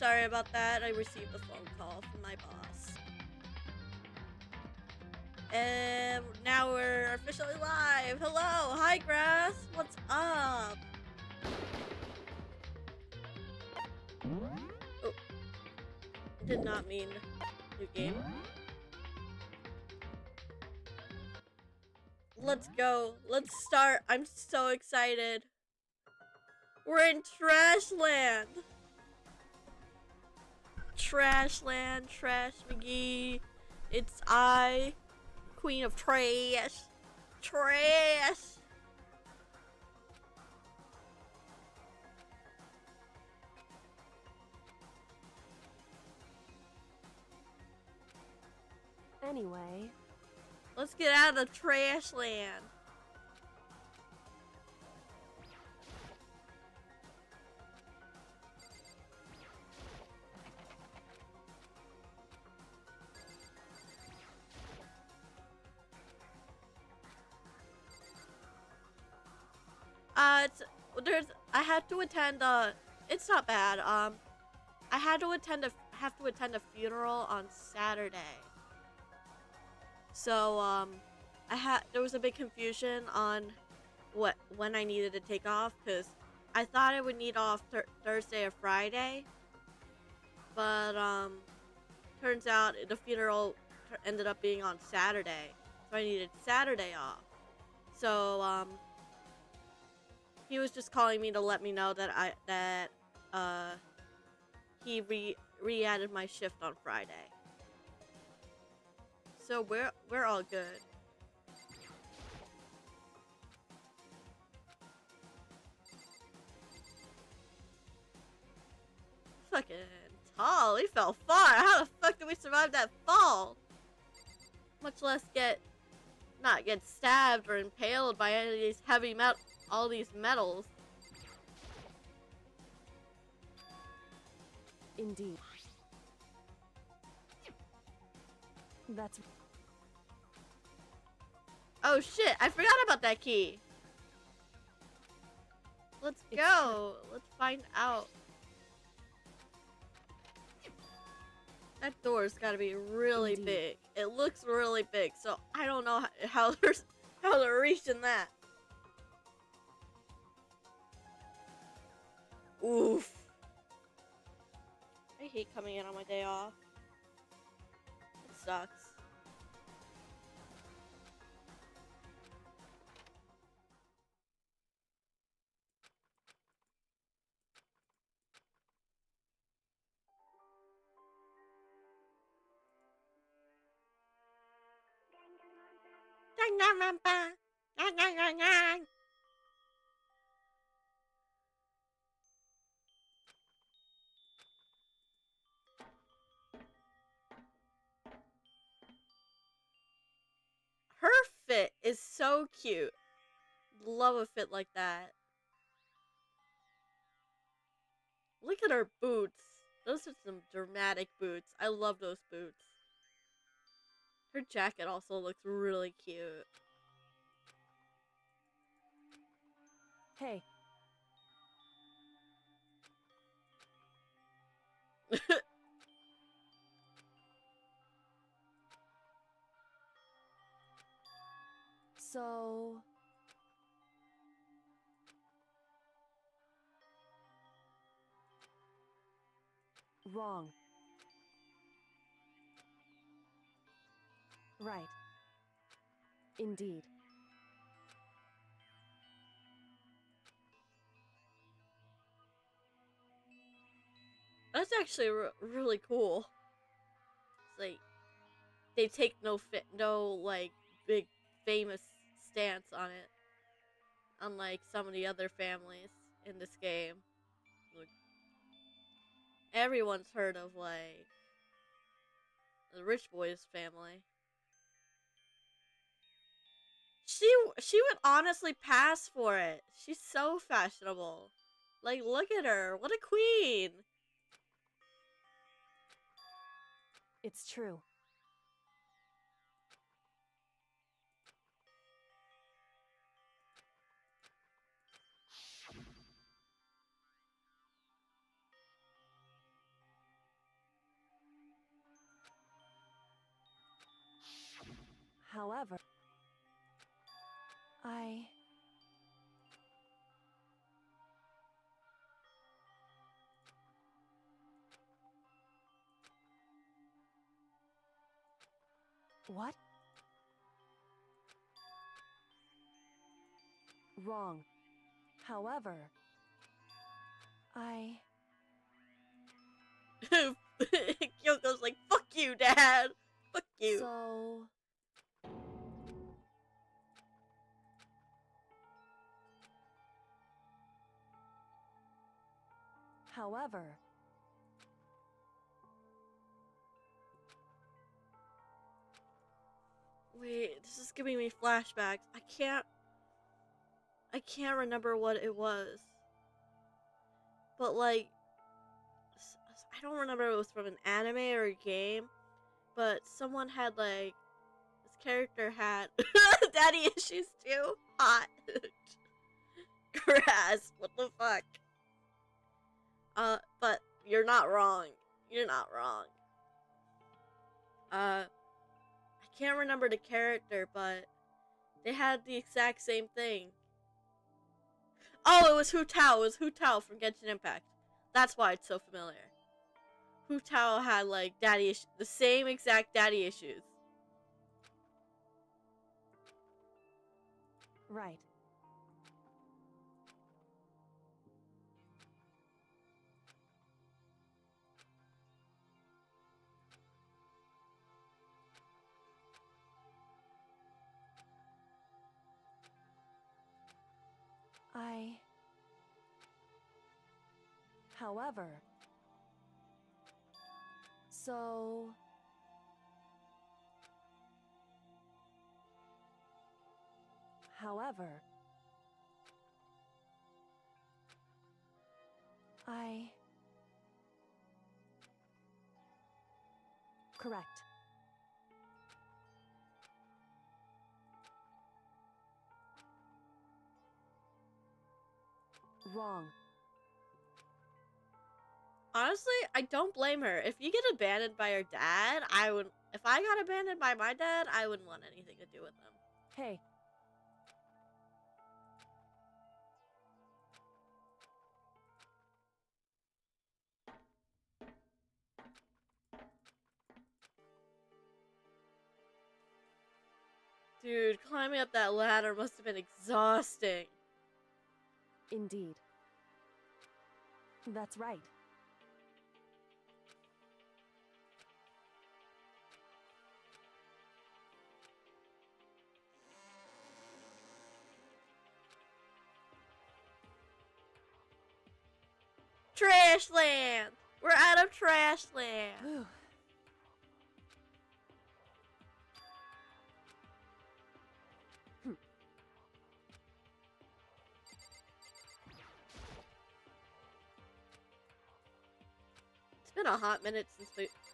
sorry about that. I received a phone call from my boss. And now we're officially live. Hello, hi Grass. What's up? Oh, did not mean new game. Let's go. Let's start. I'm so excited. We're in Trashland. Trashland, Trash McGee. It's I, Queen of Trash. Trash. Anyway, let's get out of the trash land. I had to attend it's not bad. I had to attend a funeral on Saturday. So there was a big confusion on when I needed to take off, because I thought I would need off Thursday or Friday, but turns out the funeral ended up being on Saturday, so I needed Saturday off. So he was just calling me to let me know that he re-added my shift on Friday. So we're all good. Fucking tall. We fell far. How the fuck did we survive that fall? Much less not get stabbed or impaled by any of these all these metals. Indeed. That's... Oh shit, I forgot about that key. Let's go. Let's find out. That door's gotta be really big. It looks really big, so I don't know how they're reaching that. Oof. I hate coming in on my day off. It sucks. Her fit is so cute. Love a fit like that. Look at her boots. Those are some dramatic boots. I love those boots. Her jacket also looks really cute. Hey. So... Wrong. Right. Indeed. That's actually really cool. It's like they take no like big famous stance on it, unlike some of the other families in this game. Like, everyone's heard of like the Rich Boys family. She would honestly pass for it. She's so fashionable. Like, look at her. What a queen. It's true. However, I... What? Wrong. However, I... Kyoko's like, fuck you, Dad! Fuck you! So... However... Wait, this is giving me flashbacks. I can't remember what it was. But like, I don't remember if it was from an anime or a game, but someone had like, this character had daddy issues too. Hot. Grass. What the fuck? But you're not wrong. You're not wrong. I can't remember the character, but they had the exact same thing. Oh, it was Hu Tao. It was Hu Tao from Genshin Impact. That's why it's so familiar. Hu Tao had like daddy issues, the same exact daddy issues. Right. However... So... However... I... Correct. Wrong. Honestly, I don't blame her. If you get abandoned by your dad, I would. If I got abandoned by my dad, I wouldn't want anything to do with him. Hey. Dude, climbing up that ladder must have been exhausting. Indeed. That's right. Trashland! We're out of Trashland! Whew. It's been a hot minute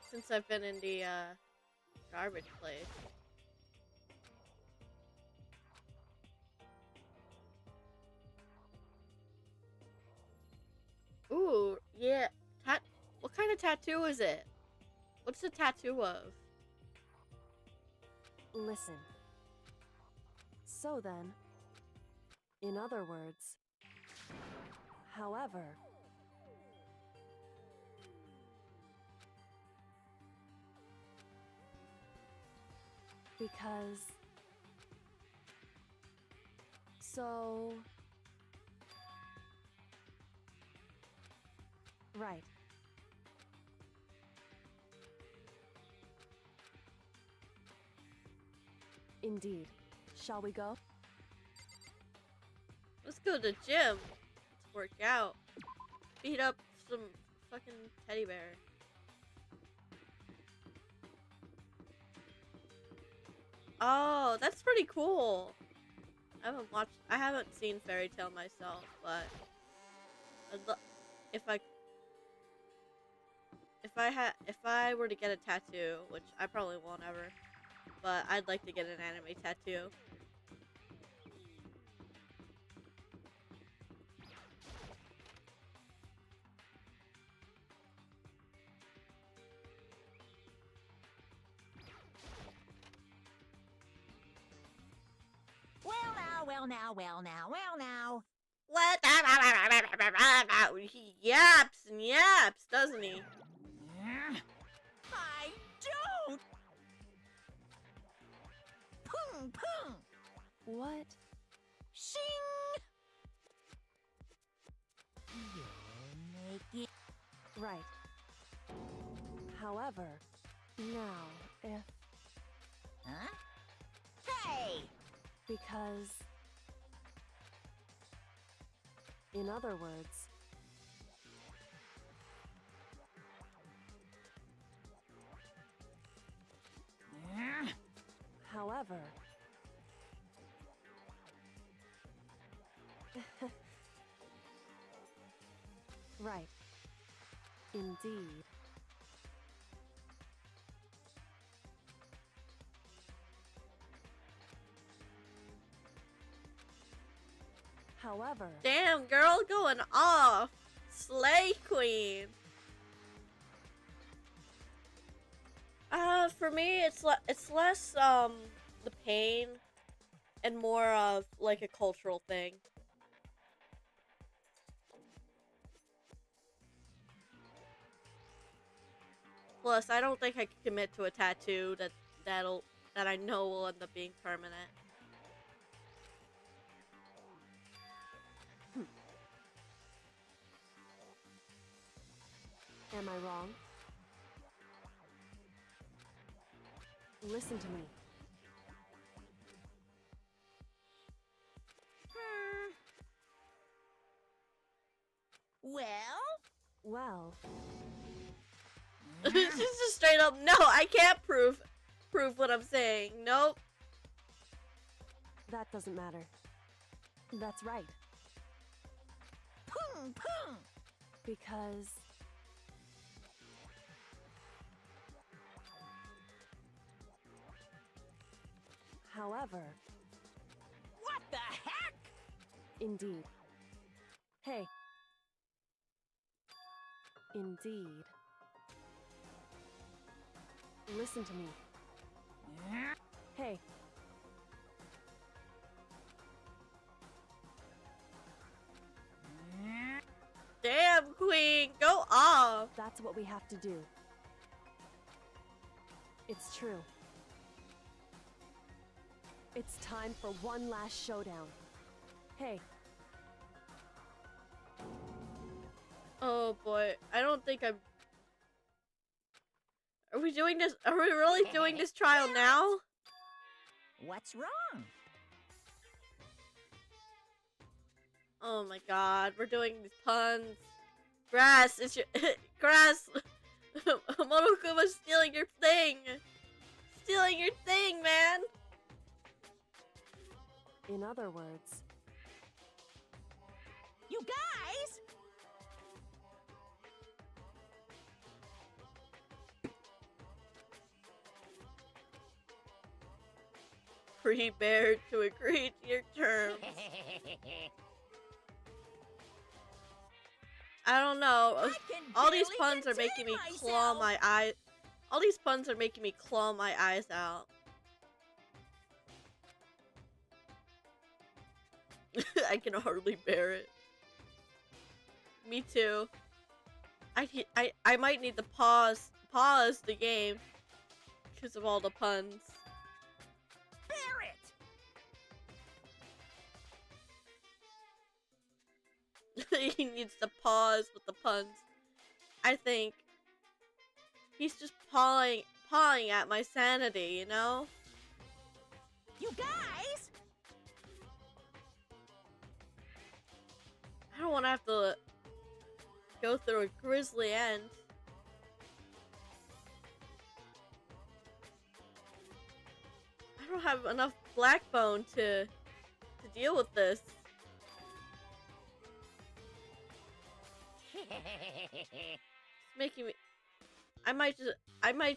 since I've been in the garbage place. Ooh, yeah. What kind of tattoo is it? What's the tattoo of? Listen. So then, in other words, however, because, so, right. Indeed. Shall we go? Let's go to the gym. Let's work out. Beat up some fucking teddy bear. Oh, that's pretty cool. I haven't seen Fairy Tail myself, but if I were to get a tattoo, which I probably won't ever, but I'd like to get an anime tattoo. Well now, well now, well now. What? He yaps and yaps, doesn't he? I don't! Pung, pung! What? Shing! You'll make it. Right. However, now, if... Huh? Hey! Because... In other words... However... Right. Indeed. However... Damn, girl, going off. Slay queen. For me, it's less the pain and more of like a cultural thing. Plus, I don't think I could commit to a tattoo that I know will end up being permanent. Am I wrong? Listen to me. Well? Well, This is just straight up, no, I can't prove what I'm saying. Nope. that doesn't matter. That's right. Pung, pung! Because... However... What the heck? Indeed. Hey. Indeed. Listen to me. Hey. Damn, queen, go off. That's what we have to do. It's true. It's time for one last showdown. Hey. Oh boy, I don't think I'm... Are we doing this? Are we really doing this trial now? What's wrong? Oh my god, we're doing these puns. Grass, it's your... Grass! Monokuma's stealing your thing! Stealing your thing, man! In other words... You guys! Prepare to agree to your terms. I don't know. All these puns are making me claw my eye. All these puns are making me claw my eyes out. I can hardly bear it. Me too. I might need to pause the game because of all the puns. Bear it! He needs to pause with the puns. I think he's just pawing at my sanity, you know? You guys! I don't want to have to go through a grisly end. I don't have enough backbone to deal with this. It's making me... I might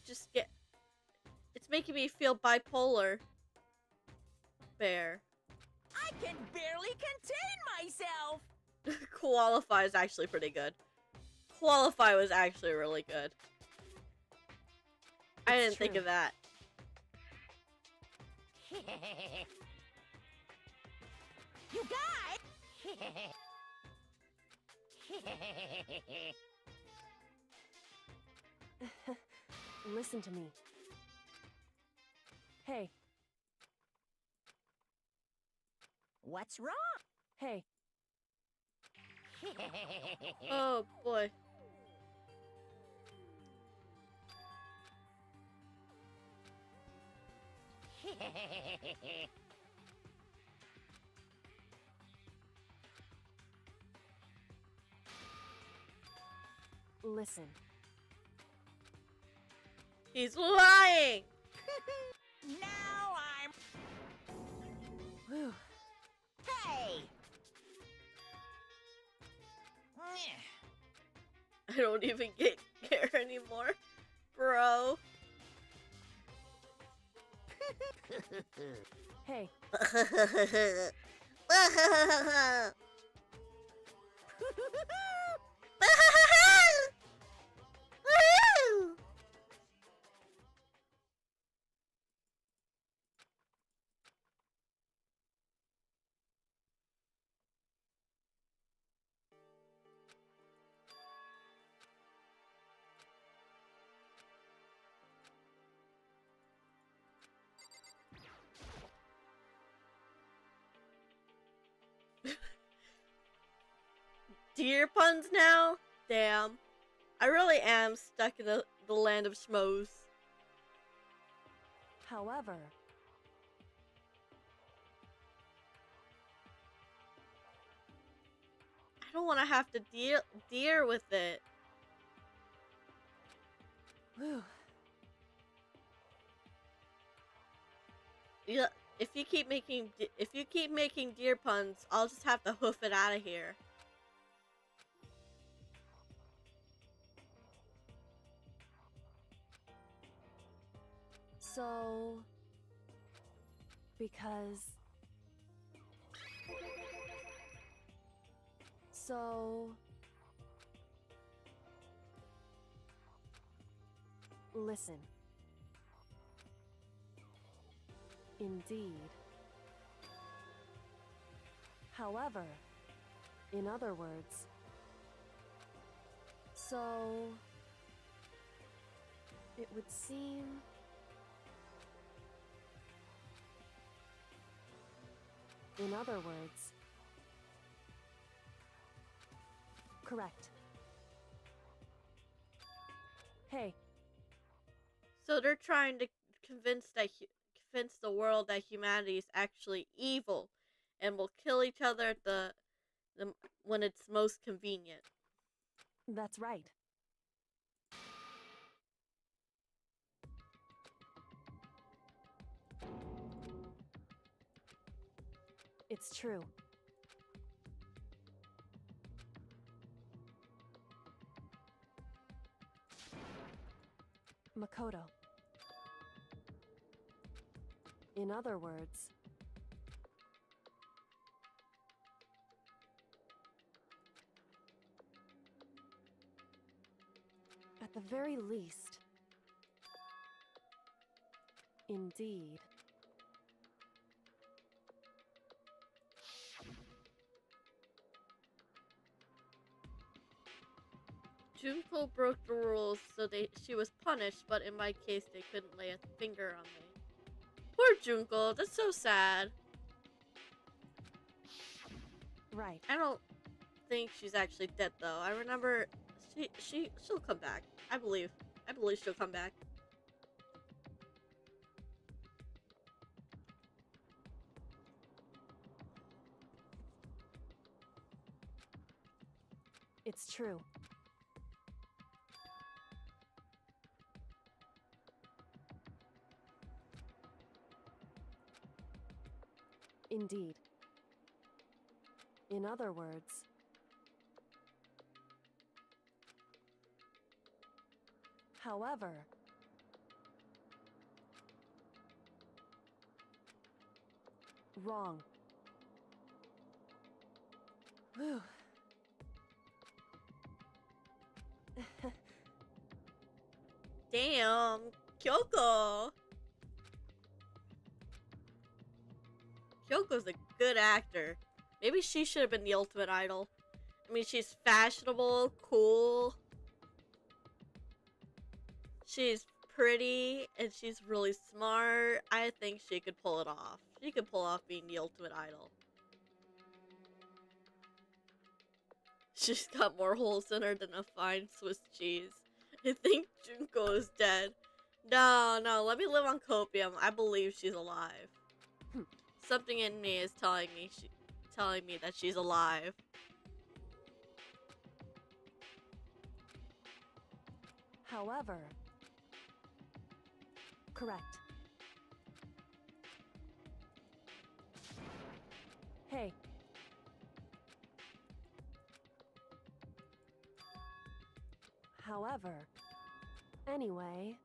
just get... It's making me feel bipolar. Bear. I can barely contain myself! Qualify is actually pretty good. Qualify was actually really good. I didn't think of that. you guys. Listen to me. Hey, What's wrong? hey, Oh boy. listen. He's lying! Now I'm. Whew. Hey. I don't even care anymore, bro. Hey, Deer puns now? Damn. I really am stuck in the land of schmoes. however, I don't want to have to deal with it. whew. Yeah, if you keep making deer puns, I'll just have to hoof it out of here. So, because... So... Listen. Indeed. However, in other words, so... It would seem... In other words... Correct. Hey, So they're trying to convince the world that humanity is actually evil and will kill each other at the when it's most convenient. that's right. It's true. Makoto. In other words, at the very least, indeed. Junko broke the rules, so she was punished, but in my case, they couldn't lay a finger on me. Poor Junko, that's so sad. Right. I don't think she's actually dead though. I remember she'll come back. I believe she'll come back. It's true. Indeed. In other words, however, wrong. Whew. Damn, Kyoko. Kyoko's a good actor. Maybe she should have been the ultimate idol. I mean, she's fashionable, cool. She's pretty, and she's really smart. I think she could pull it off. She could pull off being the ultimate idol. She's got more holes in her than a fine Swiss cheese. I think Junko is dead. No, let me live on copium. I believe she's alive. Something in me is telling me that she's alive. However, correct. Hey. However, anyway.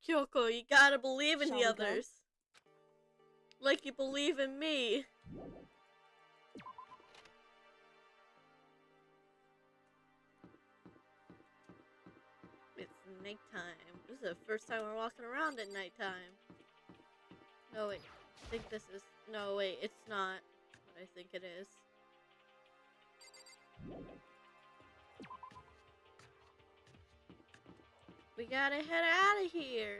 Kyoko, you gotta believe in Shall the we go? others. Like you believe in me. It's nighttime. This is the first time we're walking around at nighttime. No, wait. I think this is... No, wait. It's not what I think it is. We gotta head out of here.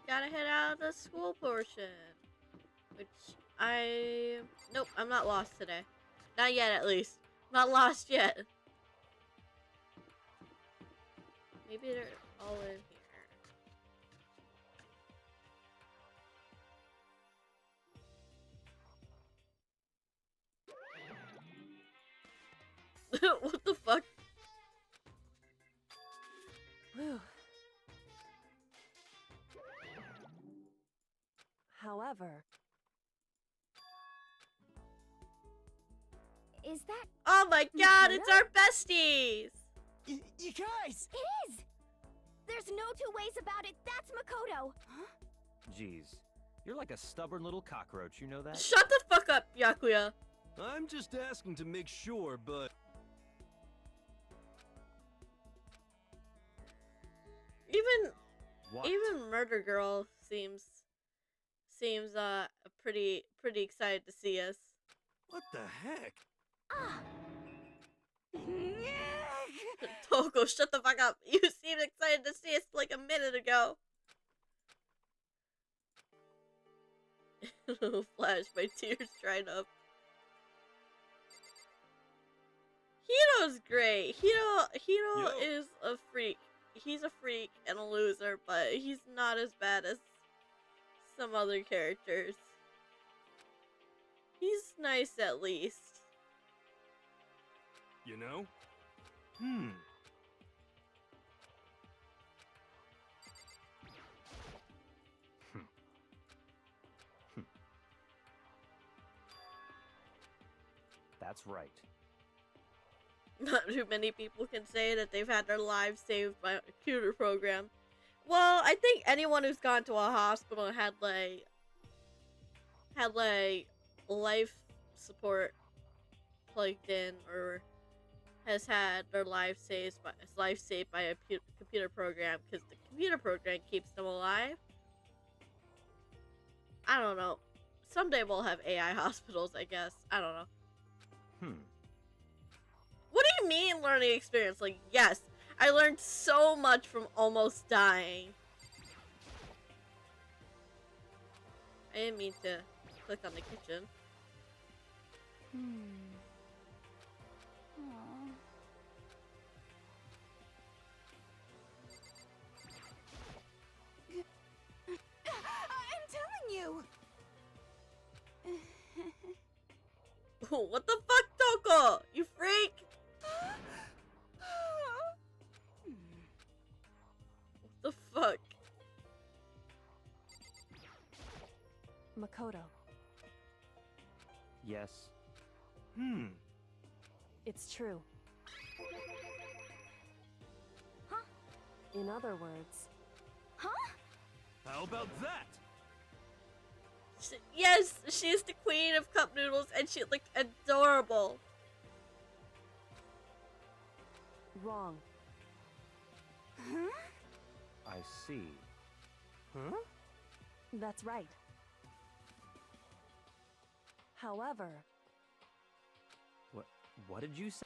Gotta head out of the school portion. Which I... Nope, I'm not lost today. Not yet, at least. Not lost yet. Maybe they're all in here. What the fuck? Whew. However, Is that... Oh my god, Makoto? it's our besties! You guys! It is! There's no two ways about it. That's Makoto. Huh? Jeez, you're like a stubborn little cockroach, you know that? Shut the fuck up, Yakuya. I'm just asking to make sure, but... What? Even Murder Girl seems pretty excited to see us. What the heck? Ah. Toko, shut the fuck up. You seemed excited to see us like a minute ago. Flash, my tears dried up. Hito's great. Hito Yo. is a freak. He's a freak and a loser, but he's not as bad as some other characters. He's nice at least. You know? That's right. Not too many people can say that they've had their lives saved by a computer program. Well, I think anyone who's gone to a hospital and had life support plugged in, or has had their life saved by a computer program, because the computer program keeps them alive. I don't know. Someday we'll have AI hospitals, I guess. I don't know. What do you mean learning experience? Like, yes, I learned so much from almost dying. I didn't mean to click on the kitchen. Aw. I'm telling you. What the fuck, Toko? You freak? What the fuck? Makoto, Yes. it's true. Huh? In other words, Huh? How about that? Yes, she's the queen of cup noodles, and she looked adorable. wrong. Huh? I see. That's right. However, What did you say?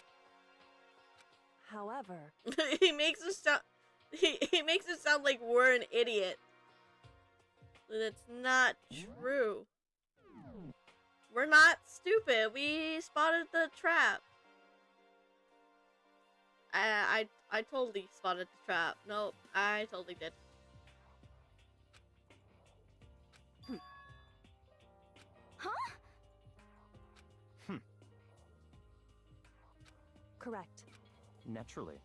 However, he makes us sound he makes it sound like we're an idiot. That's not true. We're not stupid. We spotted the trap. I totally spotted the trap. Nope, I totally did. Huh? correct. Naturally.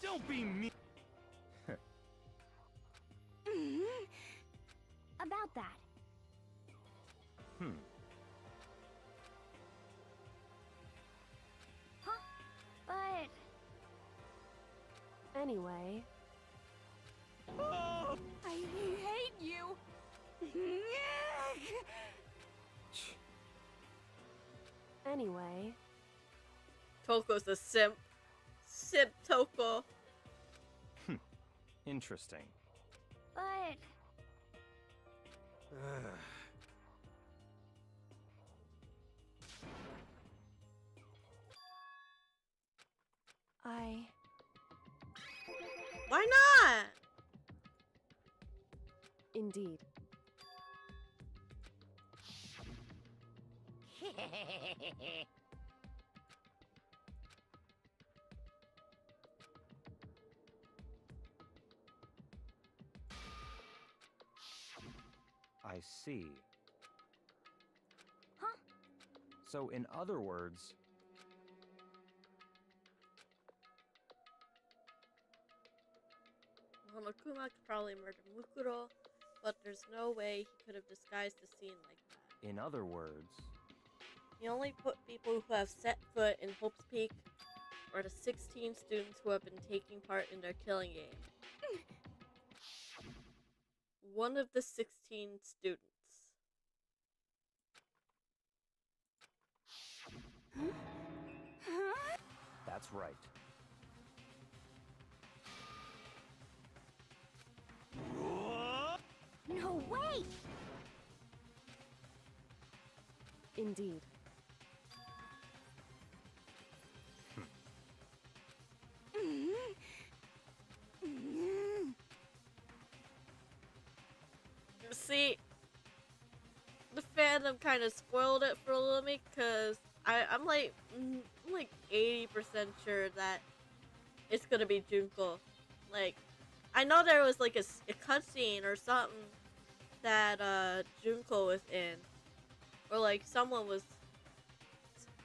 Don't be mean. About that. Huh? But... Anyway, Oh! I hate you! anyway, Toko's a simp. Simp Toko. Interesting. But... Why not? indeed. I see. Huh? So, in other words, Monokuma could probably murder Mukuro, but there's no way he could have disguised the scene like that. in other words, He only put people who have set foot in Hope's Peak or the 16 students who have been taking part in their killing game. One of the 16 students. that's right. No way! Indeed. See, the fandom kind of spoiled it for a little bit because I'm like 80% sure that it's gonna be Junko. Like, I know there was like a cutscene or something that Junko was in, or like someone was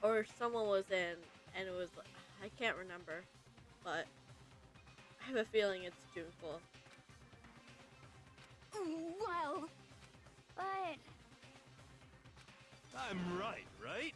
in, and it was I can't remember, but I have a feeling it's Junko. Well... But... I'm right, right?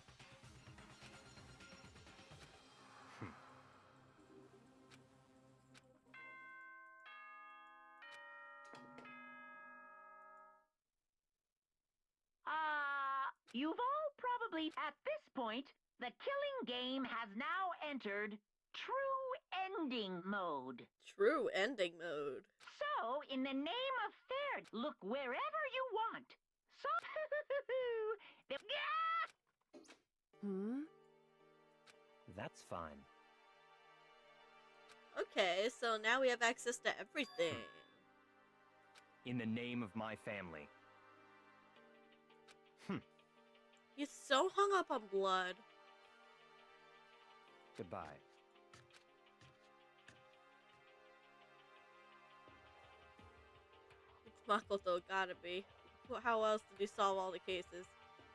You've all probably, at this point, the killing game has now entered true ending mode. True ending mode. So, in the name of fair, look wherever you want. So, That's fine. Okay, so now we have access to everything. In the name of my family. He's so hung up on blood. Goodbye. It's Makoto, gotta be. How else did he solve all the cases?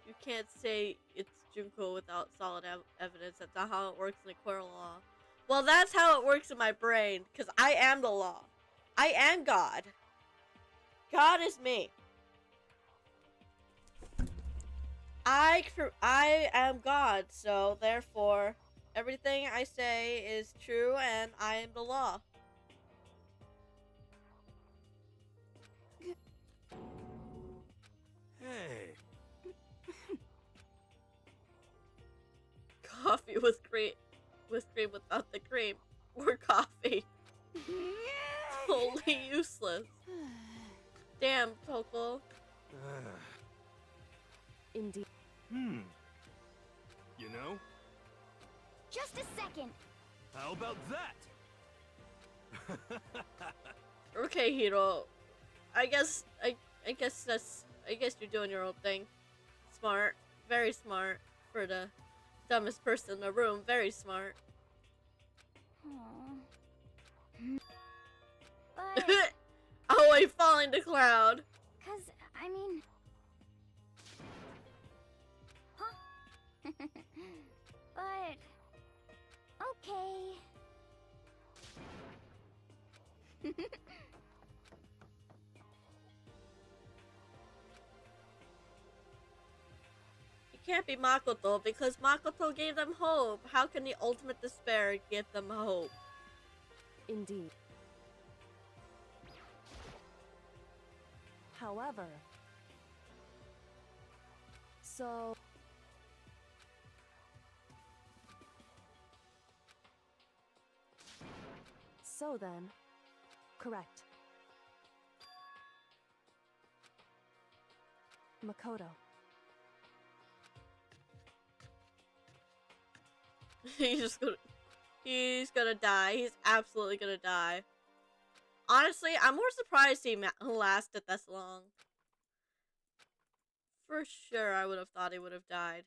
You can't say it's Junko without solid evidence. That's not how it works in the court of law. Well, that's how it works in my brain, because I am the law. I am God. God is me. I am God, so therefore, everything I say is true, and I am the law. Hey. Coffee with cream without the cream, or coffee. Totally useless. Damn, Toko. Indeed. You know? Just a second. How about that? Okay, Hiro. I guess you're doing your own thing. Smart. Very smart. For the dumbest person in the room. Very smart. Aww. But, Oh, I falling to cloud. cause, I mean... Huh? But... Okay. It can't be Makoto because Makoto gave them hope. How can the ultimate despair give them hope? Indeed. However... So... So then... Correct. Makoto. He's gonna die. He's absolutely gonna die. Honestly, I'm more surprised he lasted this long. For sure, I would have thought he would have died.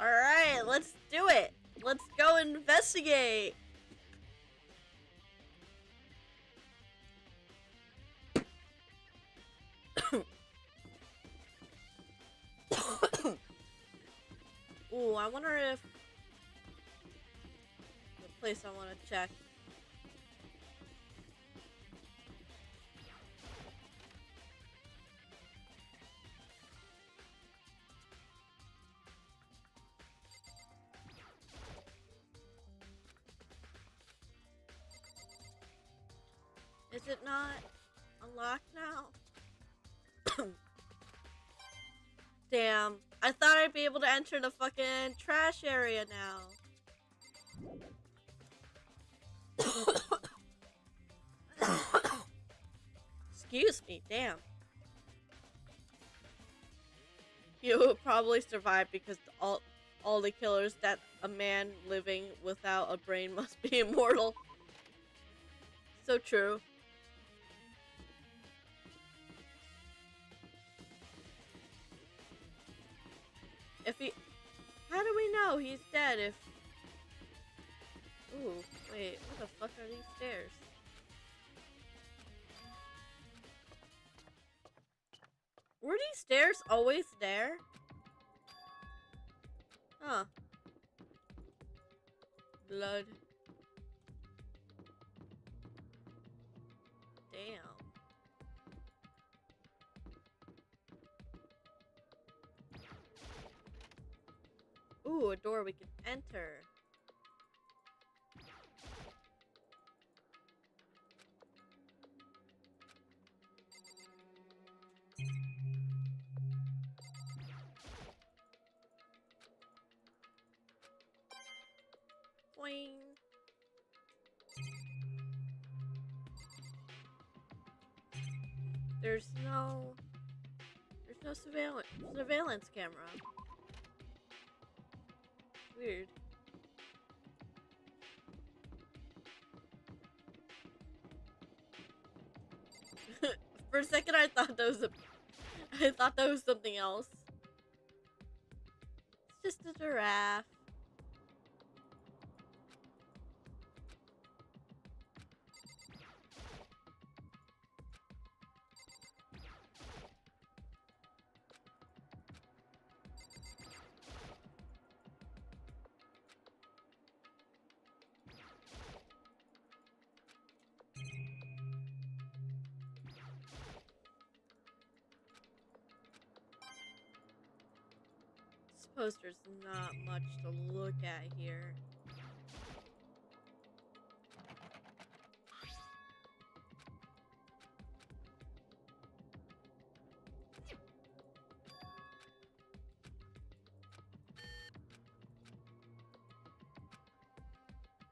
Alright, let's do it. Let's go investigate. Ooh, I wonder if the place I want to check. Is it not unlocked now? Damn. I thought I'd be able to enter the fucking trash area now. Excuse me, damn. You will probably survive because all the killers that a man living without a brain must be immortal. So true. If he... How do we know he's dead if... Ooh, wait, what the fuck are these stairs? Were these stairs always there? Huh. Blood. Damn. Ooh, a door we can enter. Boing. There's no surveillance camera. Weird. For a second, I thought that was something else. It's just a giraffe. poster's not much to look at here.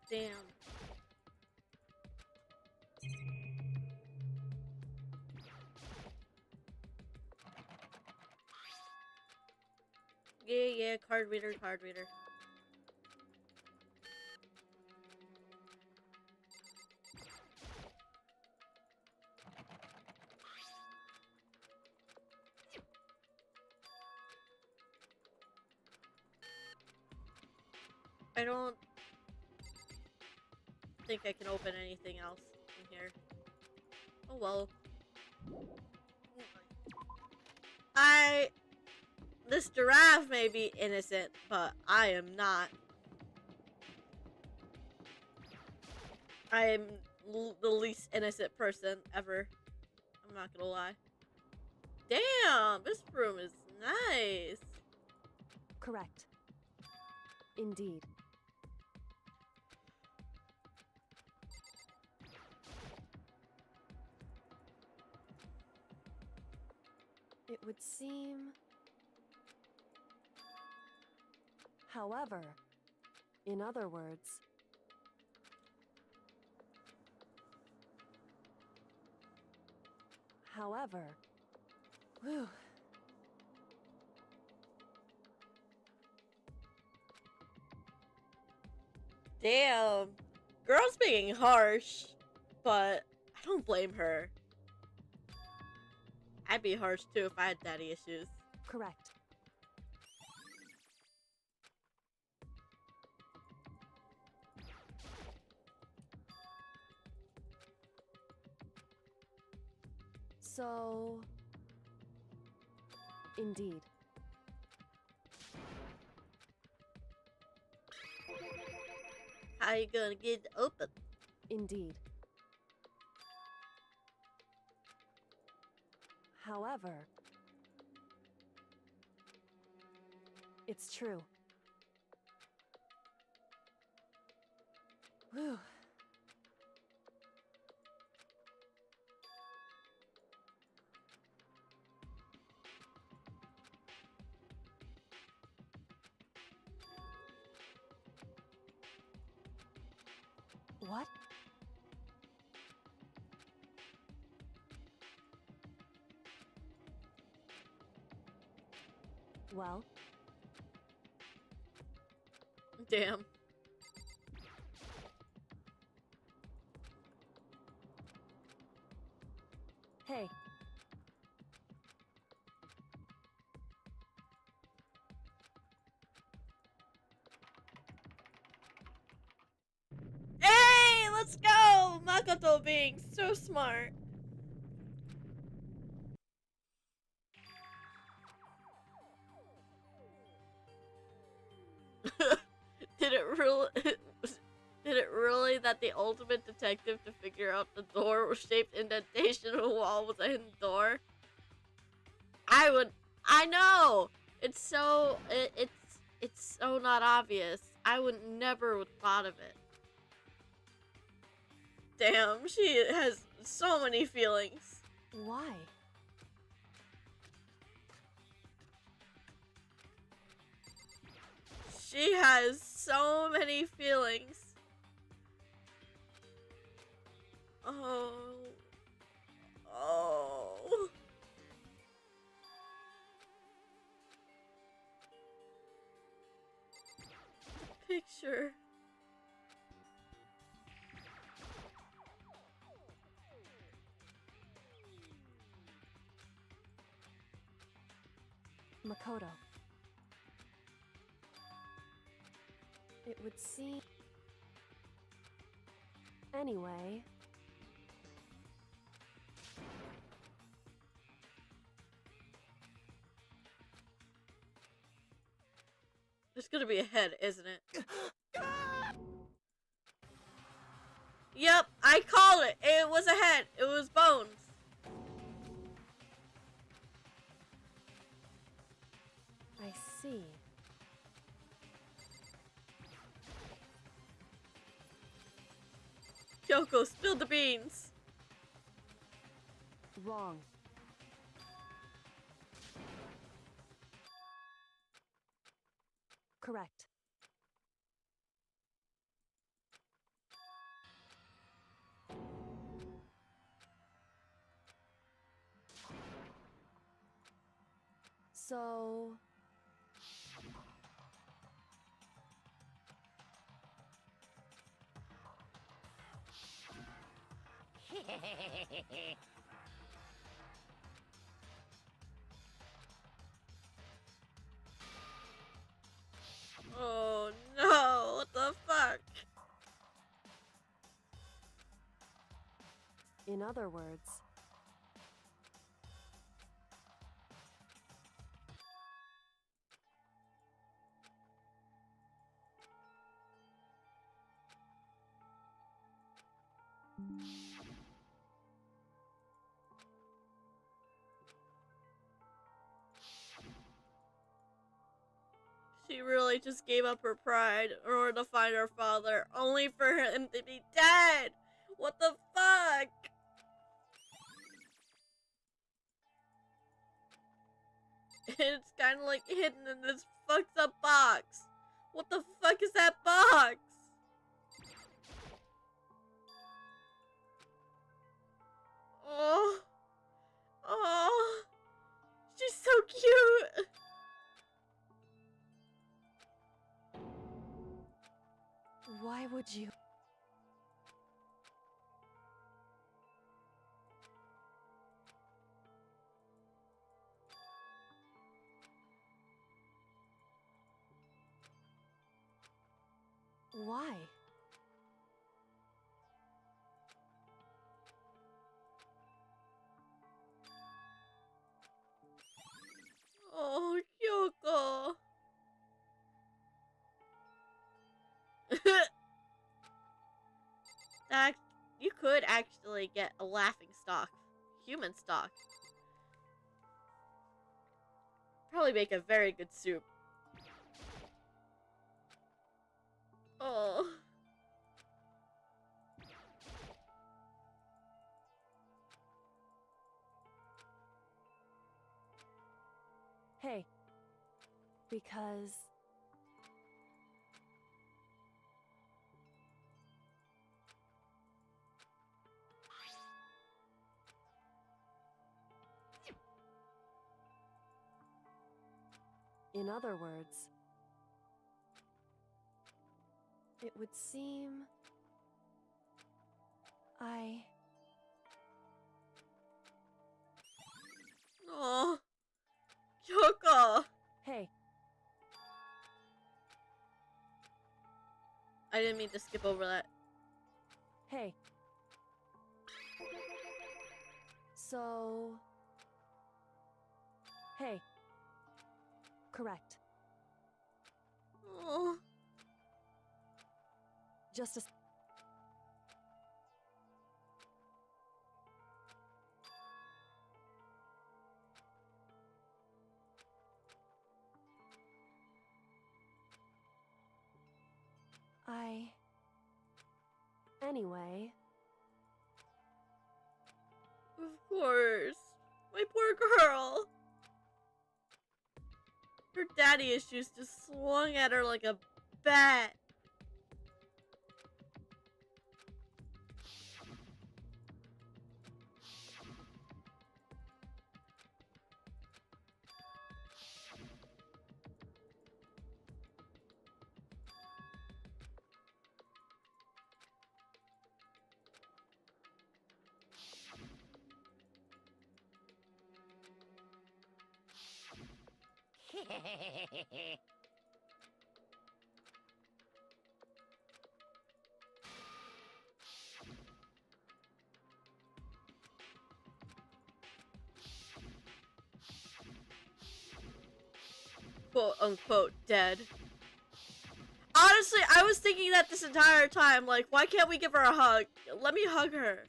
Damn. Yeah, card reader, card reader. I don't think I can open anything else in here. Oh well. This giraffe may be innocent, but I am not. I am the least innocent person ever. I'm not gonna lie. Damn, this room is nice. Correct. Indeed. It would seem... However, in other words... However... Whew. Damn. Girl's being harsh, but I don't blame her. I'd be harsh too if I had daddy issues. Correct. So... Indeed. How you gonna get it open? Indeed. However... It's true. Whew. What? Well? Damn. Hey. Hey, let's go! Makoto being so smart. Did it really? Did it really that the ultimate detective to figure out the door was shaped indentation of the wall was a hidden door? I know! It's so, it's so not obvious. I would never have thought of it. Damn, she has so many feelings. Why? She has so many feelings. Oh. Oh. Picture. Makoto. It would seem... Anyway... There's gonna be a head, isn't it? Yep, I called it. It was a head. It was bones. I see. Kyoko, spill the beans. Wrong. Correct. So... Oh no, what the fuck? In other words... She really just gave up her pride in order to find her father, only for him to be dead! What the fuck? It's kinda like hidden in this fucked up box. What the fuck is that box? Oh. Oh. She's so cute. Why would you... Why? Oh, Kyoko. That you could actually get a laughing stock, human stock. Probably make a very good soup. Oh. Hey. Because... In other words... It would seem... Oh. Kyoko. Hey. I didn't mean to skip over that. Hey. So... Hey. Correct. Oh. Just a... Anyway... Of course. My poor girl. Her daddy issues just swung at her like a bat. Quote unquote dead. Honestly, I was thinking that this entire time, like, why can't we give her a hug? Let me hug her.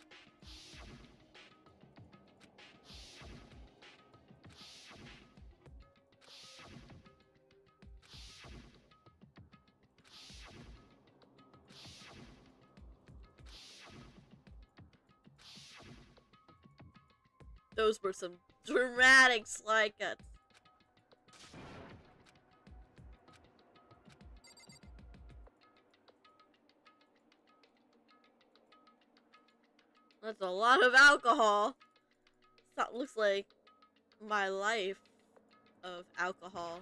those were some dramatic slide cuts. That's a lot of alcohol. That looks like my life of alcohol.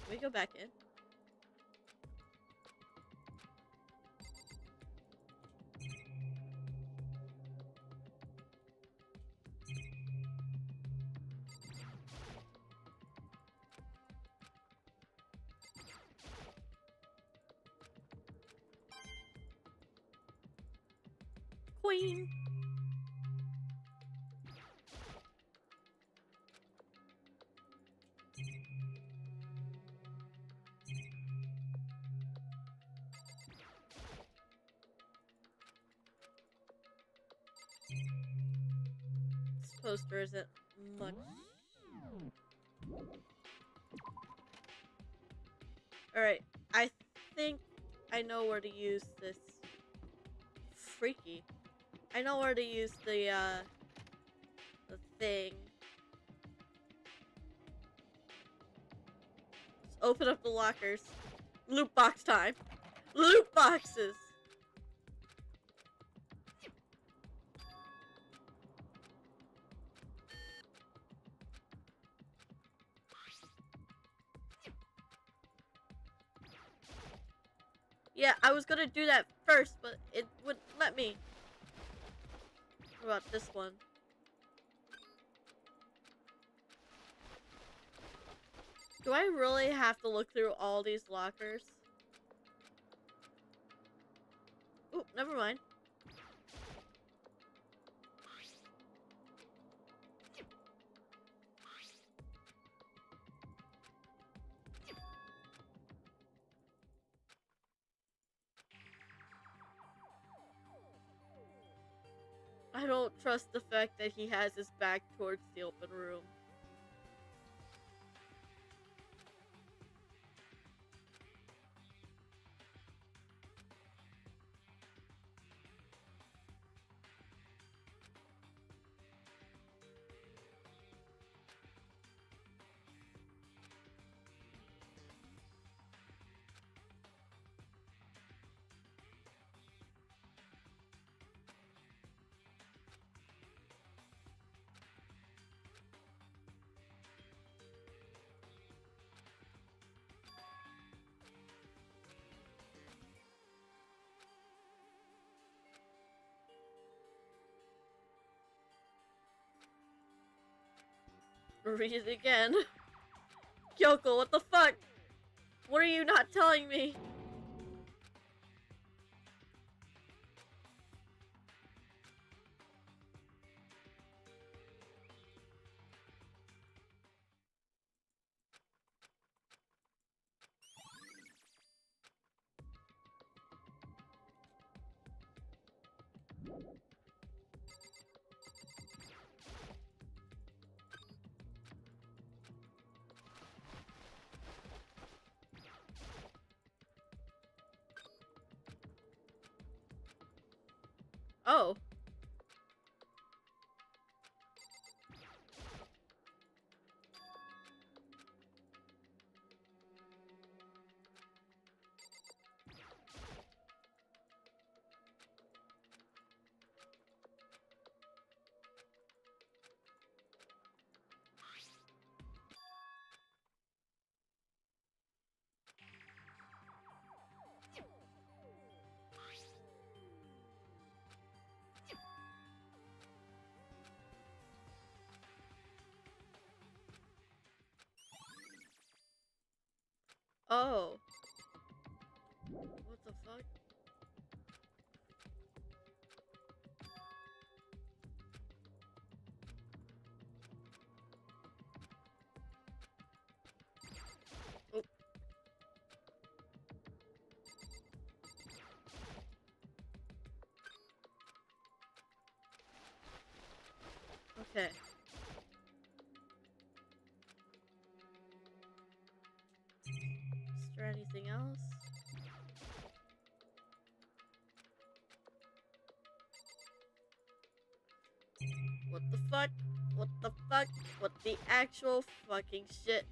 Can we go back in? Queen. This poster isn't much. Alright, I think I know where to use this. Freaky. I know where to use the thing. Let's open up the lockers. Loot box time. Loot boxes! Yeah, I was gonna do that first, but it wouldn't let me. What about this one? Do I really have to look through all these lockers? Oh, never mind. I don't trust the fact that he has his back towards the open room. Read it again. Kyoko, what the fuck? What are you not telling me? Oh. Oh. What the fuck? Oh. Okay. Is there anything else? What the fuck? What the fuck? What the actual fucking shit?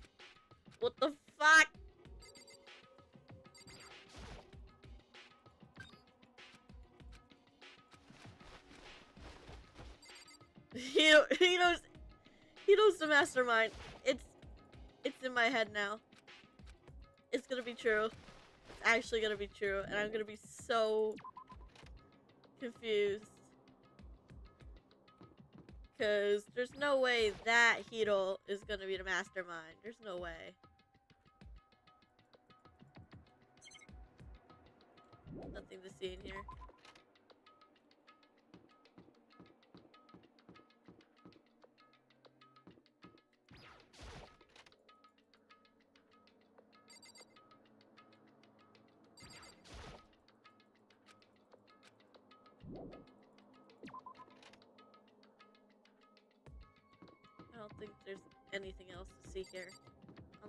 What the fuck? He knows the mastermind. It's in my head now. It's gonna be true. It's actually gonna be true, and I'm gonna be so confused. Cause there's no way that Hito is gonna be the mastermind. There's no way. Nothing to see in here. I don't think there's anything else to see here.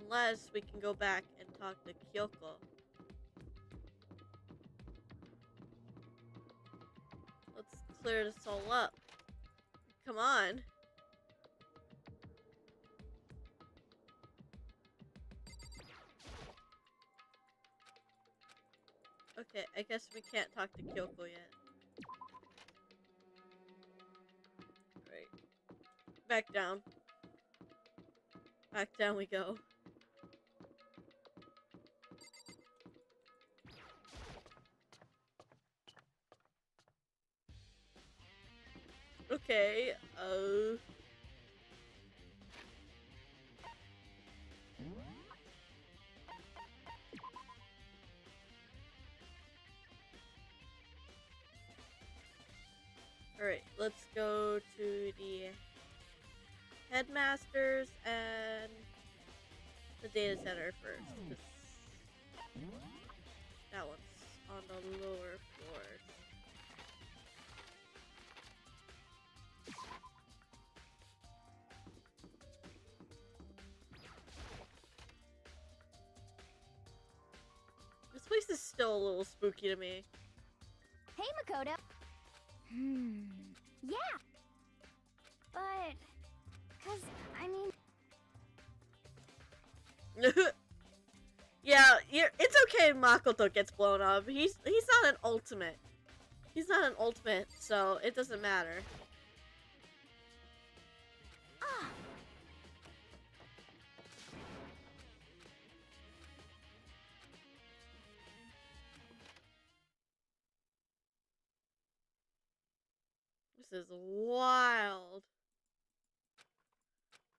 Unless we can go back and talk to Kyoko. Let's clear this all up. Come on. Okay, I guess we can't talk to Kyoko yet. Right. Back down. Back down we go. Okay, Alright, let's go to the headmasters and the data center first. That one's on the lower floors. This place is still a little spooky to me. Hey, Makoto. Yeah. But, I mean... Yeah, it's okay if Makoto gets blown up. He's not an ultimate. He's not an ultimate, so it doesn't matter. Ah. This is wild.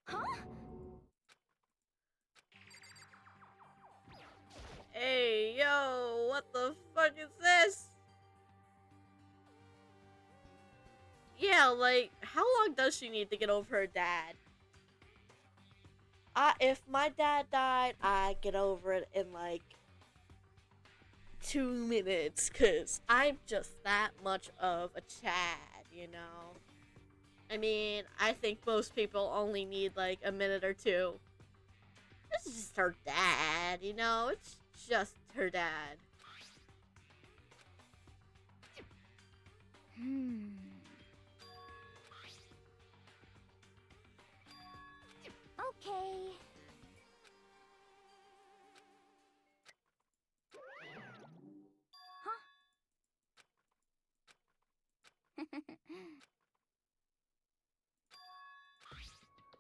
Huh? Hey, yo, what the fuck is this? Yeah, like, how long does she need to get over her dad? If my dad died, I'd get over it in, like, 2 minutes, cause I'm just that much of a Chad, you know? I mean, I think most people only need, like, a minute or two. This is just her dad, you know? It's just her dad. Okay. Huh?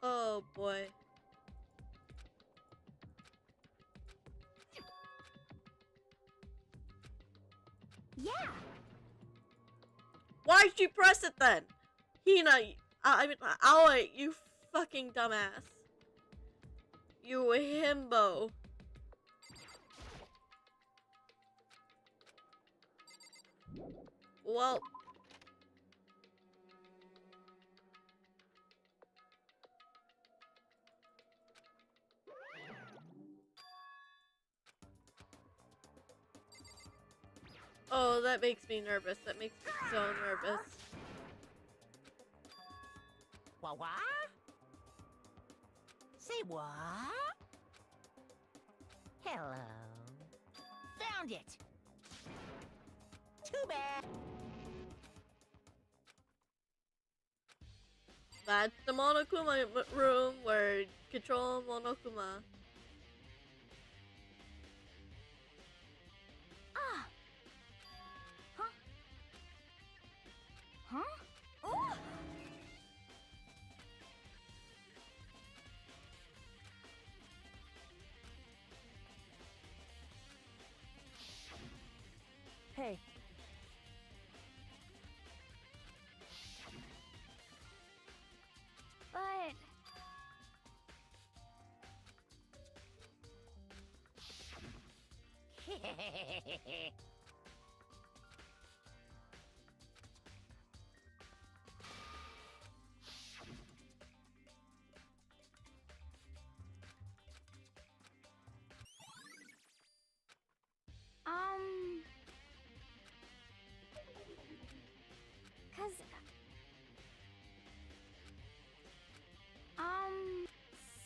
Oh, boy. Yeah. Why'd you press it then? Hina, I mean, Aoi, you fucking dumbass. You himbo. Well. Oh, that makes me nervous. That makes me so nervous. What? Say what? Hello. Found it. Too bad. That's the Monokuma room where you control Monokuma. Ah. Huh? Huh? Oh. Hey, But um, 'cause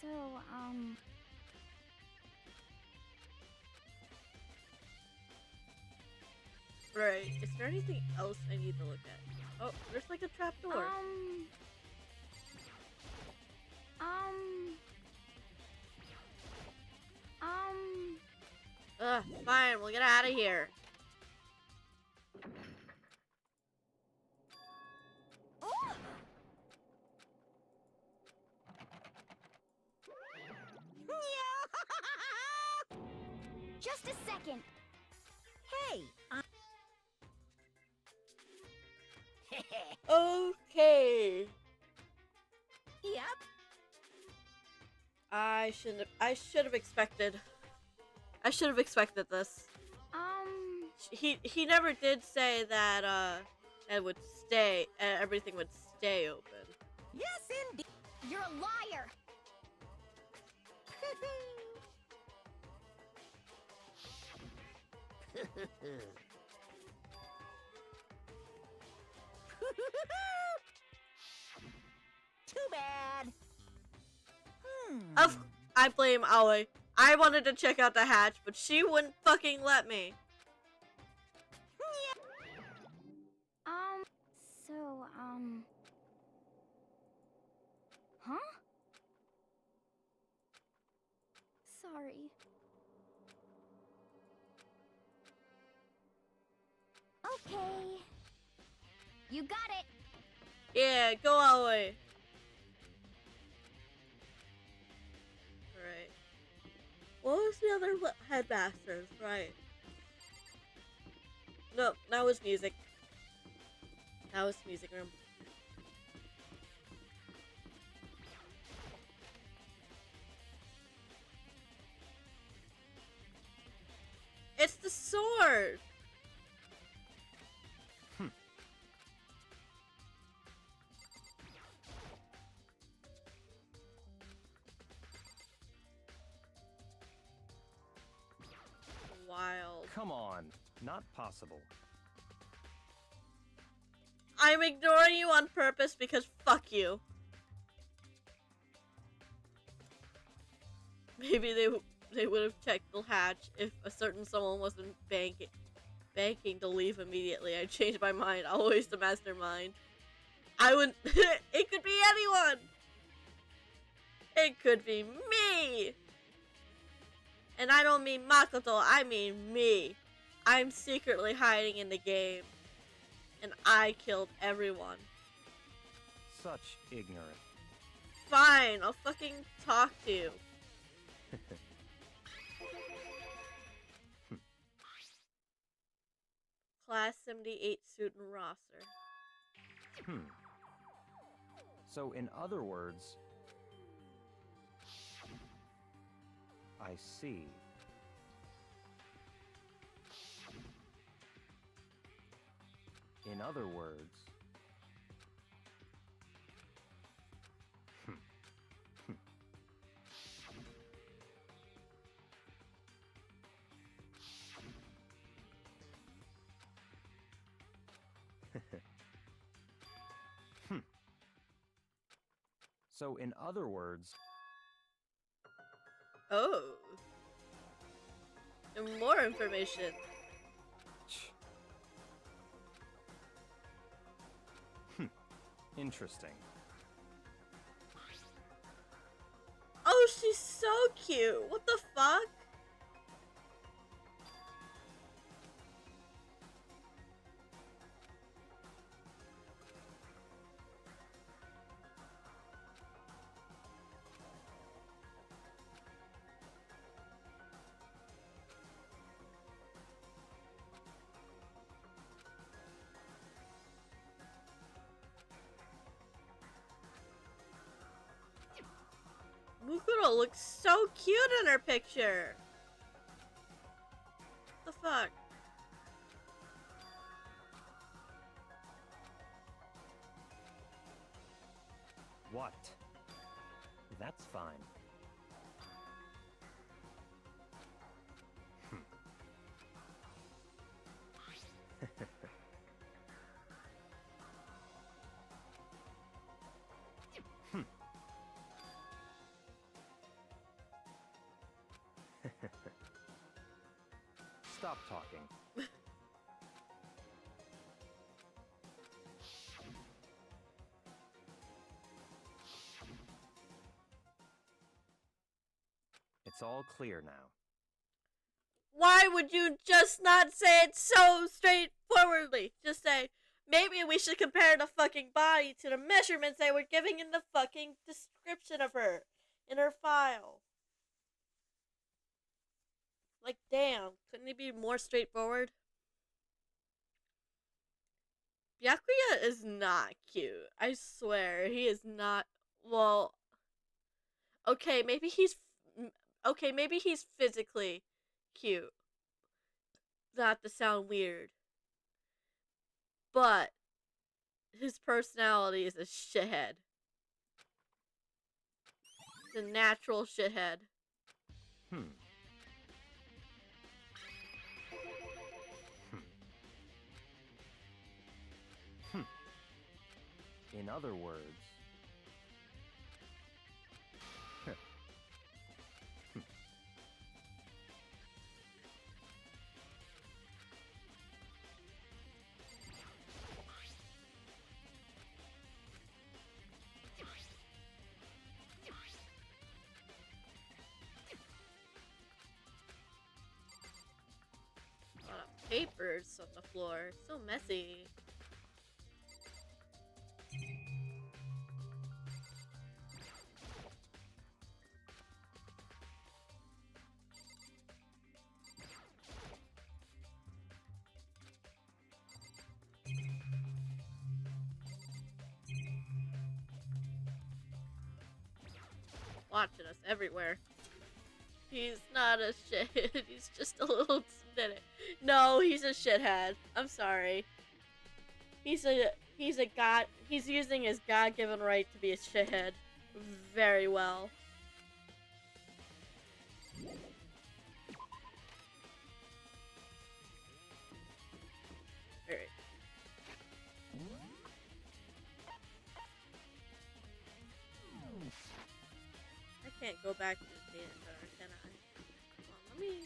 so Right. Is there anything else I need to look at? Oh, there's like a trap door. um, Ugh, fine, we'll get out of here. oh. Just a second. Hey, Okay. yep. I should have expected this. He never did say that it would stay everything would stay open. Yes, indeed. You're a liar. Too bad. I blame Aoi. I wanted to check out the hatch, but she wouldn't fucking let me. So, huh? Sorry. Okay. You got it. Yeah, go Aoi. Alright. What was the other headmasters? Right. No, that was music. That was music room. It's the sword! Wild. Come on, not possible. I'm ignoring you on purpose because fuck you. Maybe they would have checked the hatch if a certain someone wasn't banking to leave immediately. I changed my mind. Always the mastermind. I would. It could be anyone. It could be me. And I don't mean Makoto. I mean me. I'm secretly hiding in the game. And I killed everyone. Such ignorant. Fine, I'll fucking talk to you. Class 78 student roster. So in other words, I see. In other words, So in other words, Oh. And more information. Interesting. she's so cute. What the fuck? Mukuro looks so cute in her picture. What the fuck? What? That's fine. Stop talking. It's all clear now. Why would you just not say it so straightforwardly? Just say, maybe we should compare the fucking body to the measurements they were giving in the fucking description of her in her file. Like, damn, couldn't it be more straightforward? Byakuya is not cute. I swear, he is not. Well, okay, maybe he's physically cute. Not to sound weird, but his personality is a shithead. It's a natural shithead. In other words... A lot of papers on the floor. So messy. Watching us everywhere. He's not a shit. He's just a little snitty. No, he's a shithead. I'm sorry. He's a god. He's using his God-given right to be a shithead very well. Alright. I can't go back to the data center, can I? Come on,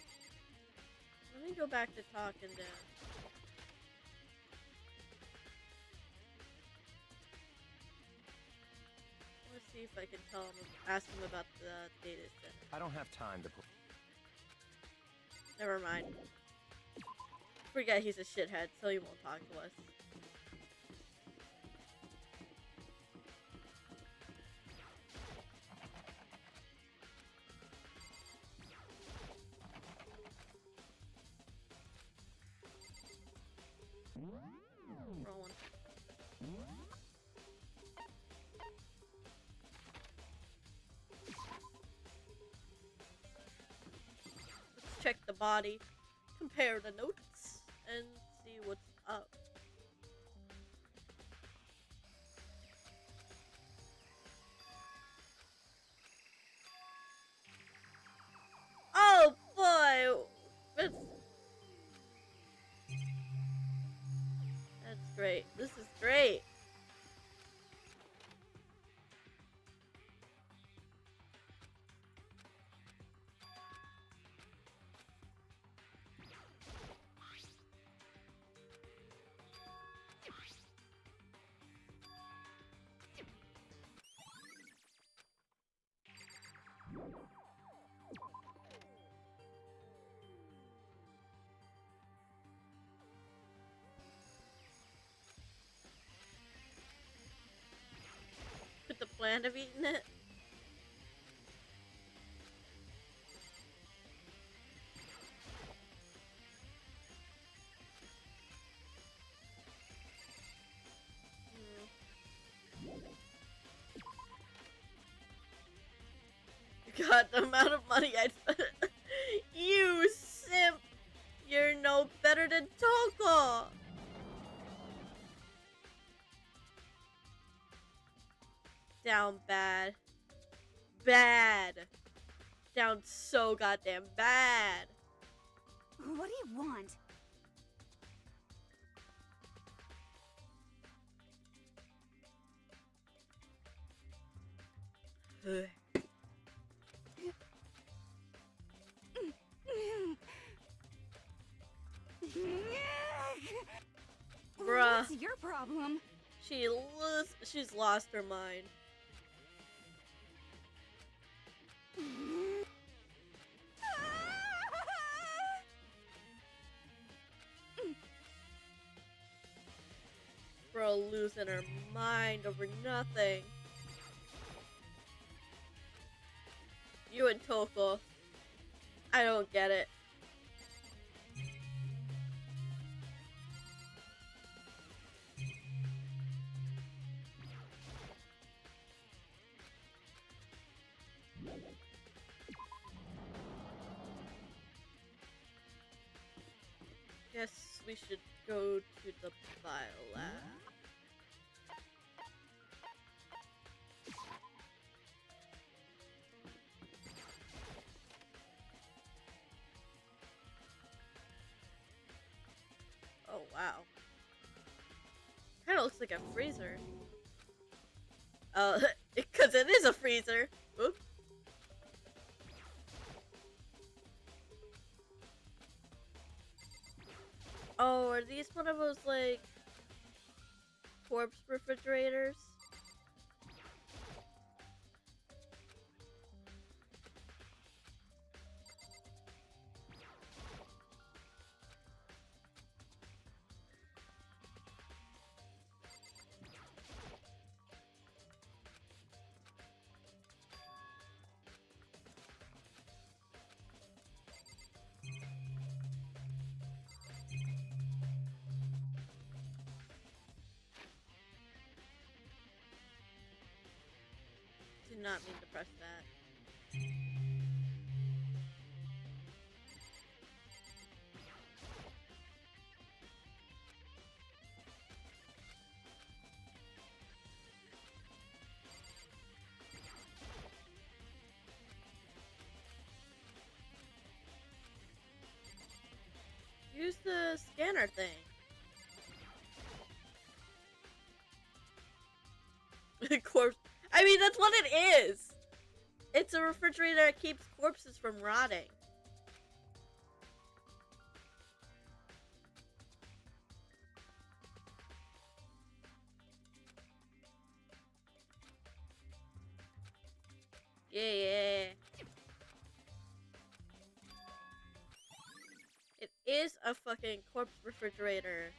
let me go back to talking to. Let's see if I can ask him about the data center. I don't have time to... Never mind. Forget he's a shithead, so he won't talk to us. Rolling. Let's check the body, compare the notes, and see what's up. Oh boy! That's great. This is great. planned of eating it. God, the amount of money I spent. You simp! You're no better than Toko! Down bad. Bad. Down so goddamn bad. What do you want? Bruh. What's your problem? She's lost her mind. Bro, losing her mind over nothing. You and Toko. I don't get it. Guess we should go to the bio lab. Oh wow. Kinda looks like a freezer. Because it is a freezer. Oops. Oh, are these one of those, like, corpse refrigerators? Did not mean to press that. Use the scanner thing. Corpse. I mean, that's what it is. It's a refrigerator that keeps corpses from rotting. Yeah. It is a fucking corpse refrigerator.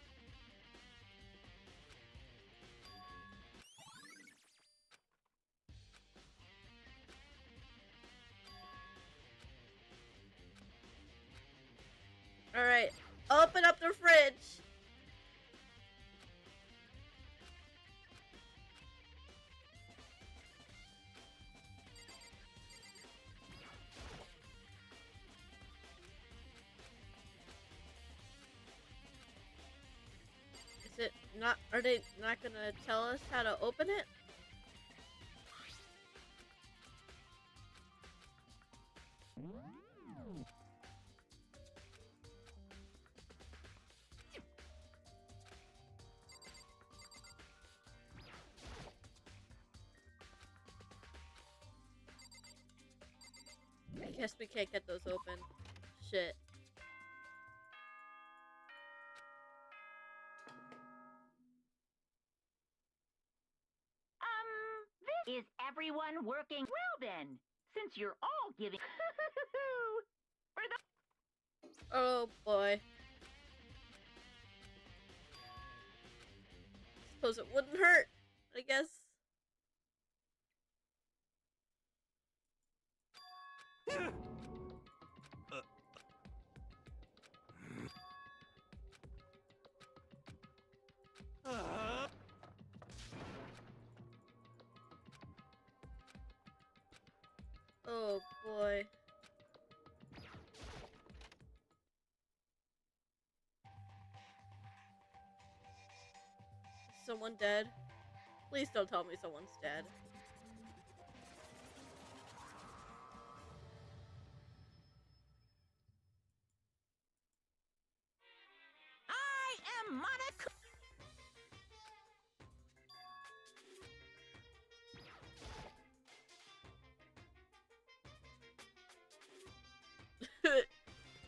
Alright, open up the fridge. Is it not, are they not gonna tell us how to open it? I guess we can't get those open. Shit. Is everyone working? Well then, since you're all giving for the Oh boy. Suppose it wouldn't hurt, I guess. Oh boy. Is someone dead? Please don't tell me someone's dead. I am Monaco.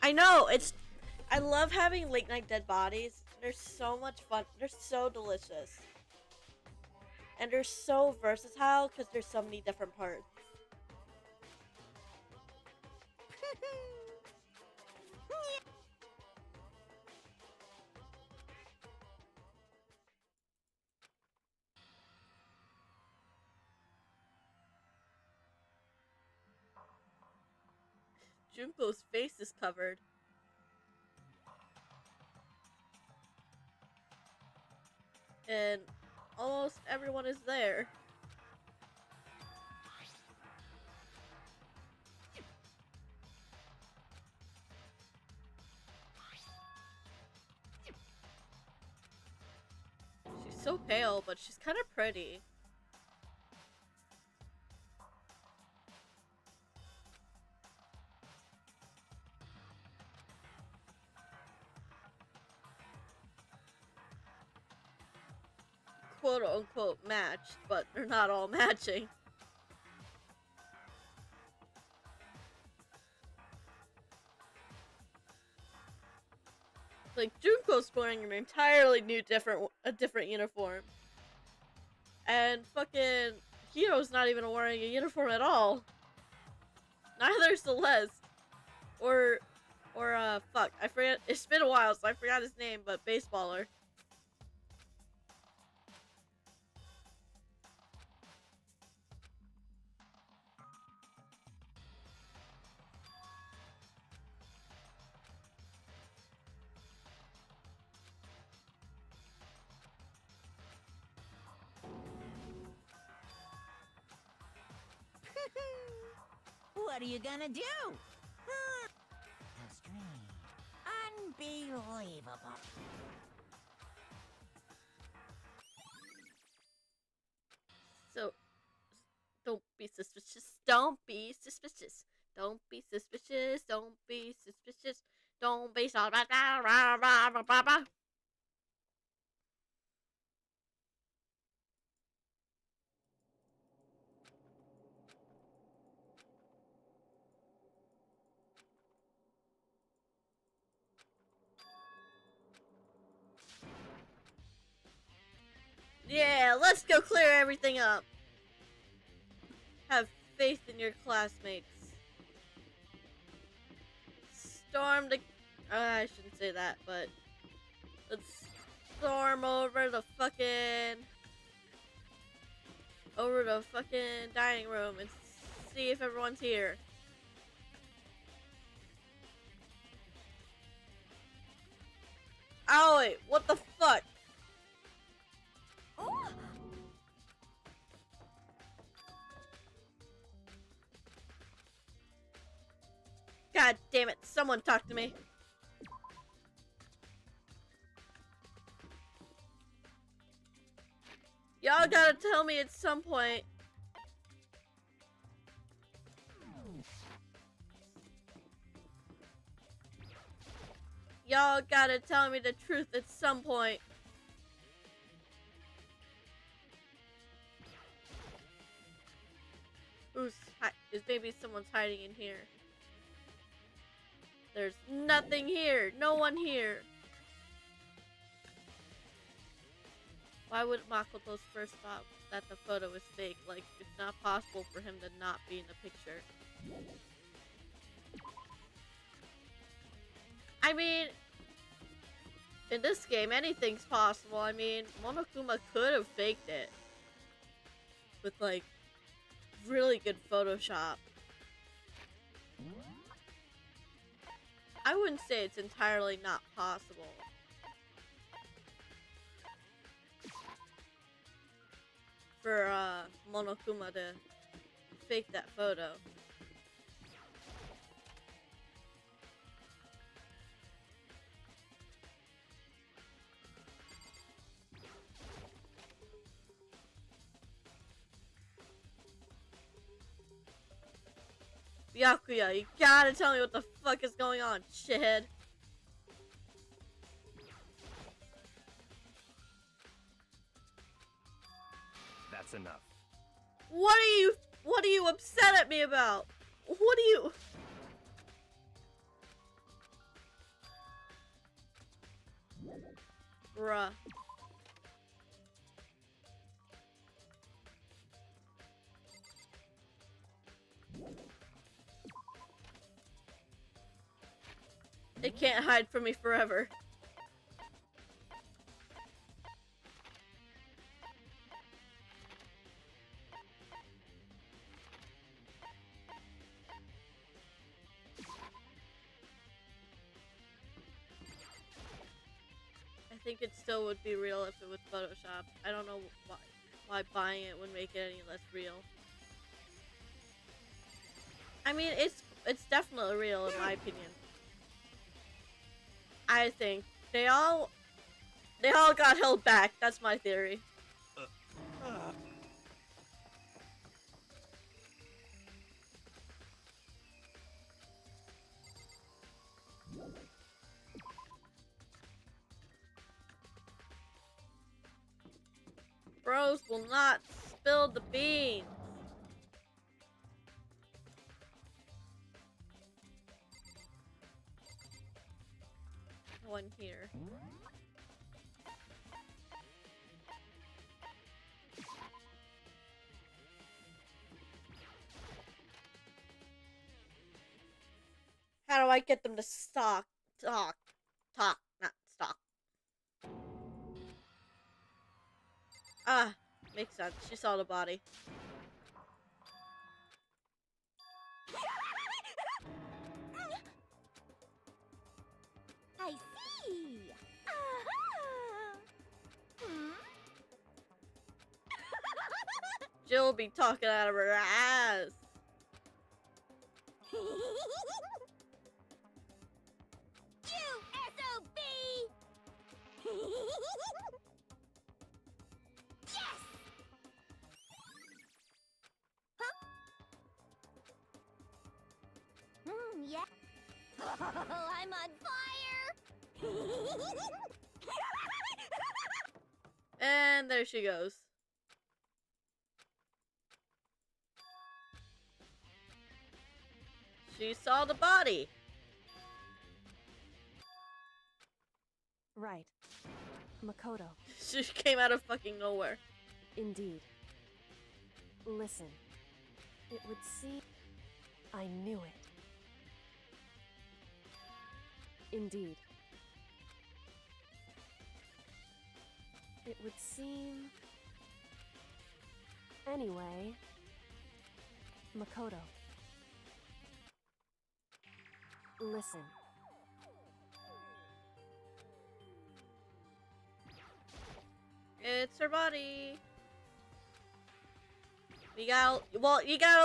I know, I love having late night dead bodies. They're so much fun. They're so delicious. And they're so versatile because there's so many different parts. Junko's face is covered. And almost everyone is there. She's so pale, but she's kind of pretty. Quote unquote matched, but they're not all matching. Like Junko's wearing an entirely new different uniform. And fucking Hiro's not even wearing a uniform at all. Neither is Celeste. Or fuck, I forget, it's been a while so I forgot his name, but baseballer. What are you gonna do? How strange. Unbelievable. So, don't be suspicious. Don't be suspicious. Don't be suspicious. Don't be suspicious. Don't be so. Yeah, let's go clear everything up. Have faith in your classmates. Storm the... I shouldn't say that, but... Let's storm over the fucking... dining room and see if everyone's here. Oh wait, what the fuck? Oh! God damn it, someone talk to me. Y'all gotta tell me at some point. Y'all gotta tell me the truth at some point. Maybe someone's hiding in here. There's nothing here. No one here. Why would Makoto's first thought that the photo was fake? Like, it's not possible for him to not be in the picture. I mean, in this game, anything's possible. I mean, Monokuma could have faked it with, like, really good Photoshop. I wouldn't say it's entirely not possible. For Monokuma to fake that photo. Byakuya, you gotta tell me what the fuck is going on, shithead. That's enough. What are you upset at me about? What are you... Bruh. It can't hide from me forever. I think it still would be real if it was Photoshop. I don't know why buying it would make it any less real. I mean, it's definitely real in my opinion. I think they all got held back. That's my theory. Bros will not spill the beans. One here. How do I get them to talk, not stop? Ah, makes sense. She saw the body. I see. Aha. Jill be talking out of her ass. You SOB. Yes. Huh? Yeah. Oh, I'm on fire. And there she goes. She saw the body. Right. Makoto. She came out of fucking nowhere. Indeed. Listen. It would seem... I knew it. Indeed. It would seem... Anyway... Makoto. Listen. It's her body. You gotta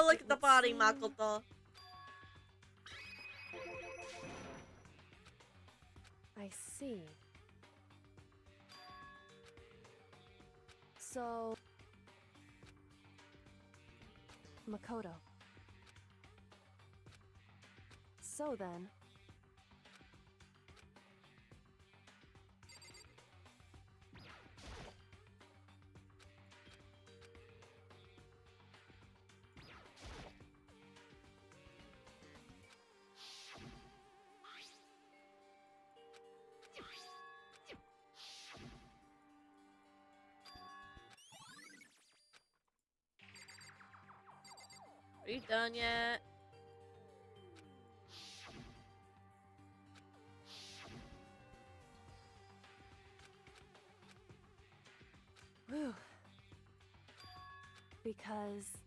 look at the body, Makoto. I see. So... Makoto. So then... Are you done yet? Whew. Because...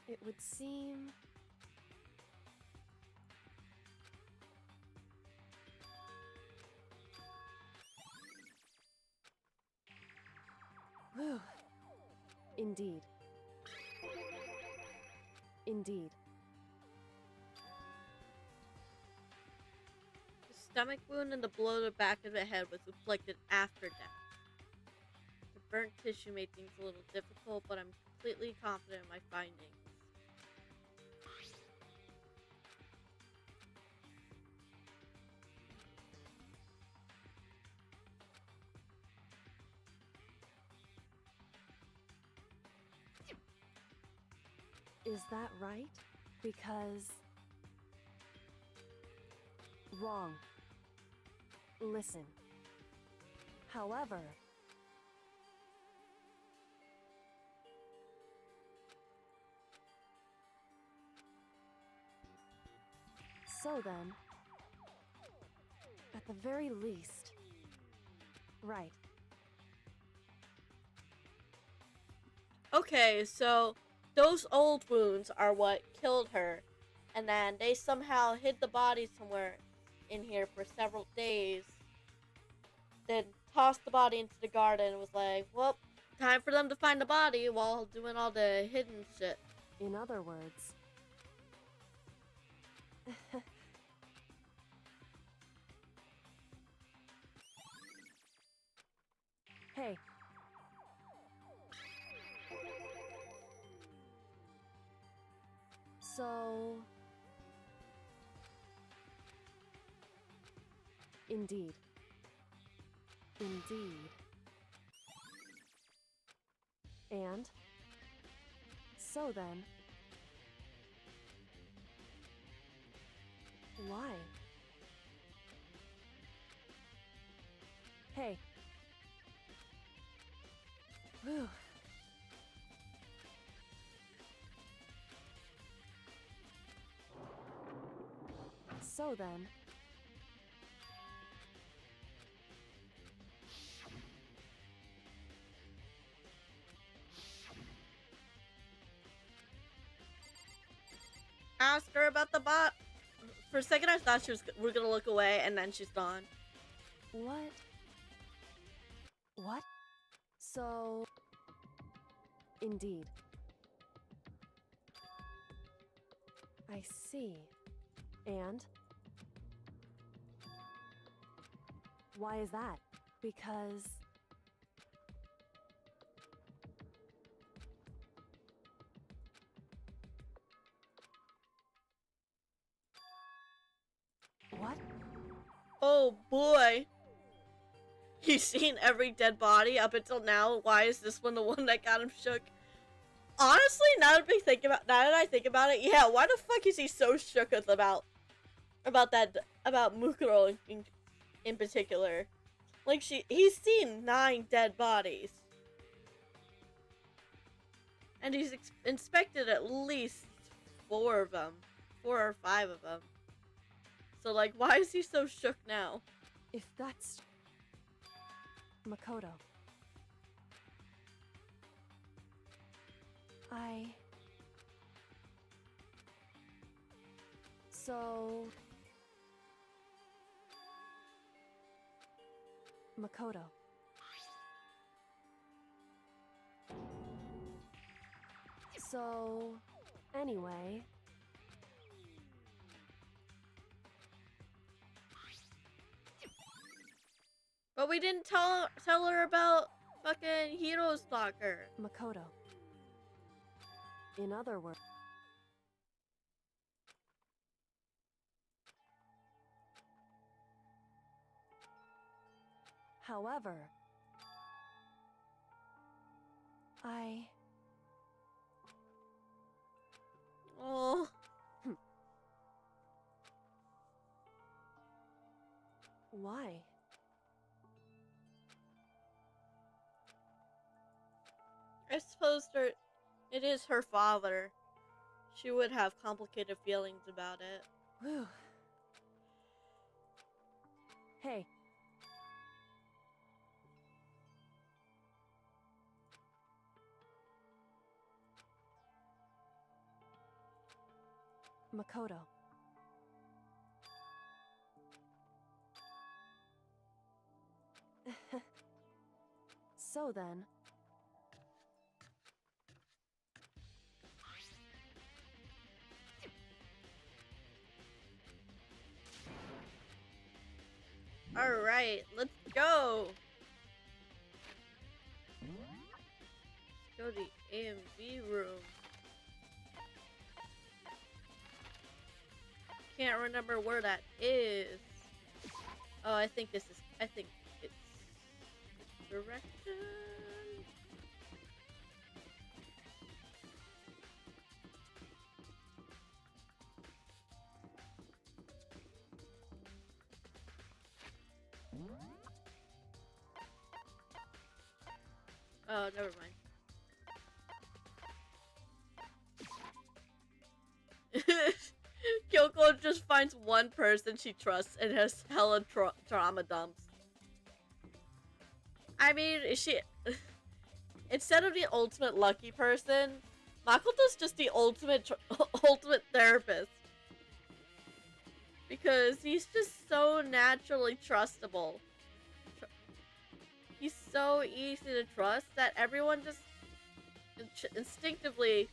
It would seem... Whew. Indeed. Indeed. The stomach wound and the blow to the back of the head was inflicted after death. The burnt tissue made things a little difficult, but I'm completely confident in my findings. Is that right? Because... Wrong. Listen. However... So then... At the very least... Right. Okay, so those old wounds are what killed her, and then they somehow hid the body somewhere in here for several days, then tossed the body into the garden and was like, well, time for them to find the body while doing all the hidden shit. In other words... Hey. So... Indeed. Indeed. And... So then... Why? Hey. Whew. So then... Ask her about the bot. For a second, I thought we're gonna look away, and then she's gone. What? What? So... Indeed. I see. And? Why is that? Because... What? Oh boy. He's seen every dead body up until now. Why is this one the one that got him shook? Honestly, now that I think about it, yeah, why the fuck is he so shook about Mukuro in particular? Like, he's seen 9 dead bodies. And he's inspected at least 4 of them. 4 or 5 of them. So, like, why is he so shook now? If that's... Makoto. So... Makoto. So... Anyway... But we didn't tell her about fucking Hero Stalker. Makoto. In other words... However... Oh. Why? I suppose it is her father. She would have complicated feelings about it. Whew. Hey. Makoto. So then... Alright, let's go! Let's go to the AMV room. Can't remember where that is. Oh, I think it's direction. Oh, never mind. Kyoko just finds one person she trusts and has hella trauma dumps. I mean, is she... Instead of the ultimate lucky person, Makoto's just the ultimate ultimate therapist. Because he's just so naturally trustable. He's so easy to trust that everyone just instinctively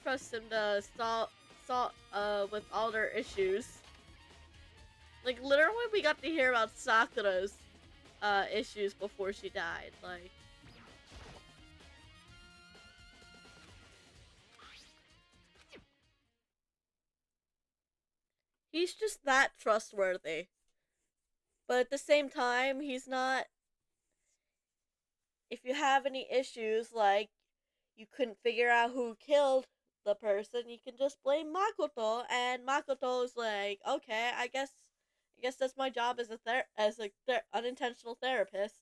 trusts him to solve with all their issues. Like, literally, we got to hear about Sakura's issues before she died. Like, he's just that trustworthy. But at the same time, he's not... If you have any issues, like, you couldn't figure out who killed the person, you can just blame Makoto, and Makoto's like, okay, I guess that's my job as a unintentional therapist.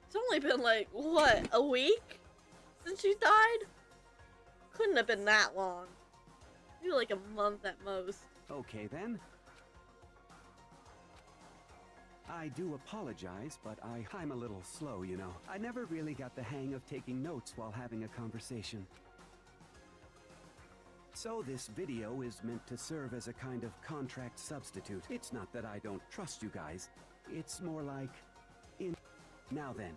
It's only been like, what, a week since she died? Couldn't have been that long. Maybe like a month at most. Okay then. I do apologize, but I'm a little slow, you know. I never really got the hang of taking notes while having a conversation. So this video is meant to serve as a kind of contract substitute. It's not that I don't trust you guys. It's more like... Now then,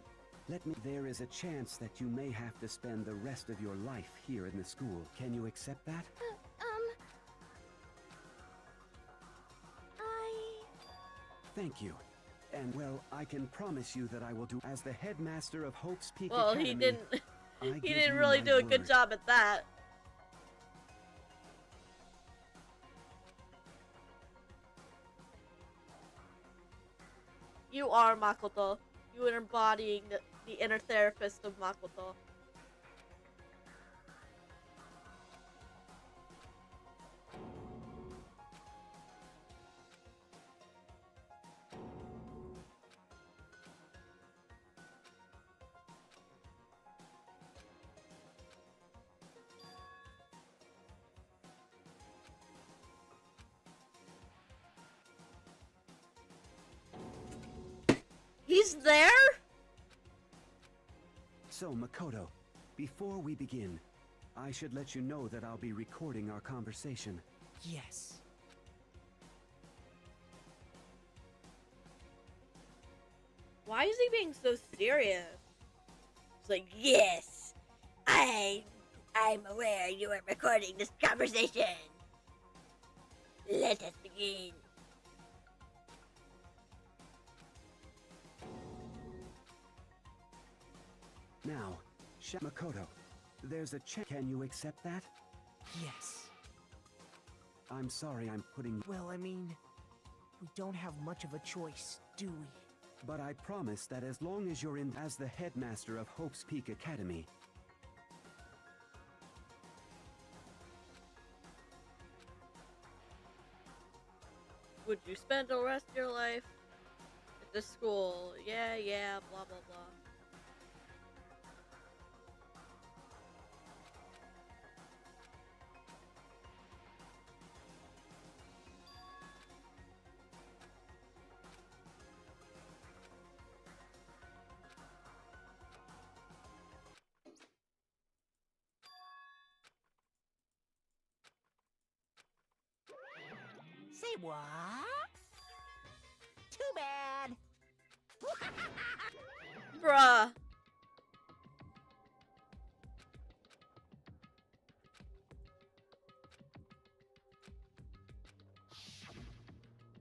there is a chance that you may have to spend the rest of your life here in the school. Can you accept that? Thank you. And, well, I can promise you that I will do as the headmaster of Hope's Peak Academy. He didn't really do a good job at that. You are Makoto. You are embodying the inner therapist of Makoto. He's there? So, Makoto, before we begin, I should let you know that I'll be recording our conversation. Yes. Why is he being so serious? He's like, yes, I'm aware you are recording this conversation. Let us begin. Now, Makoto, there's a check. Can you accept that? Yes. I'm sorry I'm putting... Well, I mean, we don't have much of a choice, do we? But I promise that as long as you're in as the headmaster of Hope's Peak Academy... Would you spend the rest of your life at this school? Yeah, blah, blah, blah. What? Too bad. Bruh.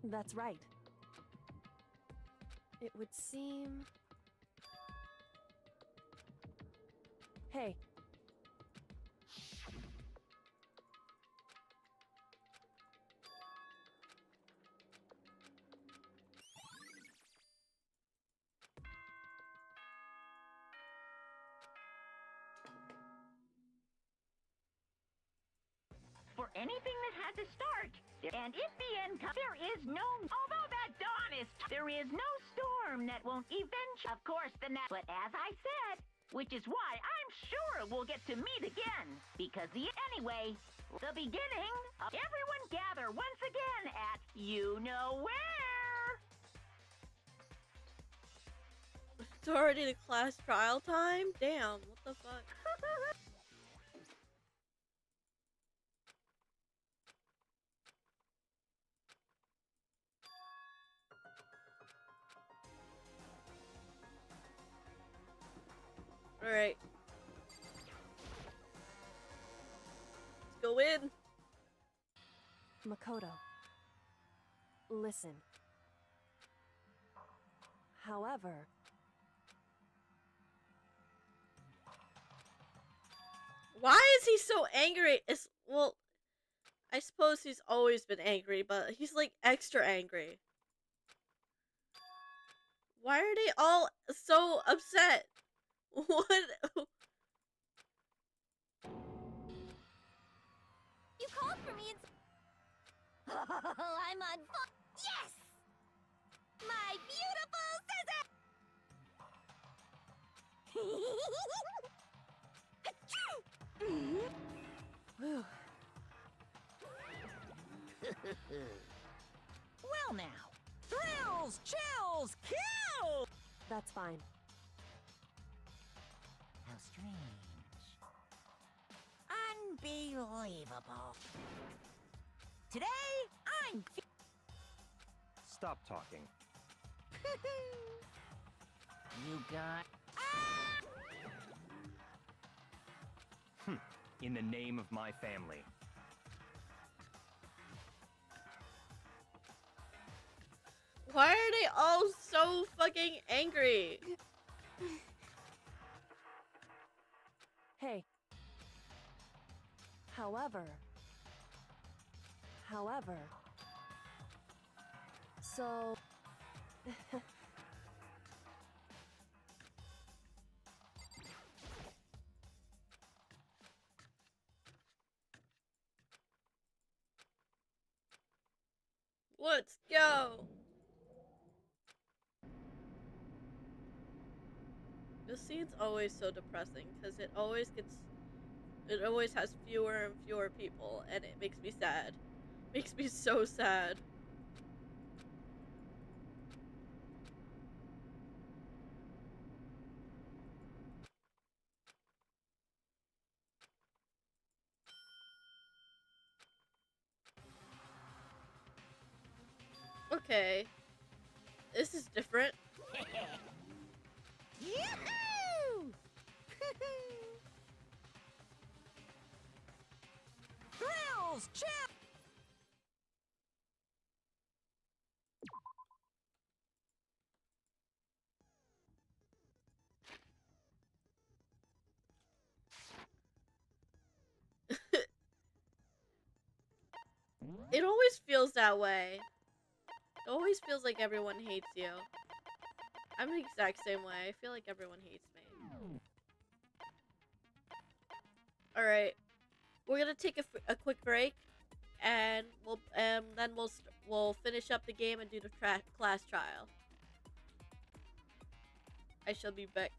That's right. It would seem... Hey. For anything that has a start, and if the end comes, there is no... Although that dawn is... There is no storm that won't eventually... Of course, But as I said, which is why I'm sure we'll get to meet again. Because anyway, the beginning of... Everyone gather once again at you-know-where. It's already the class trial time? Damn, what the fuck? Alright. Let's go in. Makoto. Listen. However... Why is he so angry? Well, I suppose he's always been angry, but he's like extra angry. Why are they all so upset? What? You called for me and... I'm on Yes! My beautiful Whew. Well now. Thrills, chills, kill! That's fine. How strange. Unbelievable. Today, I'm... Stop talking. You got... In the name of my family. Why are they all so fucking angry? Hey. However... So... Let's go. This scene's always so depressing because it always has fewer and fewer people, and it makes me sad. Makes me so sad. Okay. This is different. Yoo-hoo! Thrills, chill! It always feels that way. It always feels like everyone hates you. I'm the exact same way. I feel like everyone hates me. Alright. We're gonna take a quick break. And we'll finish up the game and do the class trial. I shall be back.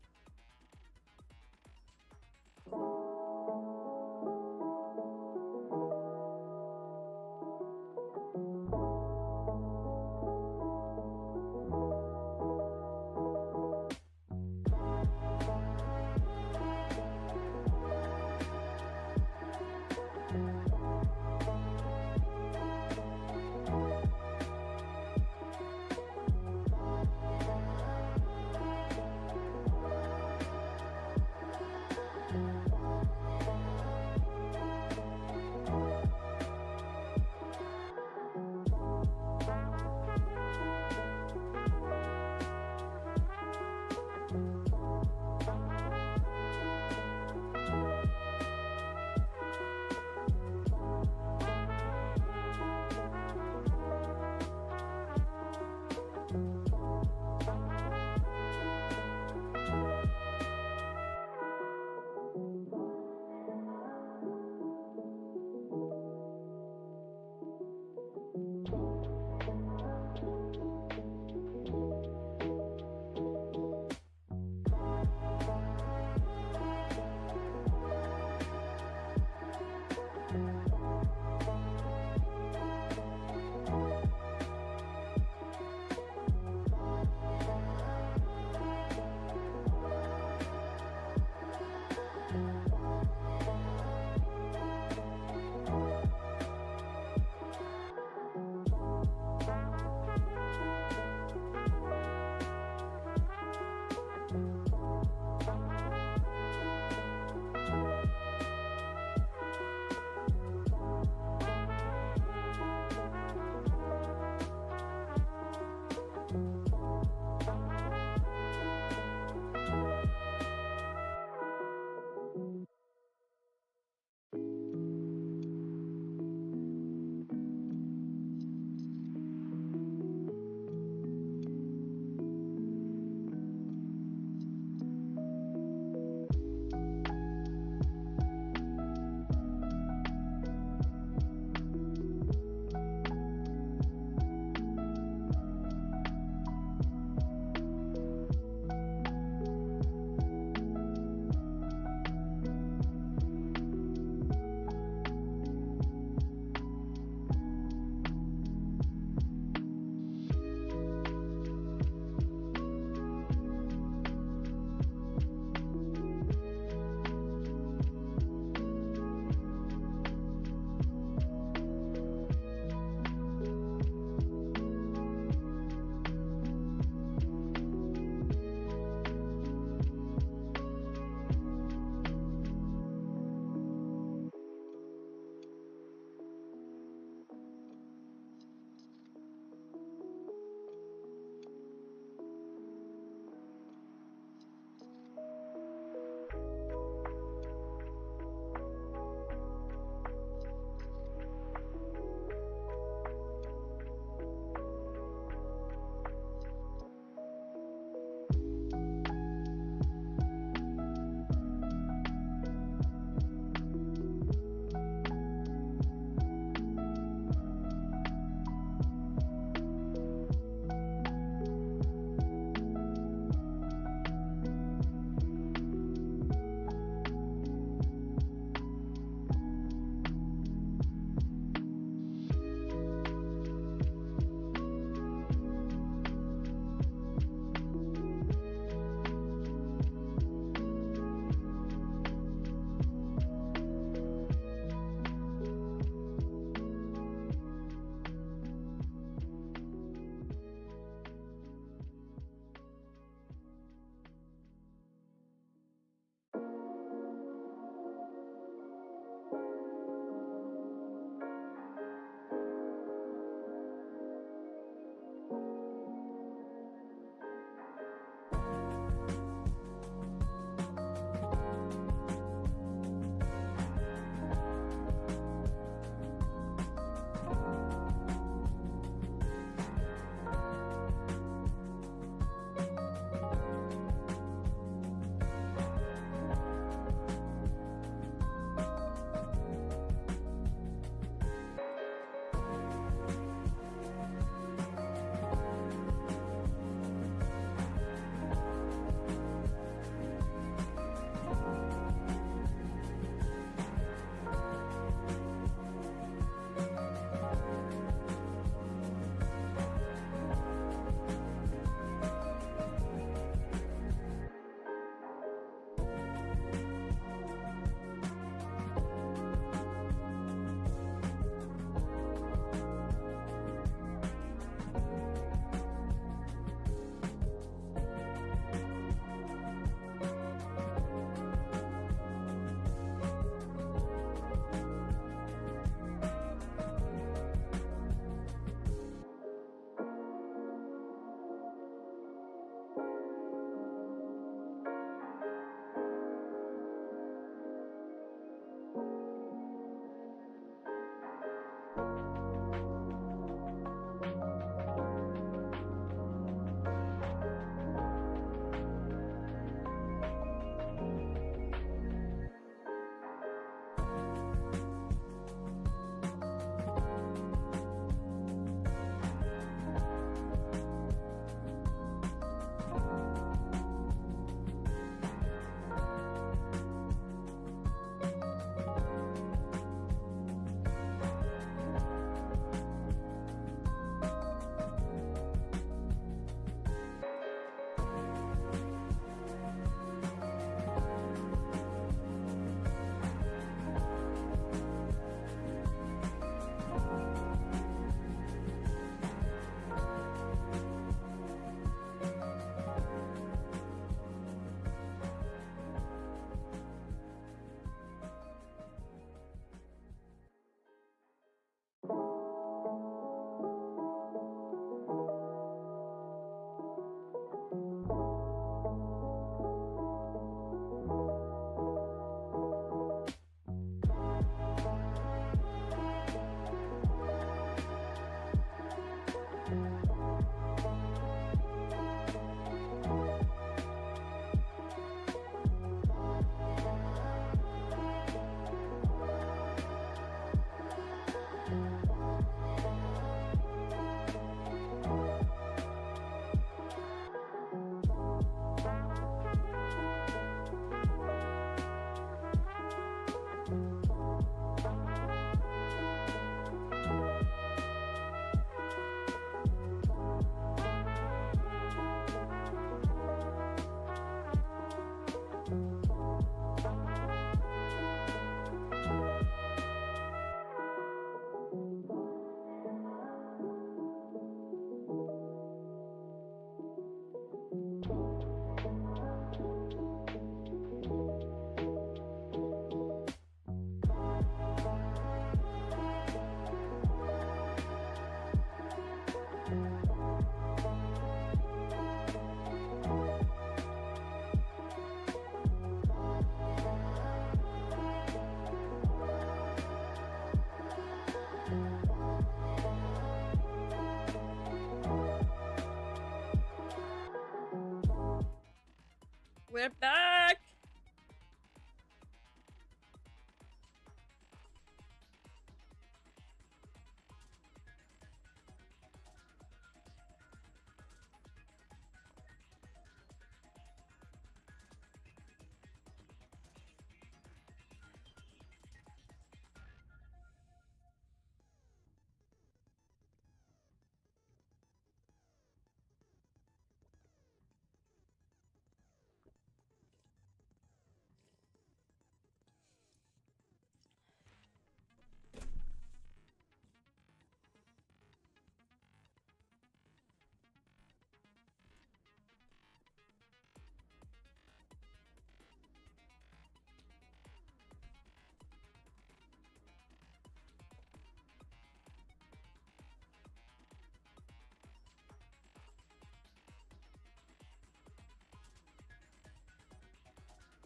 We're back!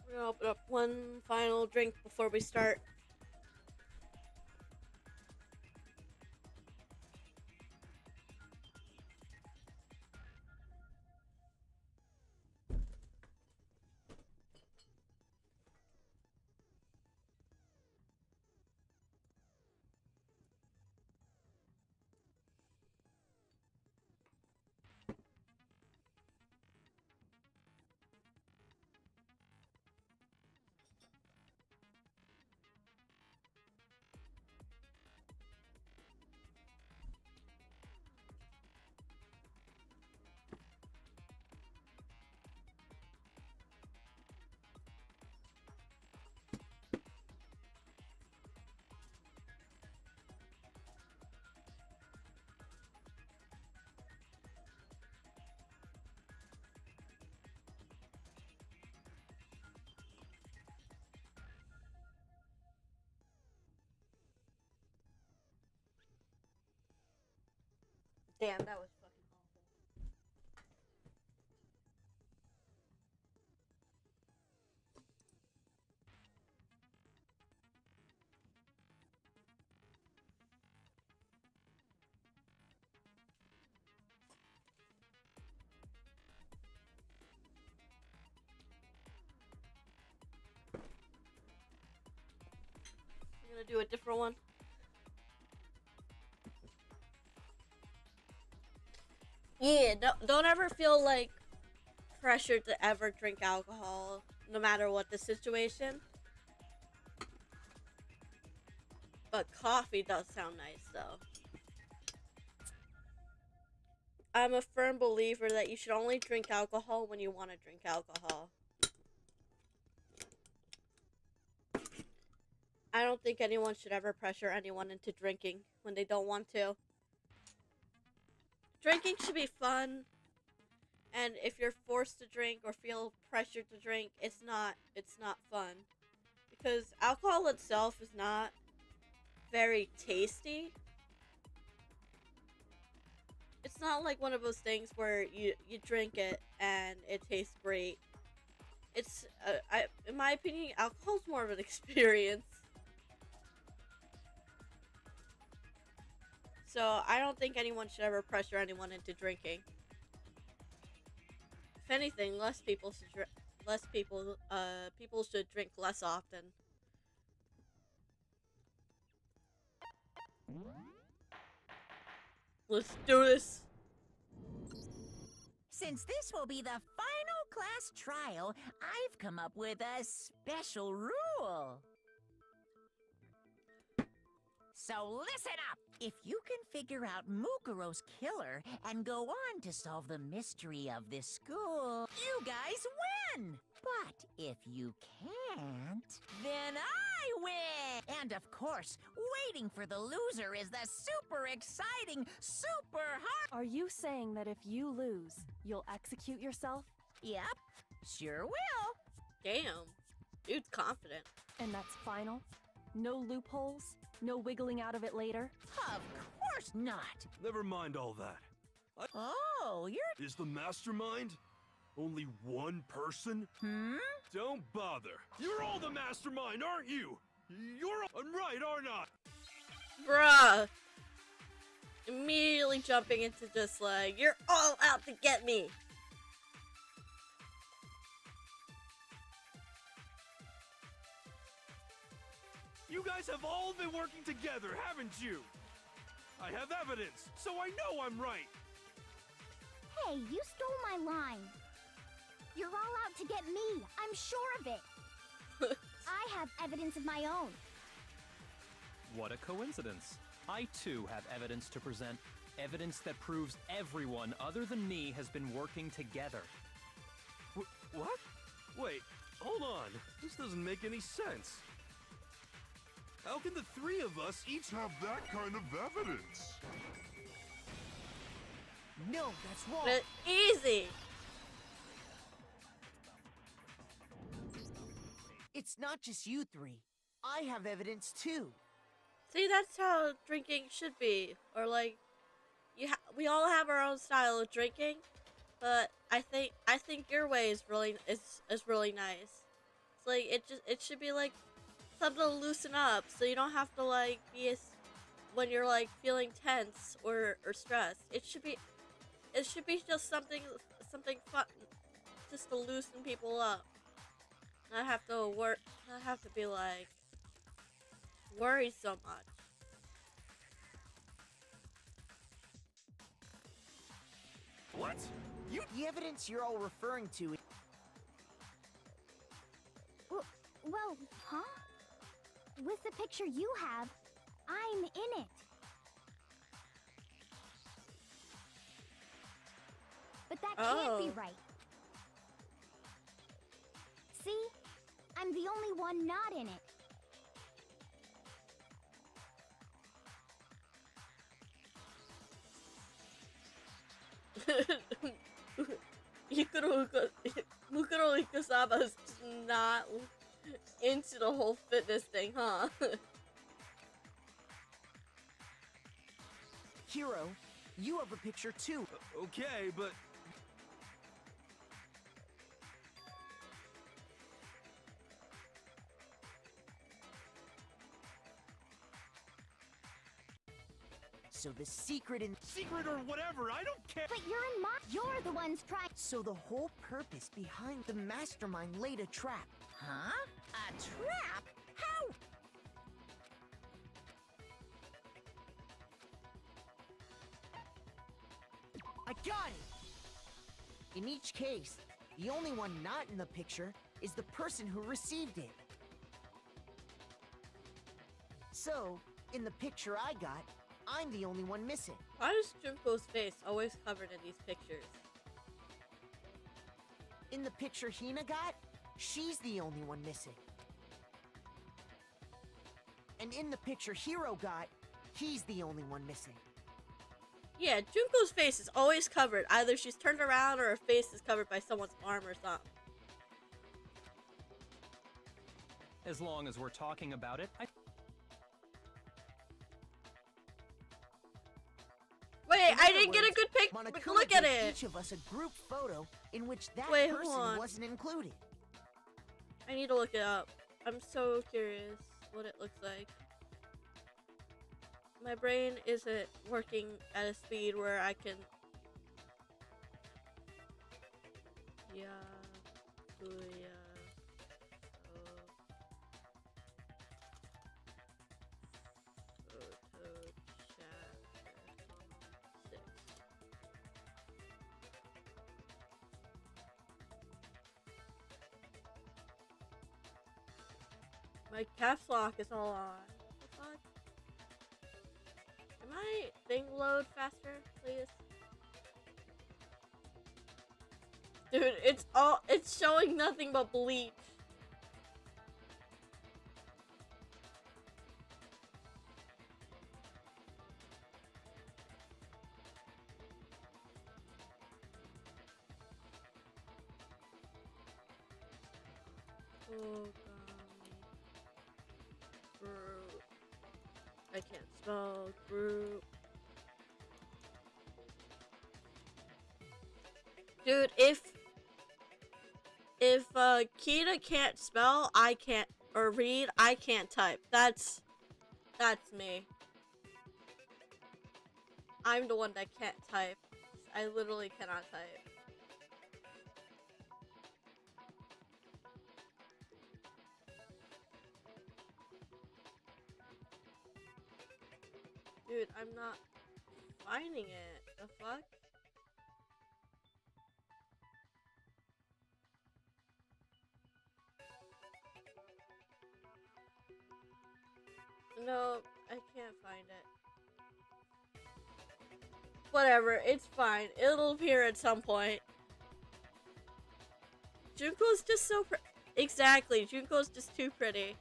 We're gonna open up one final drink before we start. Damn, that was fucking awful. I'm gonna do a different one. Yeah, don't ever feel like pressured to ever drink alcohol, no matter what the situation. But coffee does sound nice, though. I'm a firm believer that you should only drink alcohol when you want to drink alcohol. I don't think anyone should ever pressure anyone into drinking when they don't want to. Drinking should be fun, and if you're forced to drink or feel pressured to drink, it's not fun. Because alcohol itself is not very tasty. It's not like one of those things where you drink it and it tastes great. It's, in my opinion, alcohol's more of an experience. So I don't think anyone should ever pressure anyone into drinking. If anything, people should drink less often. Let's do this. Since this will be the final class trial, I've come up with a special rule. So listen up! If you can figure out Mukuro's killer and go on to solve the mystery of this school, you guys win! But if you can't, then I win! And of course, waiting for the loser is the super exciting, super hard— Are you saying that if you lose, you'll execute yourself? Yep, sure will. Damn. Dude's confident. And that's final? No loopholes? No wiggling out of it later? Of course not. Never mind all that. Oh, you're— Is the mastermind only one person? Don't bother. You're all the mastermind, aren't you? I'm right, aren't I? Bruh. Immediately jumping into just like, you're all out to get me. You guys have all been working together, haven't you? I have evidence, so I know I'm right. Hey, you stole my line. You're all out to get me. I'm sure of it. I have evidence of my own. What a coincidence. I too have evidence to present. Evidence that proves everyone other than me has been working together. What? Wait, hold on. This doesn't make any sense. How can the three of us each have that kind of evidence? No, that's wrong. But easy. It's not just you three. I have evidence too. See, that's how drinking should be. Or like, we all have our own style of drinking, but I think your way is really really nice. It's like it should be like something to loosen up, so you don't have to like be when you're like feeling tense or stressed. It should be just something fun, just to loosen people up. Not have to be like worried so much. What? The evidence you're all referring to. Well, huh? With the picture you have, I'm in it. But that can't be right. See? I'm the only one not in it. Mukuro Ikusaba's not into the whole fitness thing, huh? Hero, you have a picture too. Okay, but... So the secret Secret or whatever, I don't care! But you're the ones trying. So the whole purpose behind the mastermind laid a trap. Huh? A trap? How? I got it! In each case, the only one not in the picture is the person who received it. So, in the picture I got, I'm the only one missing. Why is Junko's face always covered in these pictures? In the picture Hina got, she's the only one missing. And in the picture Hero got, he's the only one missing. Yeah, Junko's face is always covered. Either she's turned around or her face is covered by someone's arm or something. As long as we're talking about it, Wait, I didn't get a good pic. Monokuma Look at gave it. each of us a group photo in which that Wait, hold person on. wasn't included. I need to look it up. I'm so curious what it looks like. My brain isn't working at a speed where I can... Yeah. Booyah. Photo chapter 6. My caps lock is all on. What the fuck? Can my thing load faster, please? Dude, it's showing nothing but bleach. Oh god. Group. I can't spell group. Dude, if Kita can't spell, I can't, or read, I can't type. That's me. I'm the one that can't type. I literally cannot type. Dude, I'm not finding it. The fuck? No, I can't find it. Whatever, it's fine. It'll appear at some point. Junko's just so exactly, Junko's just too pretty.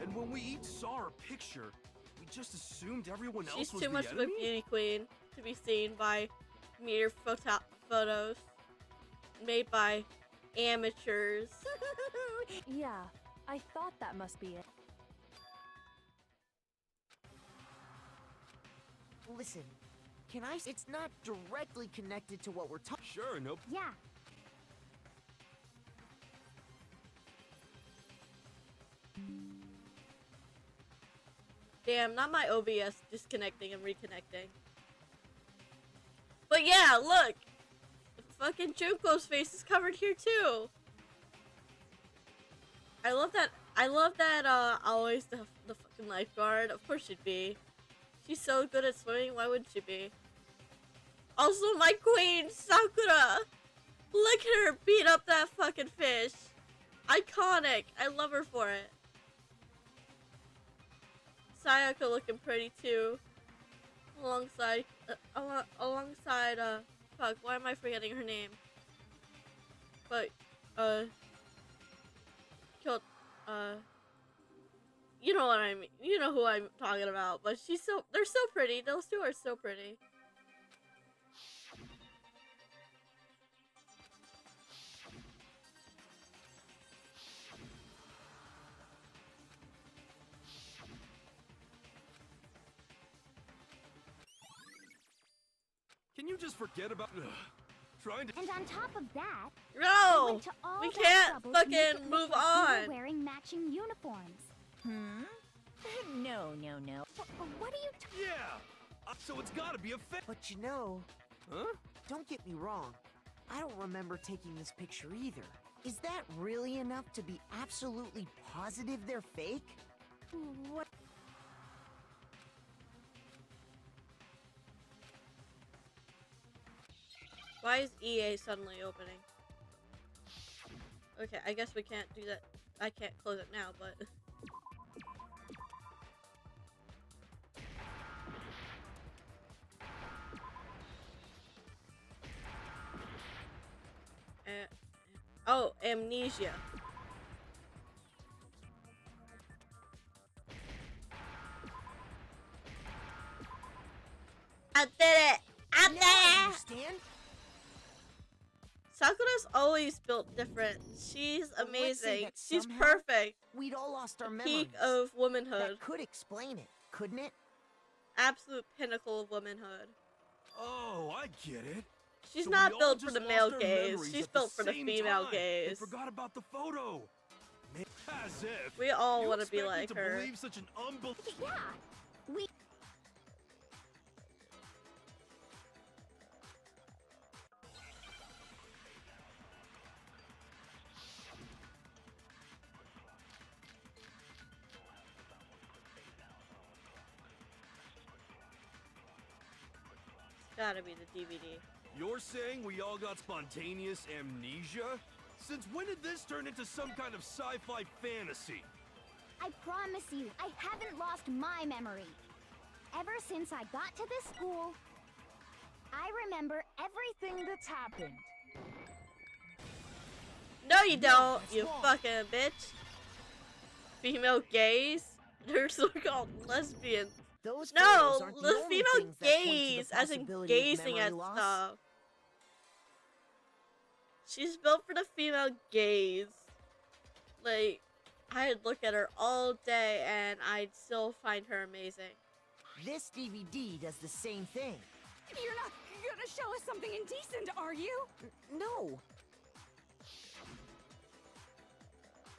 And when we each saw her picture, we just assumed everyone else She's was too the much enemy? of a beauty queen to be seen by mere photos made by amateurs. Yeah, I thought that must be it. Listen, can I? It's not directly connected to what we're talking. Sure, nope. Yeah. Damn, not my OBS disconnecting and reconnecting. But yeah, look! Fucking Junko's face is covered here too! I love that, always the fucking lifeguard. Of course she'd be. She's so good at swimming, why wouldn't she be? Also, my queen, Sakura! Look at her beat up that fucking fish! Iconic! I love her for it. Sayaka looking pretty too. Alongside, fuck, why am I forgetting her name? But, killed, you know what I mean. You know who I'm talking about. But they're so pretty. Those two are so pretty. Can you just forget about trying to? And on top of that, they No! went to all We that can't trouble to make it fucking look move like we on. were wearing matching uniforms. No. What are you Yeah. So it's got to be a fake. But you know, Huh? don't get me wrong. I don't remember taking this picture either. Is that really enough to be absolutely positive they're fake? What? Why is EA suddenly opening? Okay, I guess we can't do that. I can't close it now, but... oh, amnesia. I did it! I did Now I it! understand. Sakura's always built different. She's But let's say amazing. that She's somehow perfect. We'd all lost our memories. Peak of womanhood. That could explain it, couldn't it? Absolute pinnacle of womanhood. Oh, I get it. She's So not we all built for just the lost male our gaze. memories She's at the built for the same female time gaze. and forgot about the photo. As if. We all You want to be expect me like to her. believe such an unbelievable. Yeah. We. Gotta be the DVD. You're saying we all got spontaneous amnesia? Since when did this turn into some kind of sci-fi fantasy? I promise you, I haven't lost my memory. Ever since I got to this school, I remember everything that's happened. No, you don't, that's you wrong. fucking bitch. Female gaze? They're so called lesbians. Those No, photos aren't the the only female things that point to the gaze, as in possibility of gazing memory at loss. stuff. She's built for the female gaze. Like, I'd look at her all day and I'd still find her amazing. This DVD does the same thing. You're not gonna show us something indecent, are you? No.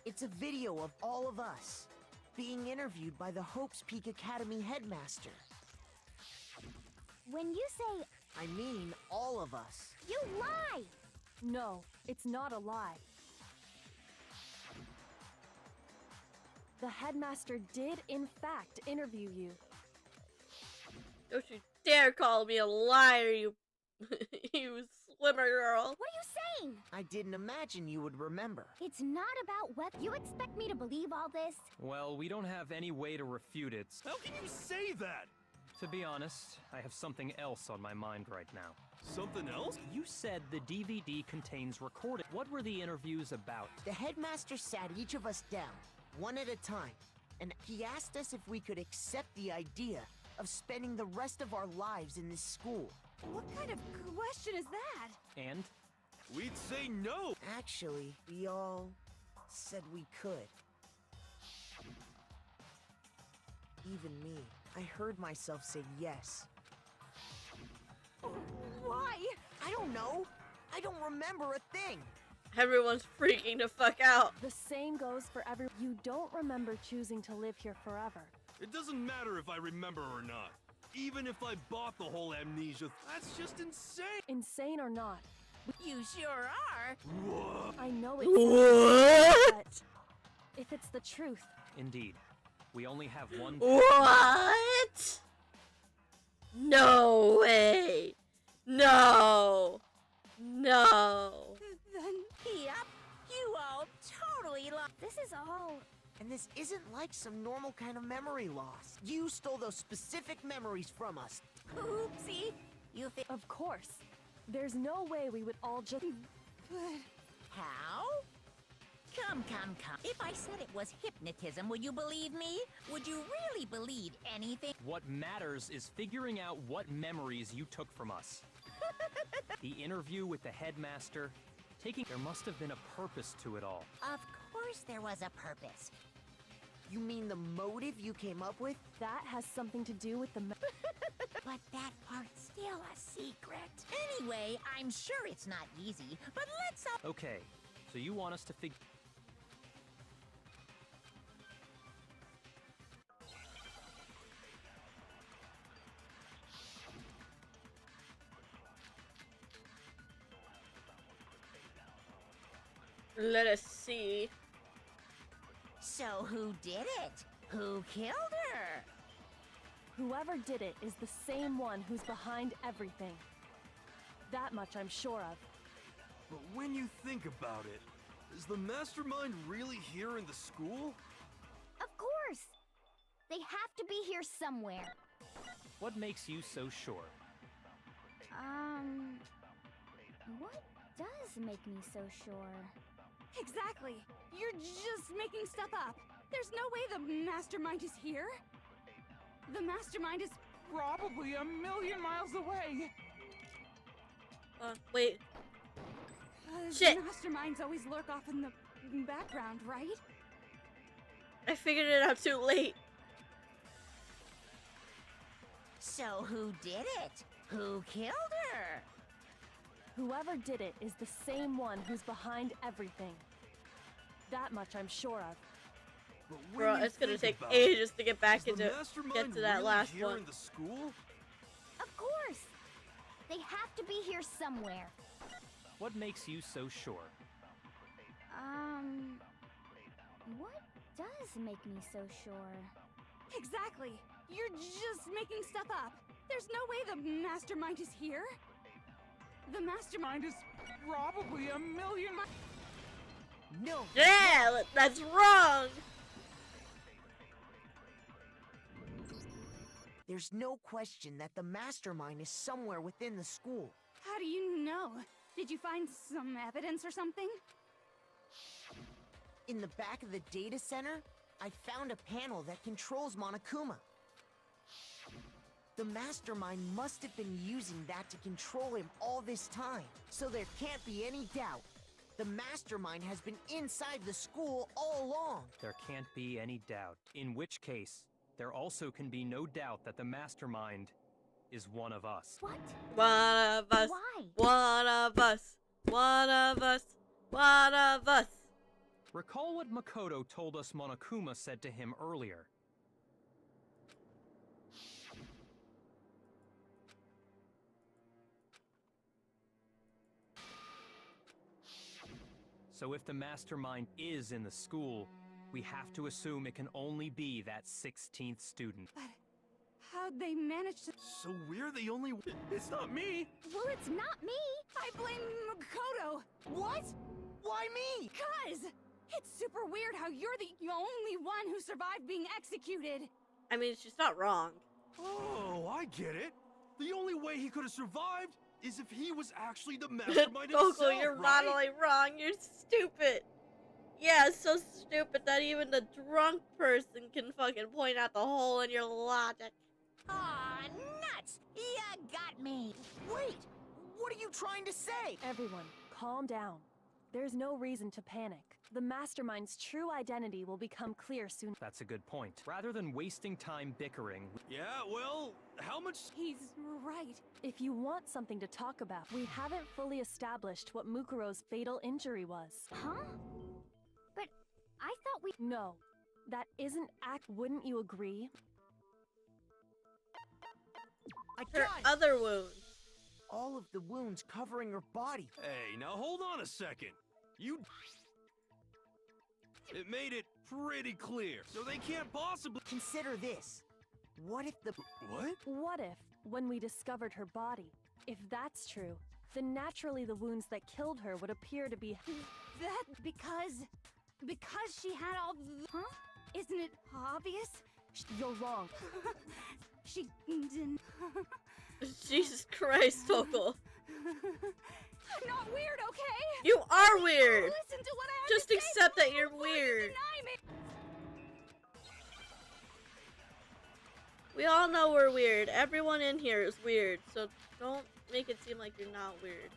It's a video of all of us being interviewed by the Hope's Peak Academy headmaster. When you say I mean, all of us. you lie, No, it's not a lie. The headmaster did, in fact, interview you. Don't you dare call me a liar, you you swimmer girl. What are you saying? I didn't imagine you would remember. It's not about what you expect me to believe all this. Well, we don't have any way to refute it. How can you say that? To be honest, I have something else on my mind right now. Something else? You said the DVD contains recording. What were the interviews about? The headmaster sat each of us down, one at a time, and he asked us if we could accept the idea of spending the rest of our lives in this school. What kind of question is that? And? We'd say no. Actually, we all said we could. Even me. I heard myself say yes. Why? I don't know. I don't remember a thing. Everyone's freaking the fuck out. The same goes for every. You don't remember choosing to live here forever. It doesn't matter if I remember or not. Even if I bought the whole amnesia, that's just insane. Insane or not, You sure are. What? I know it's What? but if it's the truth, Indeed. We only have one. What? No way. No. No. Then, yep, you all totally lost. This is all. And this isn't like some normal kind of memory loss. You stole those specific memories from us. Oopsie. You think. of course, there's no way we would all just. How? Come. If I said it was hypnotism, would you believe me? Would you really believe anything? What matters is figuring out what memories you took from us. The interview with the headmaster. There must have been a purpose to it all. Of course there was a purpose. You mean the motive you came up with? That has something to do with the. But that part's still a secret. Anyway, I'm sure it's not easy, but let's all. Okay, so you want us to figure. Let us see. So who did it? Who killed her? Whoever did it is the same one who's behind everything. That much I'm sure of. But when you think about it, is the mastermind really here in the school? Of course. They have to be here somewhere. What makes you so sure? What does make me so sure? Exactly. You're just making stuff up. There's no way the mastermind is here. The mastermind is Probably a million miles away. Wait. Shit. Masterminds always lurk off in the background, right? I figured it out too late. So who did it? Who killed her? Whoever did it is the same one who's behind everything. That much I'm sure of. But when Bro, you it's gonna think take about it, ages to get back is the into mastermind get to that really last here one. in the school? Of course. They have to be here somewhere. What makes you so sure? What does make me so sure? Exactly. You're just making stuff up. There's no way the mastermind is here. The mastermind is Probably a million miles. No. Yeah, that's wrong. There's no question that the mastermind is somewhere within the school. How do you know? Did you find some evidence or something? In the back of the data center, I found a panel that controls Monokuma. The mastermind must have been using that to control him all this time. So there can't be any doubt. The mastermind has been inside the school all along. There can't be any doubt. In which case, there also can be no doubt that the mastermind is one of us. What? One of us. Why? One of us. One of us. One of us. Recall what Makoto told us Monokuma said to him earlier. So if the mastermind is in the school, we have to assume it can only be that 16th student. But how'd they manage to... So we're the only... It's not me! Well, it's not me. I blame Makoto! What? Why me? Cuz! It's super weird how you're the only one who survived being executed! I mean, she's not wrong. Oh, I get it. The only way he could have survived is if he was actually the mastermind himself, Coco, you're right? not only wrong, you're stupid. Yeah, it's so stupid that even the drunk person can fucking point out the hole in your logic. Aw, nuts! You got me! Wait! What are you trying to say? Everyone, calm down. There's no reason to panic. The mastermind's true identity will become clear soon. That's a good point. Rather than wasting time bickering, Yeah, well, how much... He's right. If you want something to talk about, we haven't fully established what Mukuro's fatal injury was. Huh? But I thought we... No, that isn't wouldn't you agree? I Her got it. other wound. All of the wounds covering her body. Hey, now hold on a second. You... It made it pretty clear, so they can't possibly... Consider this. What if the... What? What if, when we discovered her body, if that's true, then naturally the wounds that killed her would appear to be... That because she had all the... Huh? Isn't it obvious? You're wrong. She didn't... Jesus Christ, Tokol. I'm not weird, okay? You are weird. Listen to what I have Just to accept say that you're before you weird. deny me. We all know we're weird. Everyone in here is weird, so don't make it seem like you're not weird.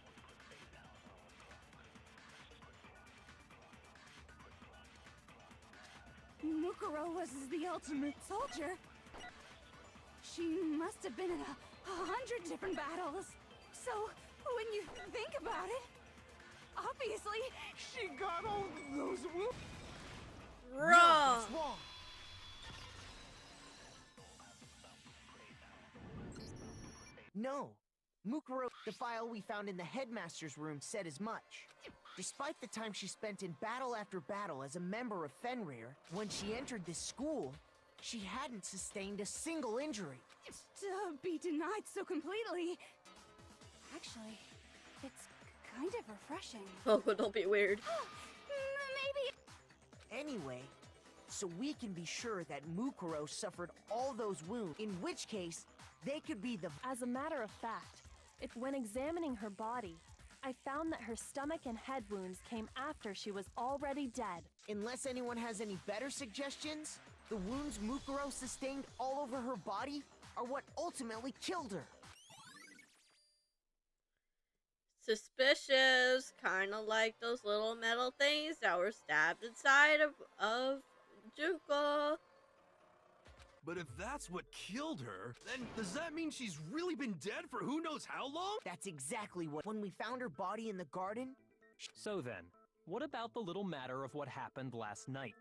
Mukuro was the ultimate soldier. She must have been in 100 different battles. So, when you think about it, obviously, She got all those wounds. Wrong. That's wrong. No. Mukuro, the file we found in the headmaster's room said as much. Despite the time she spent in battle after battle as a member of Fenrir, when she entered this school, she hadn't sustained a single injury. to be denied so completely. Actually, it's kind of refreshing. Tokol, don't be weird. Maybe. Anyway, so we can be sure that Mukuro suffered all those wounds, in which case, they could be the... As a matter of fact, when examining her body, I found that her stomach and head wounds came after she was already dead. Unless anyone has any better suggestions, the wounds Mukuro sustained all over her body are what ultimately killed her. Suspicious. Kind of like those little metal things that were stabbed inside of Junko. But if that's what killed her, then does that mean she's really been dead for who knows how long? That's exactly what... When we found her body in the garden... So then, what about the little matter of what happened last night?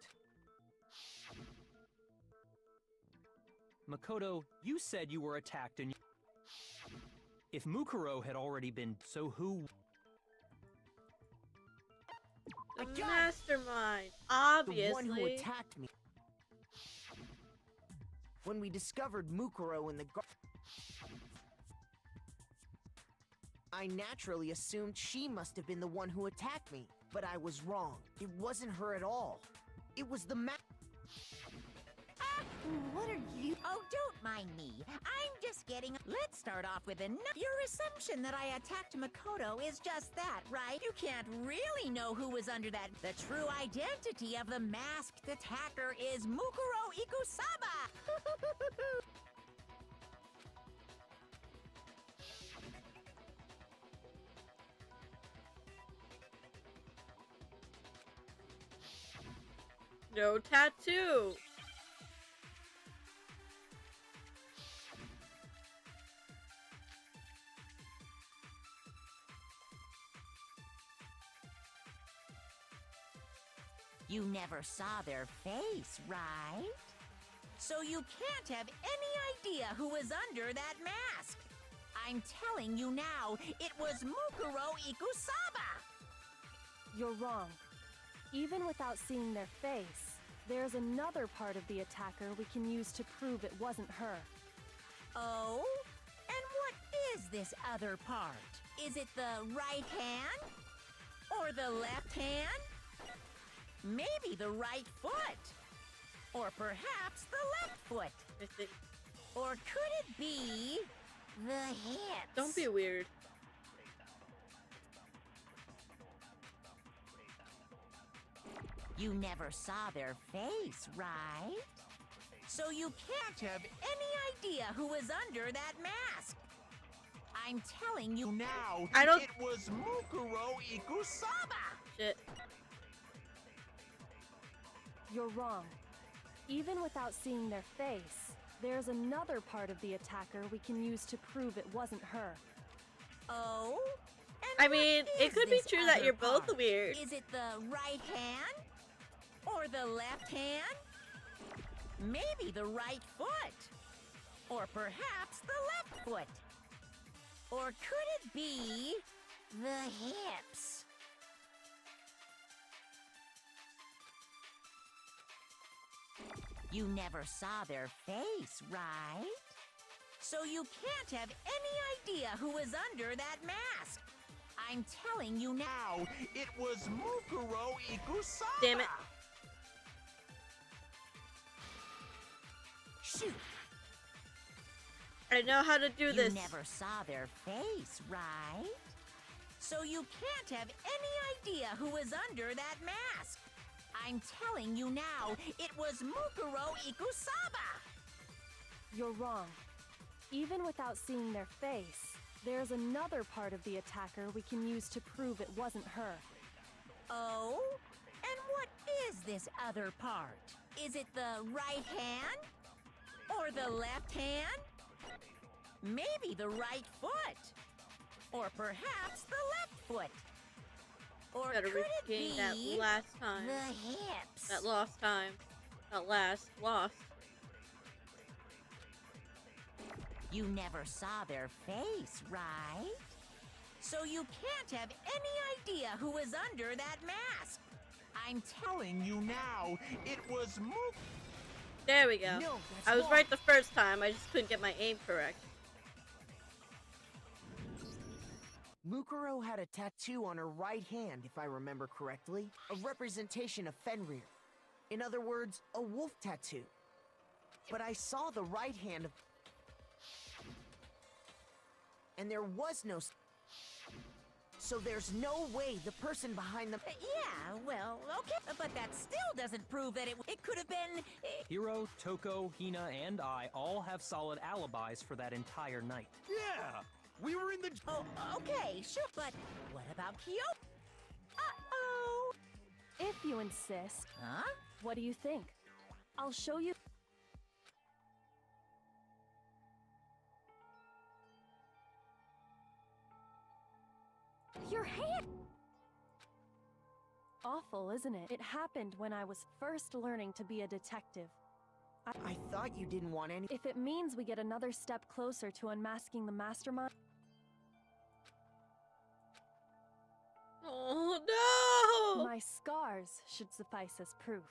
Makoto, you said you were attacked and... If Mukuro had already been, so who... The got it. mastermind. The Obviously. one who attacked me. When we discovered Mukuro in the garden... I naturally assumed she must have been the one who attacked me. But I was wrong. It wasn't her at all. It was the What are you? Oh, don't mind me. I'm just getting... Let's start off with your assumption that I attacked Makoto is just that, right? You can't really know who was under that. The true identity of the masked attacker is Mukuro Ikusaba! No tattoo. You never saw their face, right? So you can't have any idea who was under that mask. I'm telling you now, it was Mukuro Ikusaba! You're wrong. Even without seeing their face, there's another part of the attacker we can use to prove it wasn't her. Oh? And what is this other part? Is it the right hand? Or the left hand? Maybe the right foot? Or perhaps the left foot? Or could it be the hips? Don't be weird. You never saw their face, right? So you can't have any idea who was under that mask. I'm telling you now, I don't. It was Mukuro Ikusaba! Shit. You're wrong. Even without seeing their face, there's another part of the attacker we can use to prove it wasn't her. Oh? I And mean, what it is could be this true that other you're both part? weird. Is it the right hand? Or the left hand? Maybe the right foot? Or perhaps the left foot? Or could it be the hips? You never saw their face, right? So you can't have any idea who was under that mask. I'm telling you now, It was Mukuro Ikusaba! Damn it. shoot. I know how to do this. You never saw their face, right? So you can't have any idea who was under that mask. I'm telling you now, it was Mukuro Ikusaba! You're wrong. Even without seeing their face, there's another part of the attacker we can use to prove it wasn't her. Oh? And what is this other part? Is it the right hand? Or the left hand? Maybe the right foot? Or perhaps the left foot? Or Gotta could it regain be that last time. the hips? That lost time. Not last. Lost. You never saw their face, right? So you can't have any idea who was under that mask. I'm Telling you now, it was There we go. No, that's I was wrong. right the first time. I just couldn't get my aim correct. Mukuro had a tattoo on her right hand, if I remember correctly. A representation of Fenrir. In other words, a wolf tattoo. But I saw the right hand of... And there was no... So there's no way the person behind the... Yeah, well, okay, but that still doesn't prove that it could have been... Hiro, Toko, Hina, and I all have solid alibis for that entire night. Yeah! We were in the... Oh, okay, sure, but what about Kyo? Uh-oh! If you insist. Huh? What do you think? I'll show you. Your hand! Awful, isn't it? It happened when I was first learning to be a detective. I thought you didn't want any... If it means we get another step closer to unmasking the mastermind... Oh no! My scars should suffice as proof.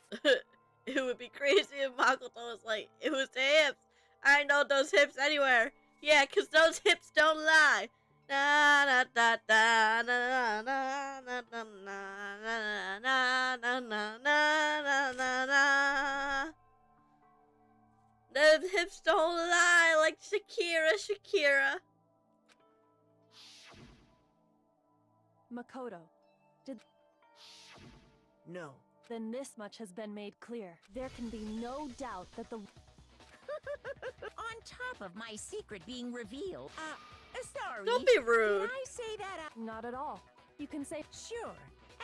It would be crazy if Makoto was like, it was the hips. I know those hips anywhere. Yeah, 'cause those hips don't lie. Na na da da na na na na na na na na na na na na. The hips don't lie like Shakira. Makoto, No. then this much has been made clear. There can be no doubt that the... On top of my secret being revealed, sorry. Don't be rude. Can I say that? Not at all. You can say... Sure,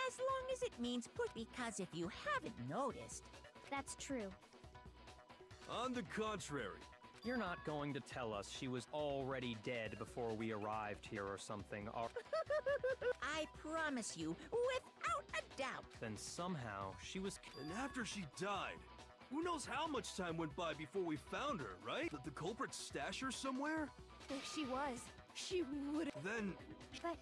as long as it means because if you haven't noticed... That's true. On the contrary. You're not going to tell us she was already dead before we arrived here or something, or I promise you, without a doubt. then somehow she was... And after she died, who knows how much time went by before we found her, right? Did the culprit stash her somewhere? If she was, she would. Then... But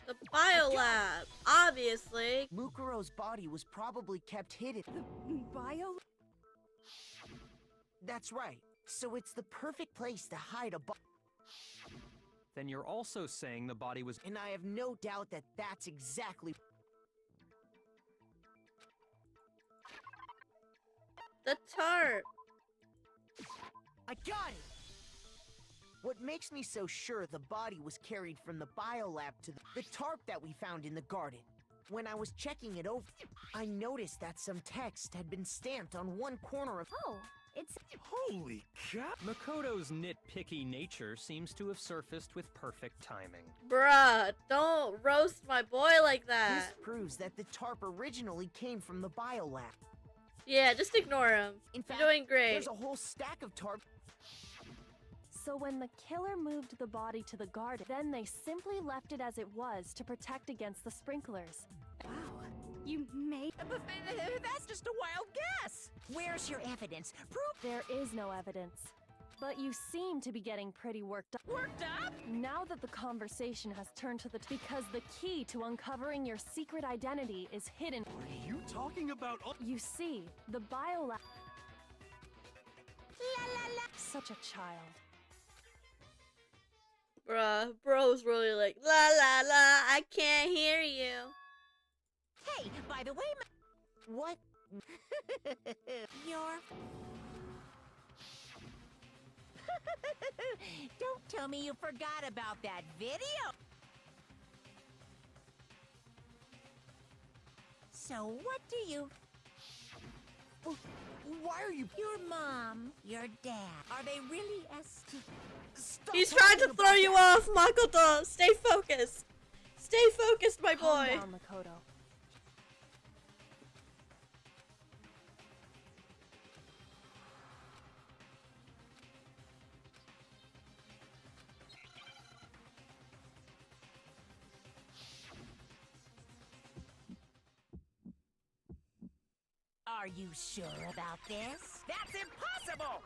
The biolab, obviously. Mukuro's body was probably kept hidden. The bio? That's right. So it's the perfect place to hide a body. Then you're also saying the body was... And I have no doubt that that's exactly... The tarp. I got it! What makes me so sure the body was carried from the biolab to the tarp that we found in the garden. When I was checking it over, I noticed that some text had been stamped on one corner of... Oh, it's... Holy crap! Makoto's nitpicky nature seems to have surfaced with perfect timing. Bruh, don't roast my boy like that. This proves that the tarp originally came from the biolab. Yeah, just ignore him. In fact, You're doing great. there's a whole stack of tarp... So when the killer moved the body to the garden, then they simply left it as it was to protect against the sprinklers. Wow. You made... That's just a wild guess. Where's your evidence? Proof. There is no evidence. But you seem to be getting pretty worked up. Worked up? Now that the conversation has turned to because the key to uncovering your secret identity is hidden. What are you talking about? You see, the biolab... La la la! Such a child. Bruh, bro's really like, la la la, I can't hear you. Hey, by the way, What? you're... Don't tell me you forgot about that video. So what do you... Why are you... Your mom, your dad, are they really Stop He's trying to talking throw about you that. off, Makoto. Stay focused. Stay focused, my Calm boy. down, Makoto. Are you sure about this? That's impossible!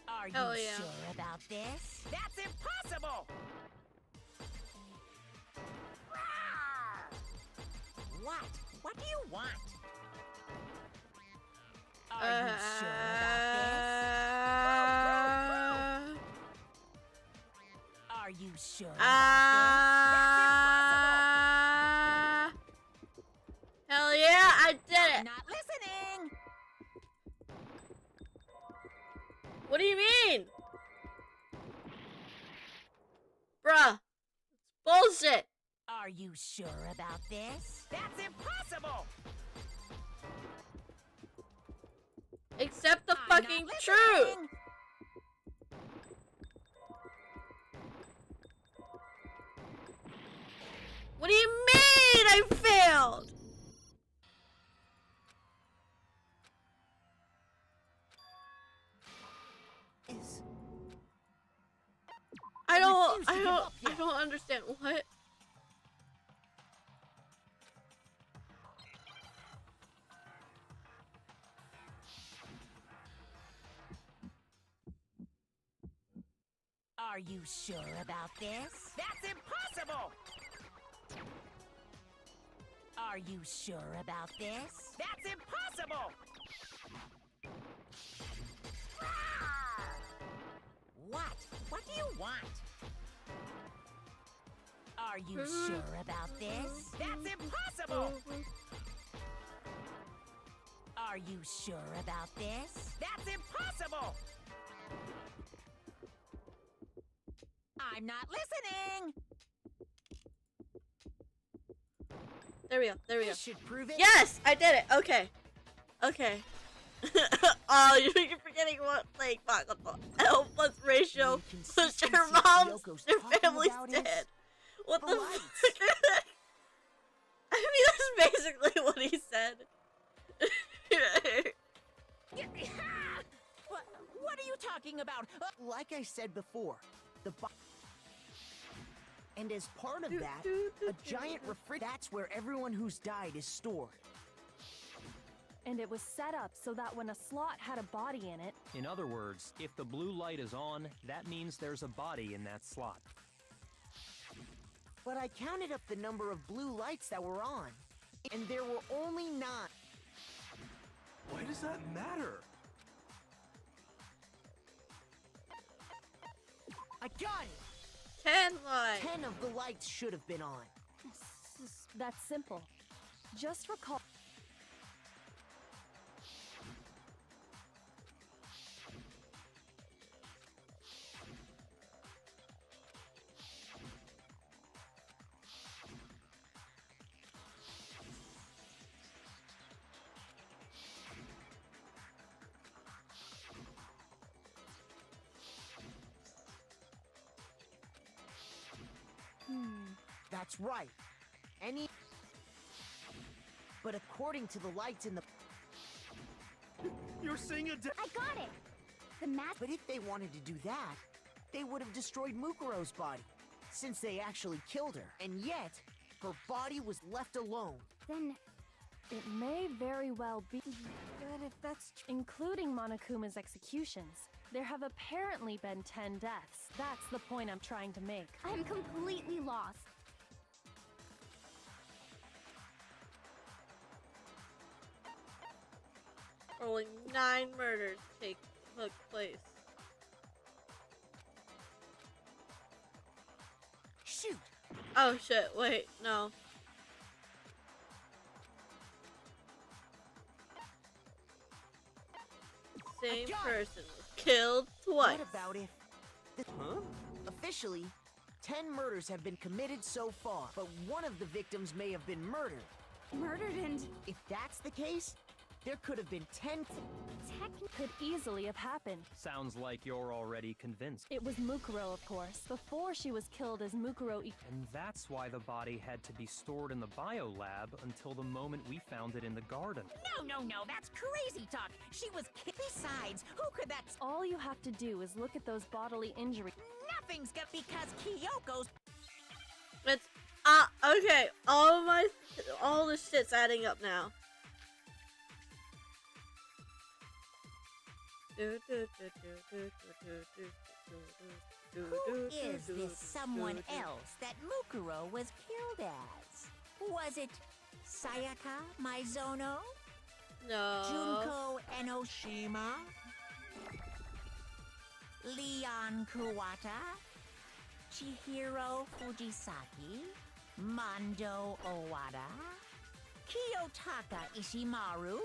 Are Hell you yeah. sure about this? That's impossible! Rawr! What? What do you want? Are you sure about this? Are you sure about this? Hell yeah, I did I'm it. not listening! What do you mean? Bruh, it's bullshit. Are you sure about this? That's impossible! Accept the I'm fucking not truth. listening. What do you mean I failed? I don't understand. What? Are you sure about this? That's impossible! Are you sure about this? That's impossible! What? What do you want? Are you sure about this? That's impossible! Are you sure about this? That's impossible! I'm not listening! There we go. There we go. This should prove it. Yes, I did it. Okay. Okay. Oh, you're forgetting one thing, Makoto. L plus ratio plus your mom's, your family's dead. What the fuck? I mean, that's basically what he said. What are you talking about? Like I said before, and as part of that, a giant refrigerator. That's where everyone who's died is stored. And it was set up so that when a slot had a body in it... In other words, if the blue light is on, that means there's a body in that slot. But I counted up the number of blue lights that were on, and there were only 9. Why does does that matter? I got it! 10 lights. 10 of the lights should have been on. That's simple. Just recall. That's right. But according to the lights in the... You're seeing a I got it! The mask. But if they wanted to do that, they would have destroyed Mukuro's body, since they actually killed her. And yet, her body was left alone. Then It may very well be. But if that's including Monokuma's executions, there have apparently been 10 deaths. That's the point I'm trying to make. I'm completely lost. Only 9 murders took place. Shoot! Oh shit, wait, no. Same person was killed twice. What about if... Huh? Officially, 10 murders have been committed so far, but one of the victims may have been murdered. Murdered and... If that's the case, there could have been 10... Could easily have happened. Sounds like you're already convinced. It was Mukuro, of course, before she was killed as Mukuro. And that's why the body had to be stored in the biolab until the moment we found it in the garden. No, that's crazy talk. She was besides, who could that... All you have to do is look at those bodily injuries. Nothing's got because Kyoko's... It's, okay, all the shit's adding up now. Who is this someone else that Mukuro was killed as? Was it Sayaka Maizono? No. Junko Enoshima? Leon Kuwata? Chihiro Fujisaki? Mando Owada? Kiyotaka Ishimaru?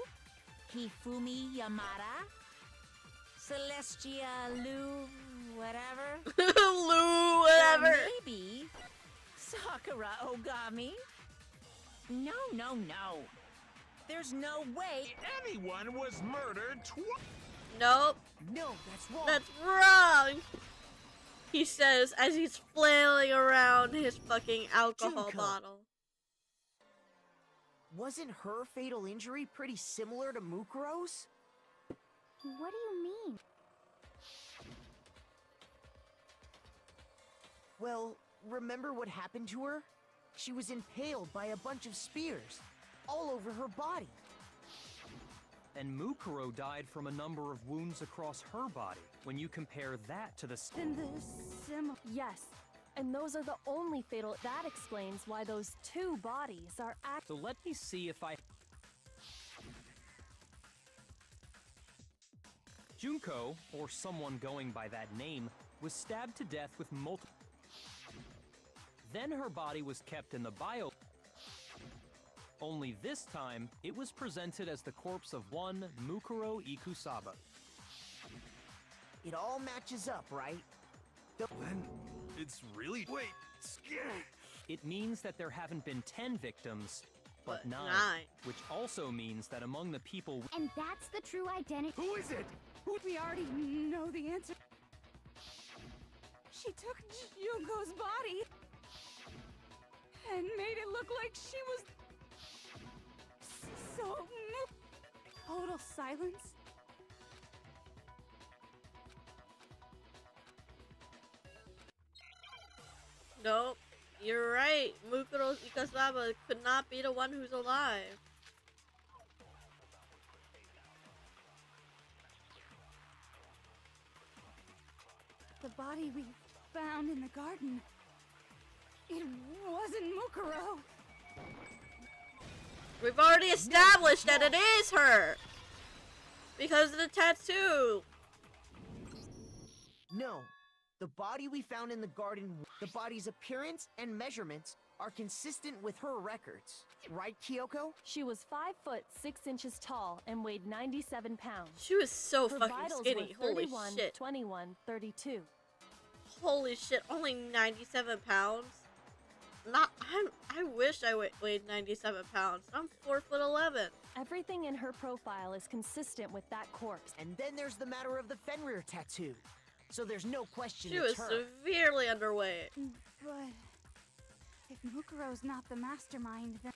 Hifumi Yamada? Celestia Lu, whatever. Lou, whatever. Or maybe Sakura Ogami. No. There's no way Anyone was murdered Nope, No, that's wrong. that's wrong. He says as he's flailing around his fucking alcohol Junko. bottle. Wasn't her fatal injury pretty similar to Mukuro's? What do you mean? Well, remember what happened to her? She was impaled by a bunch of spears, all over her body. And Mukuro died from a number of wounds across her body. When you compare that to the... Then the Yes, and those are the only fatal... That explains why those 2 bodies are So let me see if I... Junko, or someone going by that name, was stabbed to death with multiple... Then her body was kept in the bio... Only this time, it was presented as the corpse of one Mukuro Ikusaba. It all matches up, right? Then it's really... Wait, It means that there haven't been 10 victims, but But 9. 9. Which also means that among the people... And that's the true identity. Who is it? we already know the answer. She took Junko's body and made it look like she was so total silence. Nope, you're right. Mukuro Ikusaba could not be the one who's alive. The body we found in the garden. It wasn't Mukuro. We've already established that it is her. Because of the tattoo. No. The body we found in the garden, the body's appearance and measurements are consistent with her records. Right, Kyoko? She was 5 foot 6 inches tall and weighed 97 pounds. She was so Her fucking vitals skinny. were Holy 31, shit. 21, 32. Holy shit. Only 97 pounds? I wish I weighed 97 pounds. I'm 4'11". Everything in her profile is consistent with that corpse. And then there's the matter of the Fenrir tattoo. So there's no question She it's was her. severely underweight. But if Mukuro's not the mastermind, then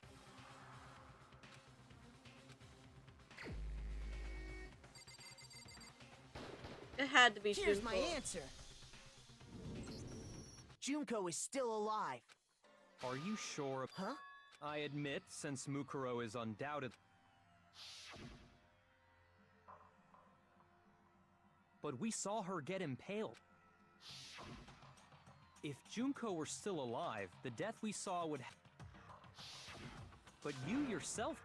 It had to be Here's Junko. my answer. Junko is still alive. Are you sure? Huh? I admit, since Mukuro is undoubted. But we saw her get impaled. If Junko were still alive, the death we saw would. But you yourself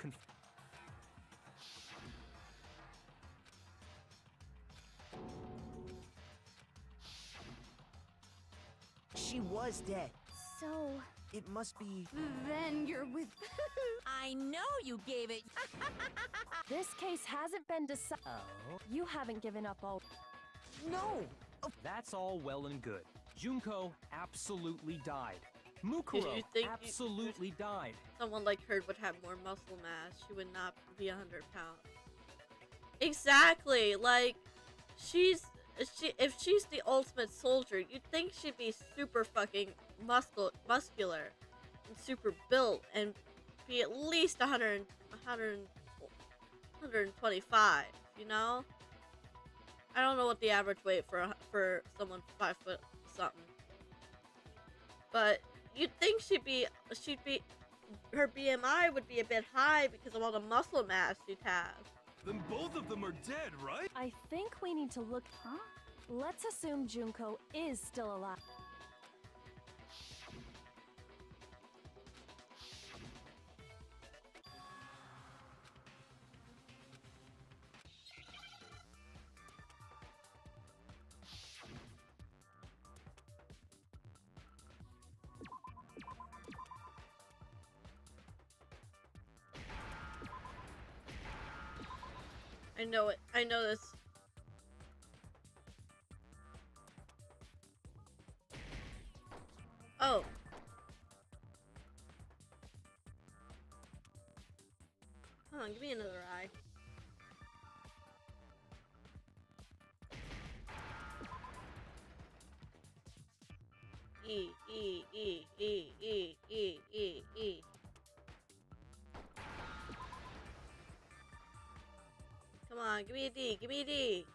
She was dead. So, It must be... then you're with. I know you gave it. This case hasn't been decided. Oh. You haven't given up all. No! That's all well and good. Junko absolutely died. Did Mukuro you think absolutely died. someone like her would have more muscle mass? She would not be 100 pounds. Exactly. Like, if she's the ultimate soldier, you'd think she'd be super fucking muscular and super built and be at least 125, you know? I don't know what the average weight for someone 5 foot something. But you'd think her BMI would be a bit high because of all the muscle mass she'd have. Then both of them are dead, right? I think we need to look. Huh? Let's assume Junko is still alive. I know it. I know this. Oh. Come on, give me another eye. E. Come on, give me a D, give me a D.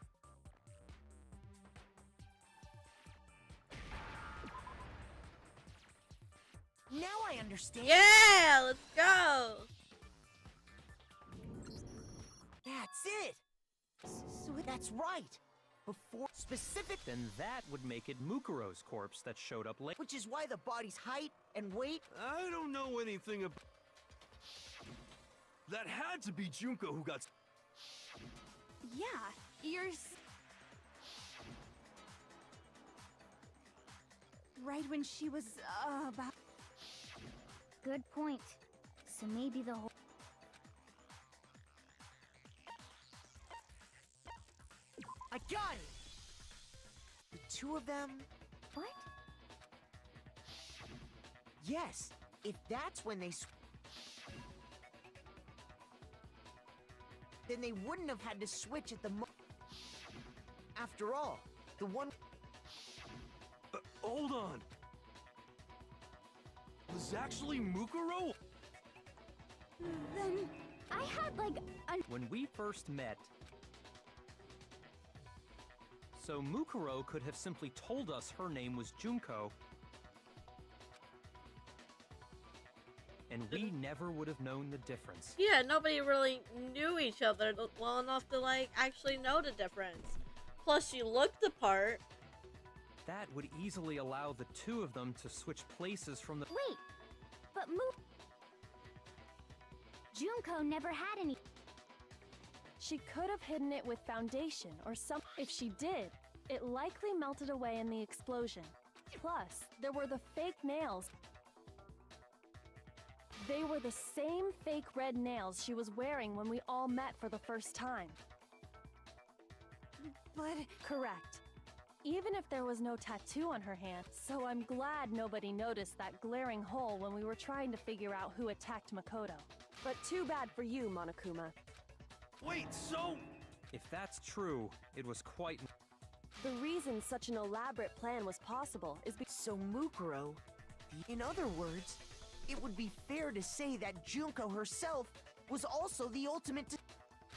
Now I understand. Yeah, let's go. That's it. So that's right. Before specific, Then that would make it Mukuro's corpse that showed up late. which is why the body's height and weight. I don't know anything about... That had to be Junko who got... Yeah, you're. Right when she was about. good point. So maybe the whole. I got it. The two of them. What? Yes. If that's when they. Then they wouldn't have had to switch at the After all, the one... hold on. Was actually Mukuro? Then. I had like When we first met. So Mukuro could have simply told us her name was Junko. And we never would have known the difference. Yeah, nobody really knew each other well enough to, like, actually know the difference. Plus, she looked the part. That would easily allow the two of them to switch places from the... Wait, but Junko never had any. She could have hidden it with foundation or some. If she did, it likely melted away in the explosion. Plus, there were the fake nails. They were the same fake red nails she was wearing when we all met for the first time. But Correct. Even if there was no tattoo on her hand, so I'm glad nobody noticed that glaring hole when we were trying to figure out who attacked Makoto. But too bad for you, Monokuma. Wait, so... If that's true, it was quite... The reason such an elaborate plan was possible is because So Mukuro, in other words, it would be fair to say that Junko herself was also the ultimate.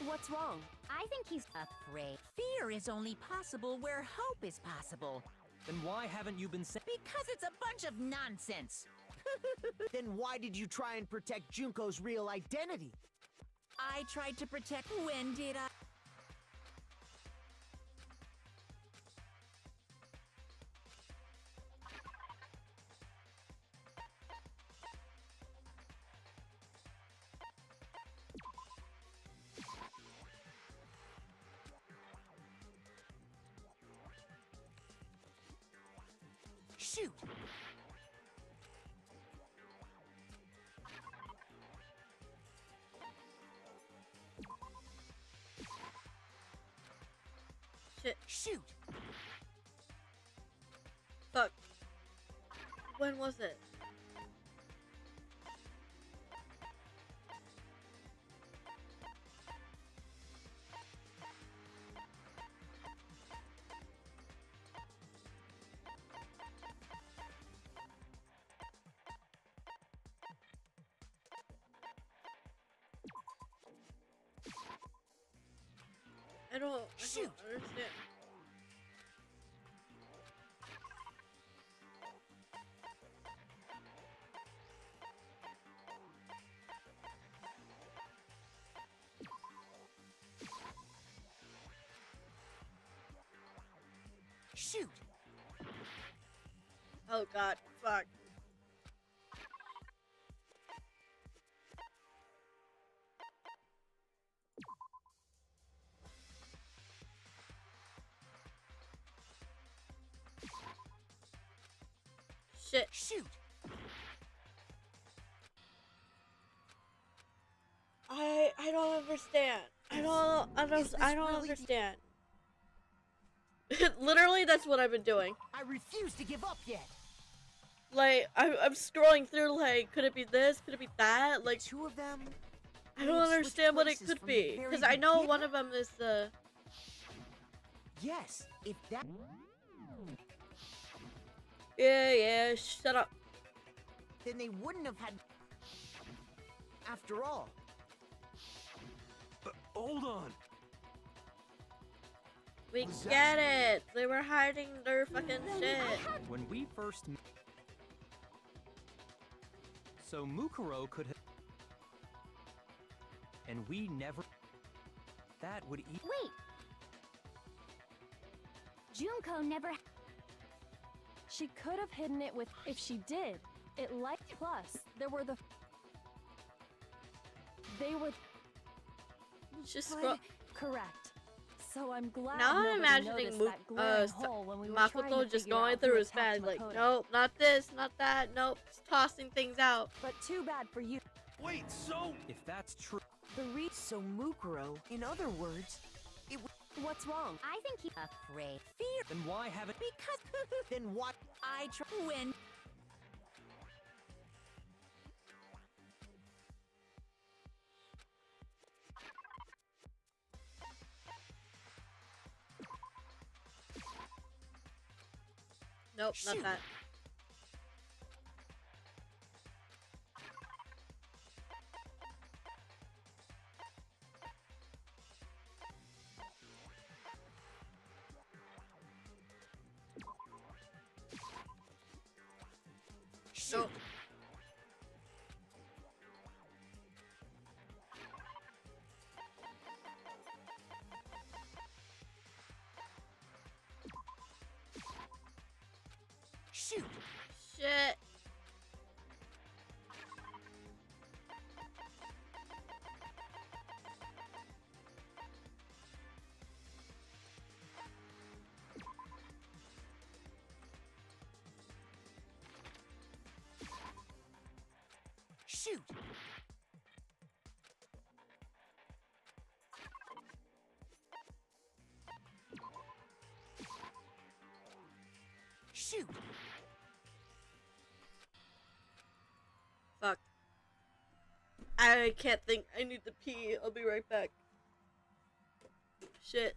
what's wrong? I think he's afraid. Fear is only possible where hope is possible. Then why haven't you been saying... Because it's a bunch of nonsense. Then why did you try and protect Junko's real identity? I tried to protect. When did I? Shoot! Shit. Shoot! Fuck. When was it? I don't understand. Shoot! Oh god, fuck. Shit. Shoot! I don't understand. I don't understand. Literally, that's what I've been doing. I refuse to give up yet. Like, I'm scrolling through, like, could it be this? Could it be that? Like, Two of them. I don't understand what it places could from the be. very Because I know beginning. one of them is the... Yes, if that. Yeah, shut up. Then they wouldn't have had. After all. Hold on. We get it. They were hiding their fucking shit. When we first met... So Mukuro could have... And we never... That would eat... Wait! Junko never. She could have hidden it with. If she did, it like. Plus, there were the. They were. Just Correct. So I'm glad. now I'm nobody imagining noticed that glaring hole when we were trying to Makoto just figure out going who through his attacked bag like, Makoto. nope, not this, not that, nope, just tossing things out. But too bad for you. Wait, so... If that's true... The So Mukuro, in other words, it. What's wrong? I think he. Afraid. Fear... Then why haven't... Because Then what? I try. When. Nope, Shoot. not that. Shoot! Nope. Shoot! Shit. Shoot! Shoot! Fuck. I can't think. I need to pee. I'll be right back. Shit.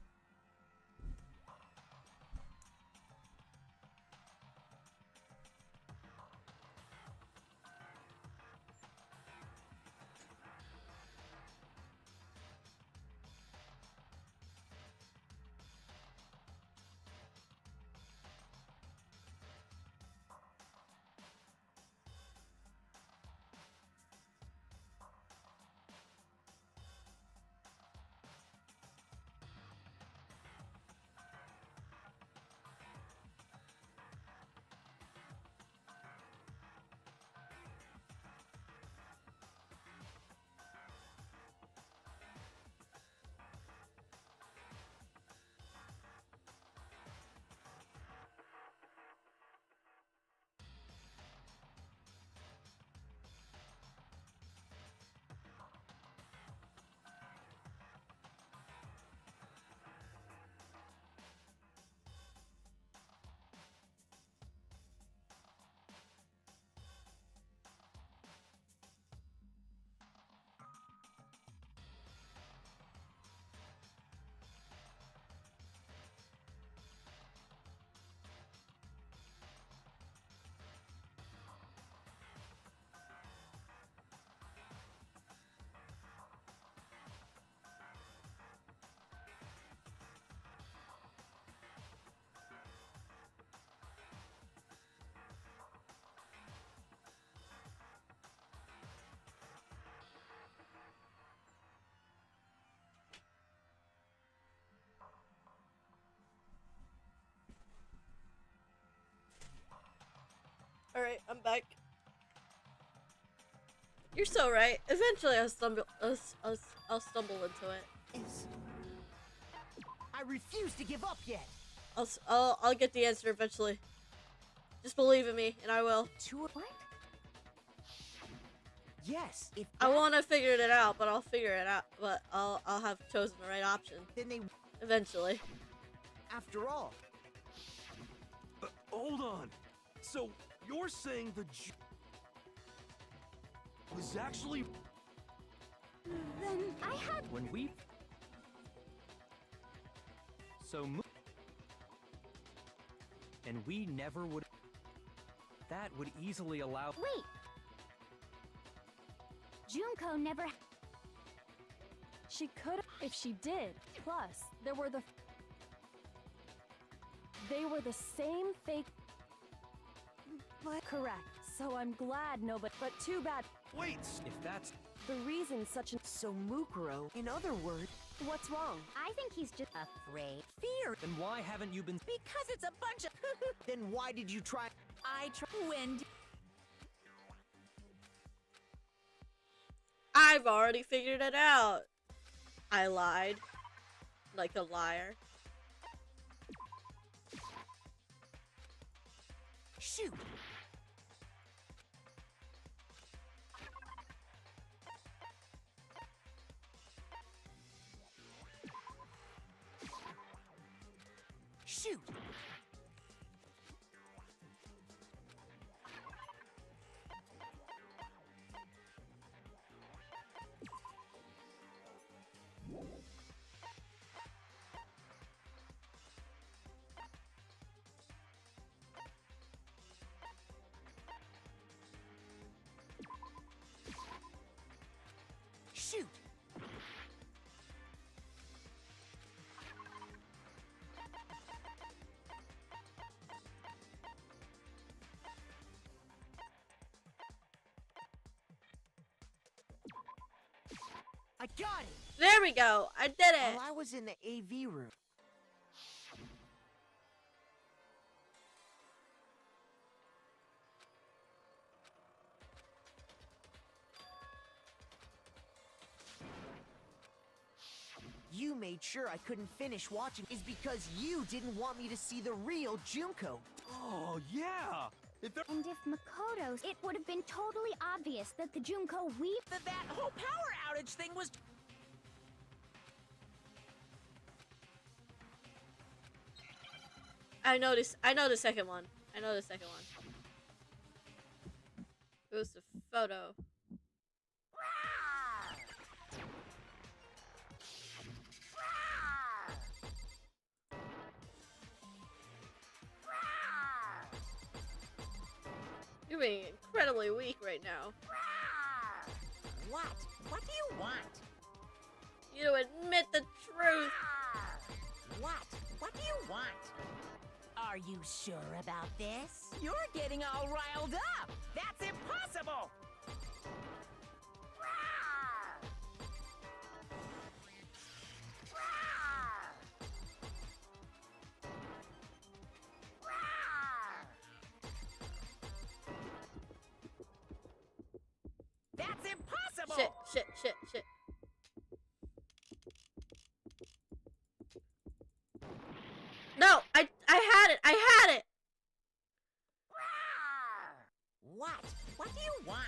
Alright, I'm back. You're so right. Eventually I'll stumble into it. I refuse to give up yet. I'll get the answer eventually. Just believe in me, and I will. What? Yes, if I want to figure it out, but I'll figure it out. But I'll have chosen the right option. Then they eventually. After all. Hold on. So you're saying the was actually Then I had when we and we never would. That would easily allow. Wait. Junko never. She could if she did. Plus, they were the same fake. But correct. So I'm glad nobody. But too bad. Wait. If that's the reason such an. So Mukuro, in other words. What's wrong? I think he's just afraid. Fear. Then why haven't you been? Because it's a bunch of. Then why did you try? I try. When? I've already figured it out. I lied. Like a liar. Shoot. Shoot. Shoot. I got it! There we go! I did it! While I was in the AV room. You made sure I couldn't finish watching is because you didn't want me to see the real Junko. Oh, yeah! And if Makoto's, it would have been totally obvious that the Junko we That whole power outage thing was... I know the second one. I know the second one. It was the photo. You're being incredibly weak right now. What? What do you want? You admit the truth. What? What do you want? Are you sure about this? You're getting all riled up! That's impossible! That's impossible! Shit. No, I had it. What? What do you want?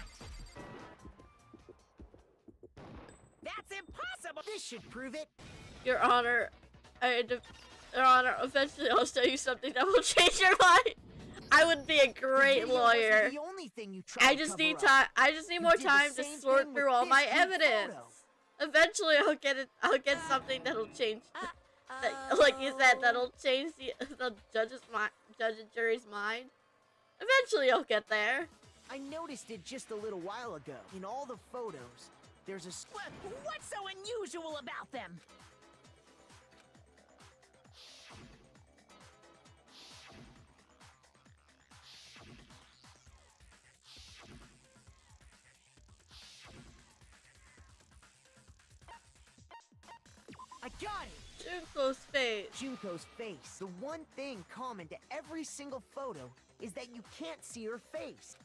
That's impossible! This should prove it. Your Honor, Your Honor, eventually I'll show you something that will change your mind. I would be a great lawyer. The only thing you tried I just need time. I just need more time to sort through all my evidence. Eventually, I'll get it. I'll get something that'll change. Like you said, that'll change the judge's mind, judge and jury's mind. Eventually, I'll get there. I noticed it just a little while ago. In all the photos, there's a... What's so unusual about them? I got it! Junko's face. Junko's face. The one thing common to every single photo is that you can't see her face.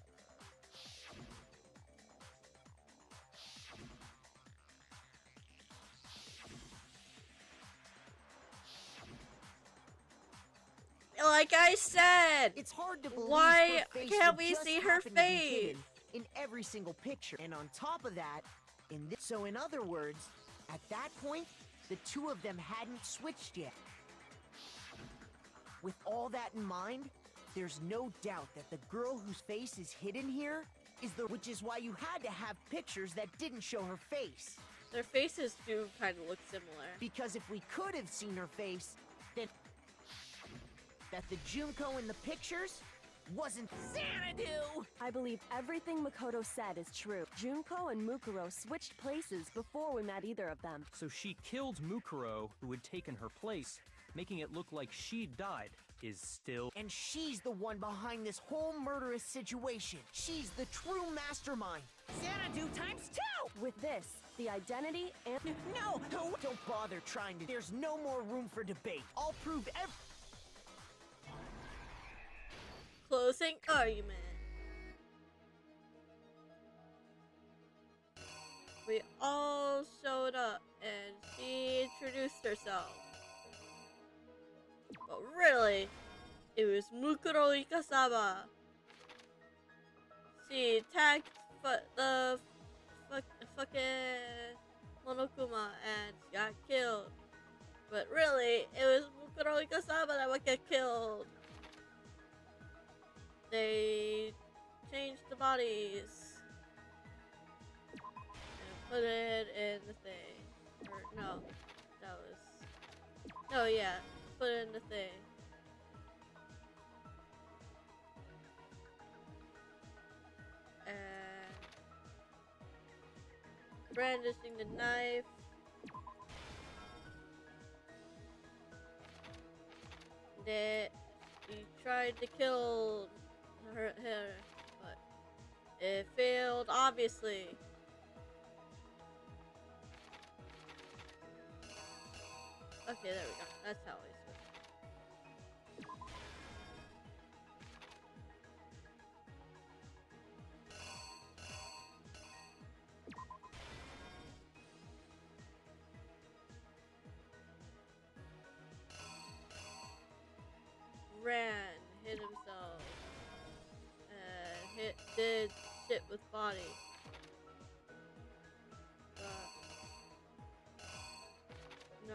Like I said, it's hard to believe why her face can't would we just see her happen to be face? hidden in every single picture. And on top of that, so in other words, at that point, the two of them hadn't switched yet. With all that in mind, there's no doubt that the girl whose face is hidden here is which is why you had to have pictures that didn't show her face. Their faces do kind of look similar. Because if we could have seen her face, then that the Junko in the pictures wasn't Xanadu! I believe everything Makoto said is true. Junko and Mukuro switched places before we met either of them. So she killed Mukuro, who had taken her place, making it look like she'd died, is still... And she's the one behind this whole murderous situation. She's the true mastermind. Xanadu times 2! With this, the identity and... No! Don't bother trying to... There's no more room for debate. I'll prove Closing argument. We all showed up and she introduced herself. But really, it was Mukuro Ikasawa. She attacked the fucking Monokuma and she got killed. But really, it was Mukuro Ikasawa that would get killed. They changed the bodies and put it in the thing. Or no, that was... No, yeah, put it in the thing. And brandishing the knife. That he tried to kill her, but it failed, obviously. Okay, there we go. That's how we switch. Ran, hit himself. it with body. No,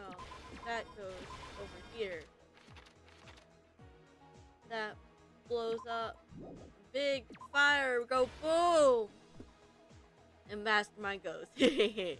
that goes over here. That blows up. Big fire, go boom! And Mastermind goes, hehehe.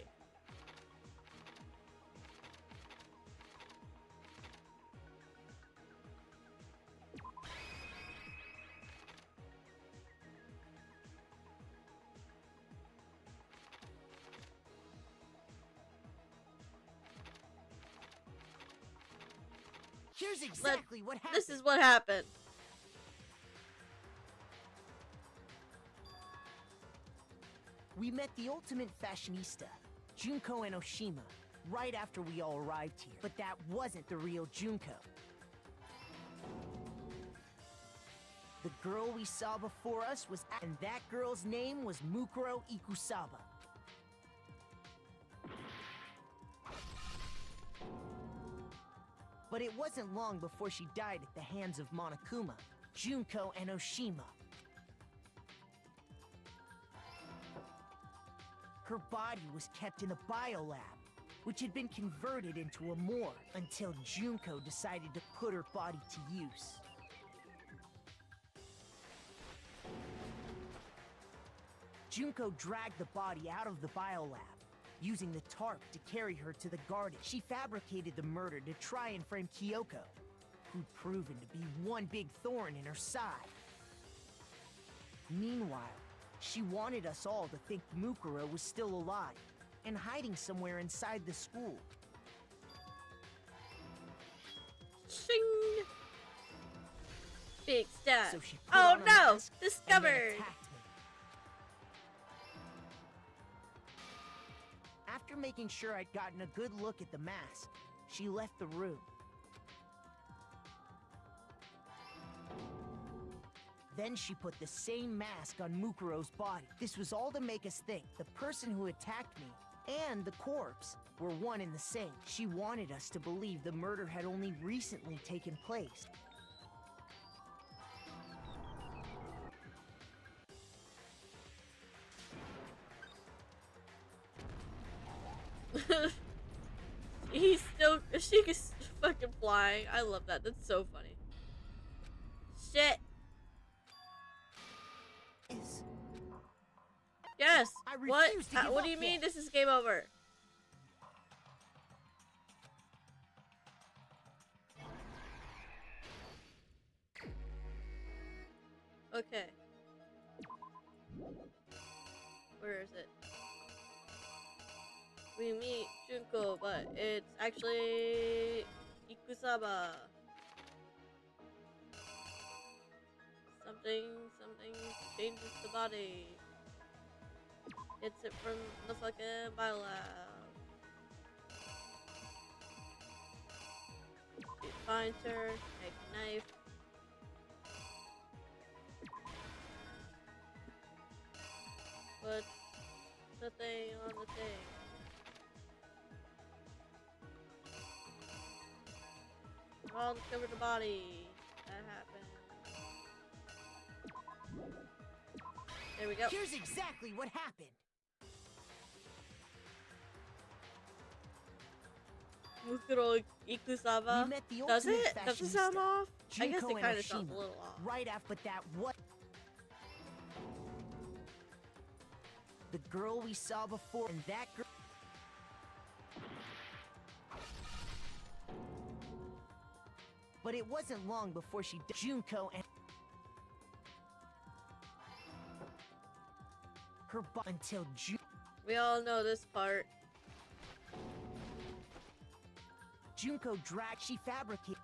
Here's exactly what happened. This is what happened. We met the ultimate fashionista, Junko Enoshima, right after we all arrived here. But that wasn't the real Junko. The girl we saw before us was, and that girl's name was Mukuro Ikusaba. But it wasn't long before she died at the hands of Monokuma, Junko Enoshima. Her body was kept in the biolab, which had been converted into a morgue until Junko decided to put her body to use. Junko dragged the body out of the biolab, using the tarp to carry her to the garden. She fabricated the murder to try and frame Kyoko, who'd proven to be one big thorn in her side. Meanwhile, she wanted us all to think Mukuro was still alive and hiding somewhere inside the school. Shing! Big stab. So she put Oh on a no! mask and then Discovered! attacked me. After making sure I'd gotten a good look at the mask, she left the room. Then she put the same mask on Mukuro's body. This was all to make us think the person who attacked me and the corpse were one and the same. She wanted us to believe the murder had only recently taken place. She's fucking flying. I love that. That's so funny. Shit. Yes. What? What do you mean this is game over? Okay. Where is it? We meet Junko, but it's actually Ikusaba. Something changes the body. Gets it from the fucking biolab. She finds her, make a knife. Puts the thing on the thing. All discovered the body. That happened. There we go. Here's exactly what happened. Mukuro Ikusaba. We met the Does ultimate it? Does it sound fashionista, off? I guess Junko it kind of sounds a Enoshima, little off. right after that, what? The girl we saw before, and that girl. But it wasn't long before she died. Junko and her body until We all know this part. Junko dragged. She fabricated.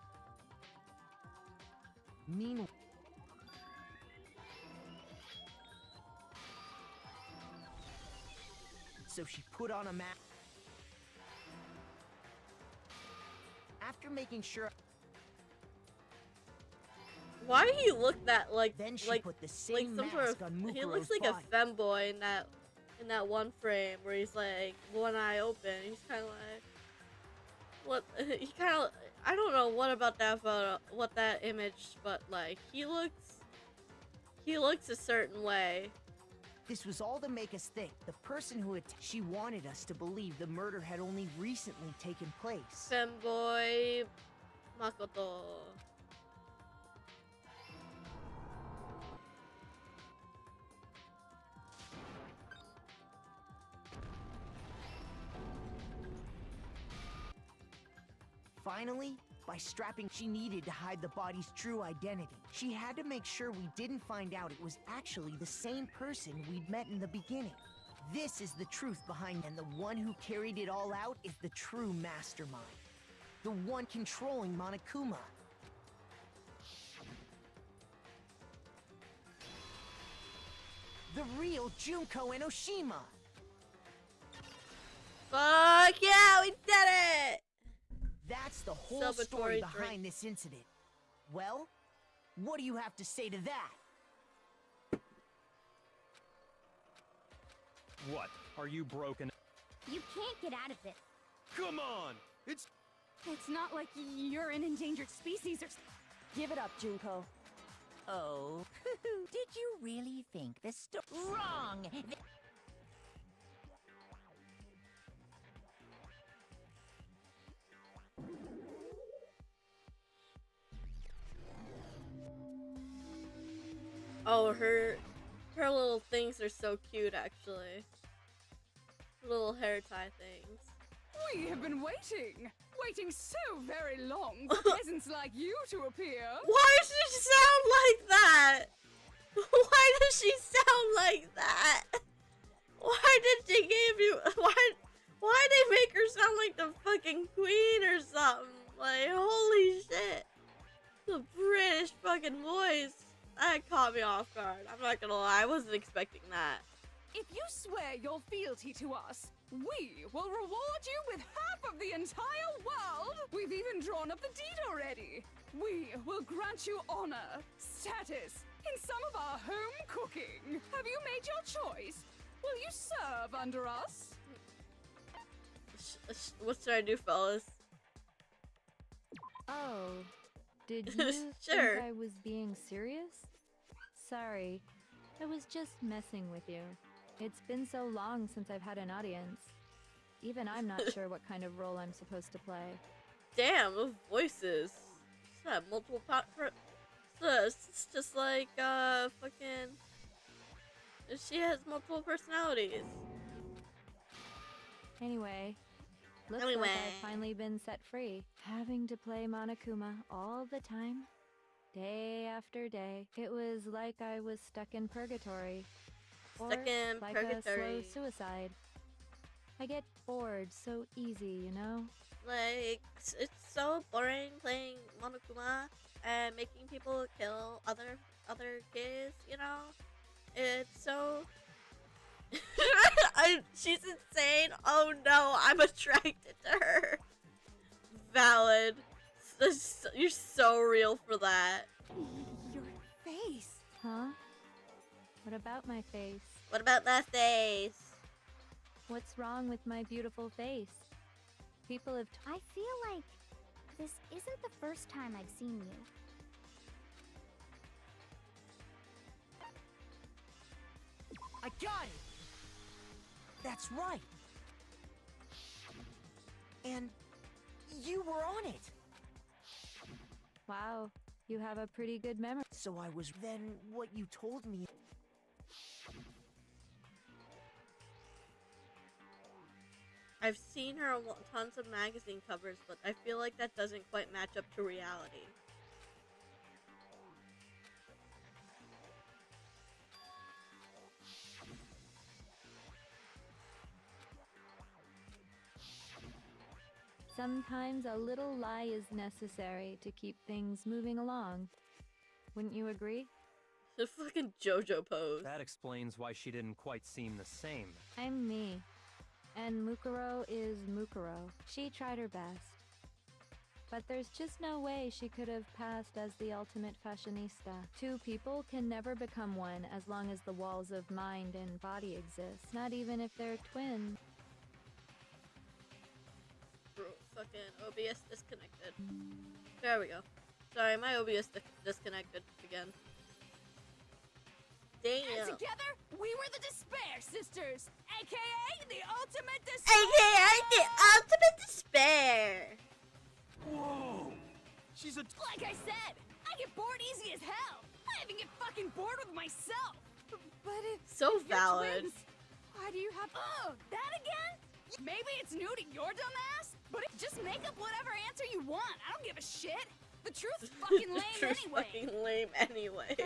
Meanwhile, so she put on a mask. After making sure. Why do he look that like? Then she like, put the same like some mask sort of. on He Mukuro's looks like body. a femboy in that one frame where he's like one eye open. He's kind of like what he kind of. I don't know what about that photo, what that image, but like he looks a certain way. This was all to make us think the person who she wanted us to believe the murder had only recently taken place. Femboy Makoto. Finally, by strapping she needed to hide the body's true identity. She had to make sure we didn't find out it was actually the same person we'd met in the beginning. This is the truth behind, and the one who carried it all out is the true mastermind. The one controlling Monokuma. The real Junko Enoshima. Fuck yeah, we did it! That's the whole Celebratory story drink. behind this incident. Well, what do you have to say to that? What? Are you broken? You can't get out of this. Come on! It's It's not like you're an endangered species or... Give it up, Junko. Oh, did you really think the story? Wrong! Oh, her little things are so cute, actually. Little hair tie things. We have been waiting so very long for peasants like you to appear. Why does she sound like that? Why does she sound like that? Why did they give you? Why they make her sound like the fucking queen or something? Like, holy shit! The British fucking voice. That caught me off guard. I'm not gonna lie, I wasn't expecting that. If you swear your fealty to us, we will reward you with half of the entire world! We've even drawn up the deed already! We will grant you honor, status, in some of our home cooking! Have you made your choice? Will you serve under us? What should I do, fellas? Oh, did you Sure. think I was being serious? Sorry, I was just messing with you. It's been so long since I've had an audience. Even I'm not sure what kind of role I'm supposed to play. Damn, those voices. She's got multiple it's just like, fucking... She has multiple personalities. Anyway, looks like I've finally been set free. Having to play Monokuma all the time, day after day. It was like I was stuck in purgatory. Stuck in like purgatory. a slow suicide. I get bored so easy, you know? Like, it's so boring playing Monokuma and making people kill other kids, you know? It's so... she's insane. Oh no, I'm attracted to her. Valid. You're so real for that. Your face. Huh? What about my face? What about that face? What's wrong with my beautiful face? People have I feel like this isn't the first time I've seen you. I got it! That's right! And you were on it! Wow, you have a pretty good memory. So I was then what you told me. I've seen her on tons of magazine covers, but I feel like that doesn't quite match up to reality. Sometimes a little lie is necessary to keep things moving along. Wouldn't you agree? The fucking JoJo pose. That explains why she didn't quite seem the same. I'm me. And Mukuro is Mukuro. She tried her best. But there's just no way she could have passed as the ultimate fashionista. Two people can never become one as long as the walls of mind and body exist. Not even if they're twins. Bro, fucking OBS disconnected. There we go. Sorry, my OBS disconnected again. Damn. And together, we were the Despair Sisters, aka the Ultimate Despair. AKA the Ultimate Despair. Whoa! She's a... Like I said, I get bored easy as hell. I even get fucking bored with myself. But if So you're valid. twins, why do you have... Oh, that again? Maybe it's new to your dumb ass, but just make up whatever answer you want. I don't give a shit. The truth's fucking lame The truth's anyway. fucking lame anyway.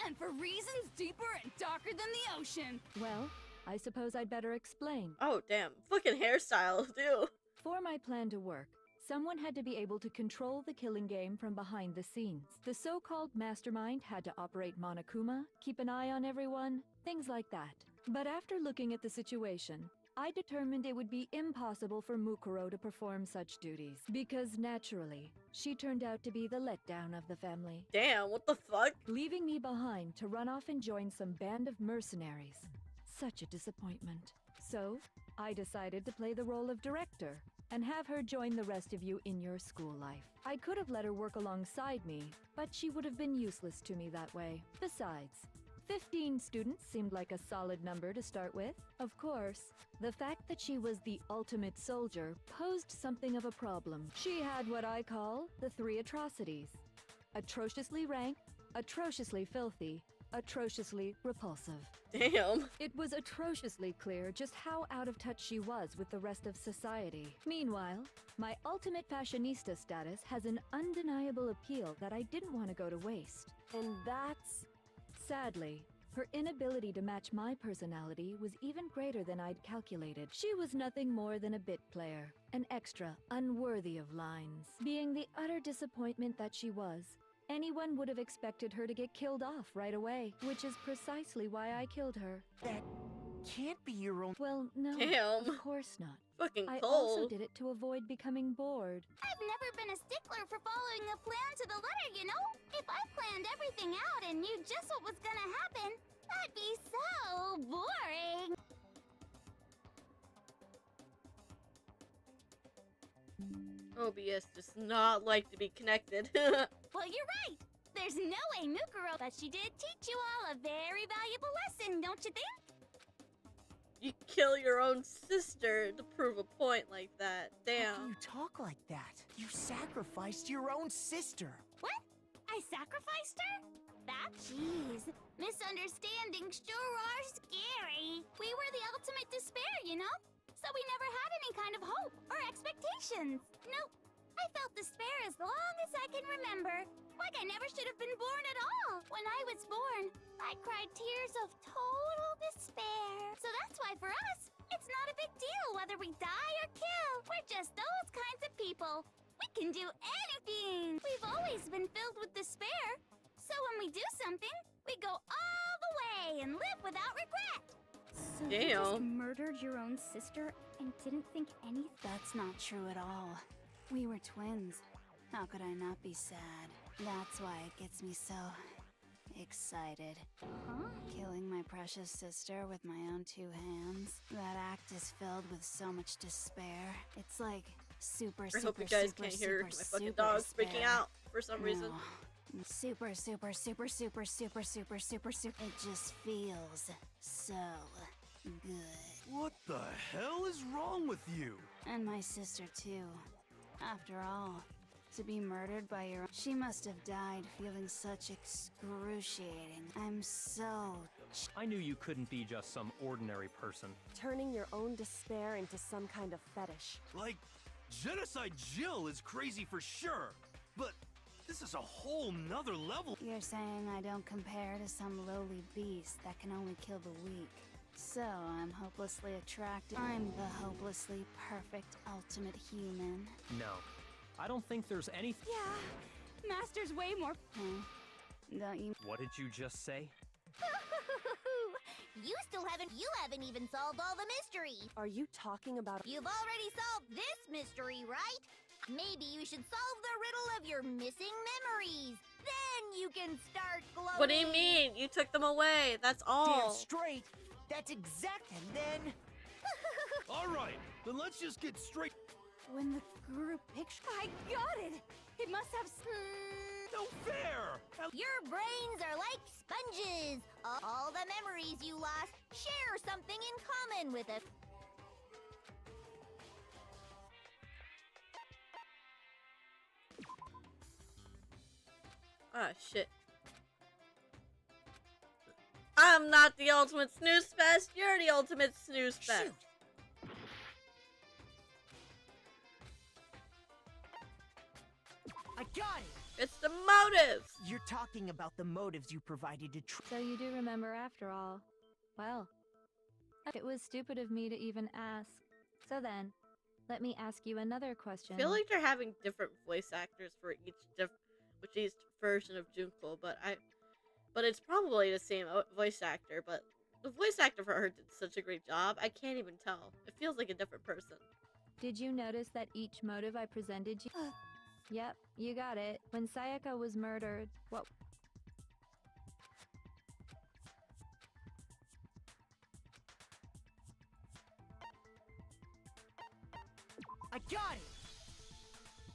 And for reasons deeper and darker than the ocean. Well, I suppose I'd better explain. Oh, damn. Fucking hairstyle, too. For my plan to work, someone had to be able to control the killing game from behind the scenes. The so-called mastermind had to operate Monokuma, keep an eye on everyone, things like that. But after looking at the situation, I determined it would be impossible for Mukuro to perform such duties, because naturally, she turned out to be the letdown of the family. Damn, what the fuck? Leaving me behind to run off and join some band of mercenaries. Such a disappointment. So, I decided to play the role of director, and have her join the rest of you in your school life. I could have let her work alongside me, but she would have been useless to me that way. Besides, 15 students seemed like a solid number to start with. Of course, the fact that she was the ultimate soldier posed something of a problem. She had what I call the 3 atrocities. Atrociously rank, atrociously filthy, atrociously repulsive. Damn. It was atrociously clear just how out of touch she was with the rest of society. Meanwhile, my ultimate fashionista status has an undeniable appeal that I didn't want to go to waste. And that's... Sadly, her inability to match my personality was even greater than I'd calculated. She was nothing more than a bit player, an extra unworthy of lines. Being the utter disappointment that she was, anyone would have expected her to get killed off right away, which is precisely why I killed her. That can't be your own... Well, no, Damn. of course not. Fucking I cold. also did it to avoid becoming bored. I've never been a stickler for following a plan to the letter, you know? If I planned everything out and knew just what was gonna happen, that'd be so boring. OBS does not like to be connected. Well, you're right. There's no way Mukuro, but she did teach you all a very valuable lesson, don't you think? You kill your own sister to prove a point like that. How can Damn. you talk like that? You sacrificed your own sister. What? I sacrificed her? That? Jeez. Misunderstandings sure are scary. We were the ultimate despair, you know? So we never had any kind of hope or expectations. Nope. I felt despair as long as I can remember. Like I never should have been born at all. When I was born, I cried tears of total despair. So that's why for us, it's not a big deal whether we die or kill. We're just those kinds of people. We can do anything. We've always been filled with despair. So when we do something, we go all the way and live without regret. So Damn. you just murdered your own sister and didn't think any... That's not true at all. We were twins. How could I not be sad? That's why it gets me so... excited. Huh? Killing my precious sister with my own 2 hands. That act is filled with so much despair. It's like super, I hope you guys can't hear my fucking dog freaking out for some reason. Super, super, super, super, super, super, super, super. It just feels so good. What the hell is wrong with you? And my sister too. After all, to be murdered by your... She must have died feeling such excruciating. I'm so... I knew you couldn't be just some ordinary person. Turning your own despair into some kind of fetish. Like, Genocide Jill is crazy for sure, but this is a whole nother level. You're saying I don't compare to some lowly beast that can only kill the weak. So I'm hopelessly attractive. I'm the hopelessly perfect ultimate human. No, I don't think there's any... Yeah, Master's way more... Don't you... What did you just say? You haven't even solved all the mysteries. Are you talking about... You've already solved this mystery, right? Maybe you should solve the riddle of your missing memories. Then you can start glowing. What do you mean? You took them away. That's all. Damn straight. That's exact. And then... All right, then let's just get straight. When the group picture... I got it! It must have... No fair! Your brains are like sponges. All the memories you lost share something in common with it. Ah, shit. I'm not the ultimate snooze fest. You're the ultimate snooze fest. Shoot. I got it! It's the motives! You're talking about the motives you provided to So you do remember after all. Well, it was stupid of me to even ask. So then, let me ask you another question. I feel like they're having different voice actors for each version of Junko, but it's probably the same voice actor, but the voice actor for her did such a great job, I can't even tell. It feels like a different person. Did you notice that each motive I presented you? Yep, you got it. When Sayaka was murdered, what? I got it!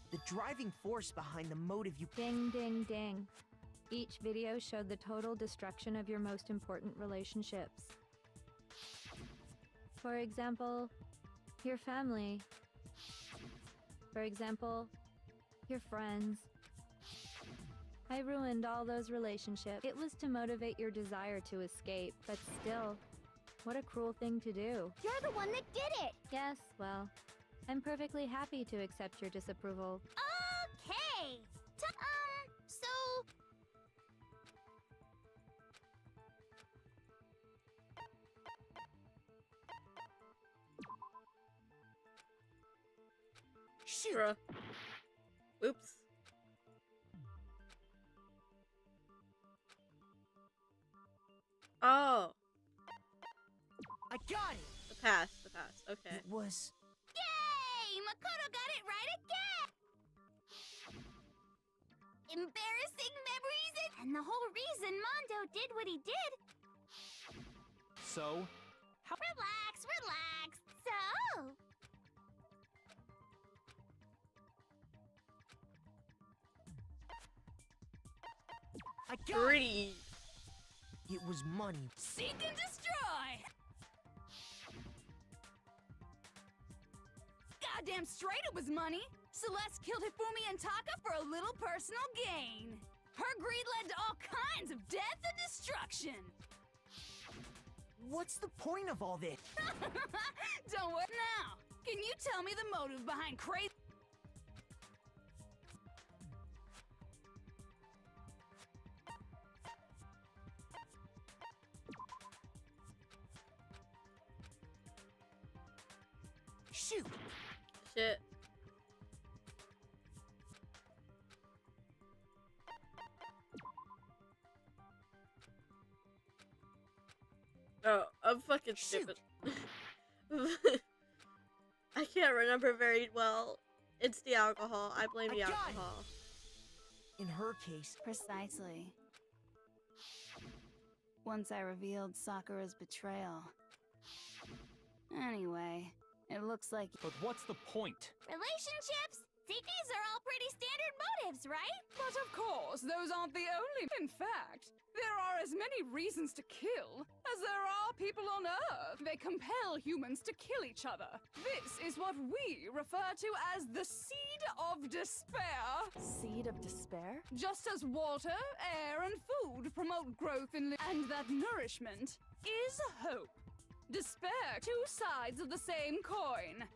The driving force behind the motive you— Ding, ding, ding. Each video showed the total destruction of your most important relationships. For example, your family. For example, your friends. I ruined all those relationships. It was to motivate your desire to escape, but still, what a cruel thing to do. You're the one that did it. Yes, well, I'm perfectly happy to accept your disapproval. Okay. So Shoot! Bruh. Oops. Oh. I got it. The pass. Okay. It was... Yay! Makoto got it right again! Embarrassing memories and the whole reason Mondo did what he did. So, Relax. So... I got Greedy. it! It was money. Seek and destroy! Goddamn straight it was money! Celeste killed Hifumi and Taka for a little personal gain. Her greed led to all kinds of death and destruction. What's the point of all this? Don't worry now. Can you tell me the motive behind crazy? Shoot! Shit. Oh, I'm fucking stupid. I can't remember very well. It's the alcohol. I blame the got it. alcohol. In her case, Precisely. Once I revealed Sakura's betrayal. Anyway, it looks like... but what's the point? Relationships? These are all pretty standard motives, right? But of course, those aren't the only... In fact, there are as many reasons to kill as there are people on Earth. They compel humans to kill each other. This is what we refer to as the seed of despair. Seed of despair? Just as water, air, and food promote growth and that nourishment is hope. Despair, two sides of the same coin.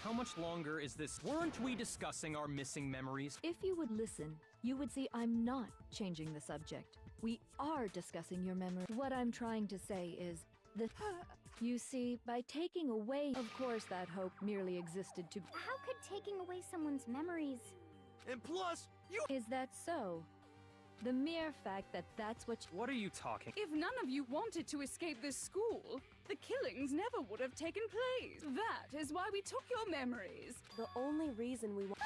How much longer is this? Weren't we discussing our missing memories? If you would listen, you would see I'm not changing the subject. We are discussing your memory. What I'm trying to say is you see, by taking away, of course that hope merely existed to... How could taking away someone's memories... And plus, you... Is that so? The mere fact that that's what... What are you talking? If none of you wanted to escape this school, the killings never would have taken place. That is why we took your memories. The only reason we want...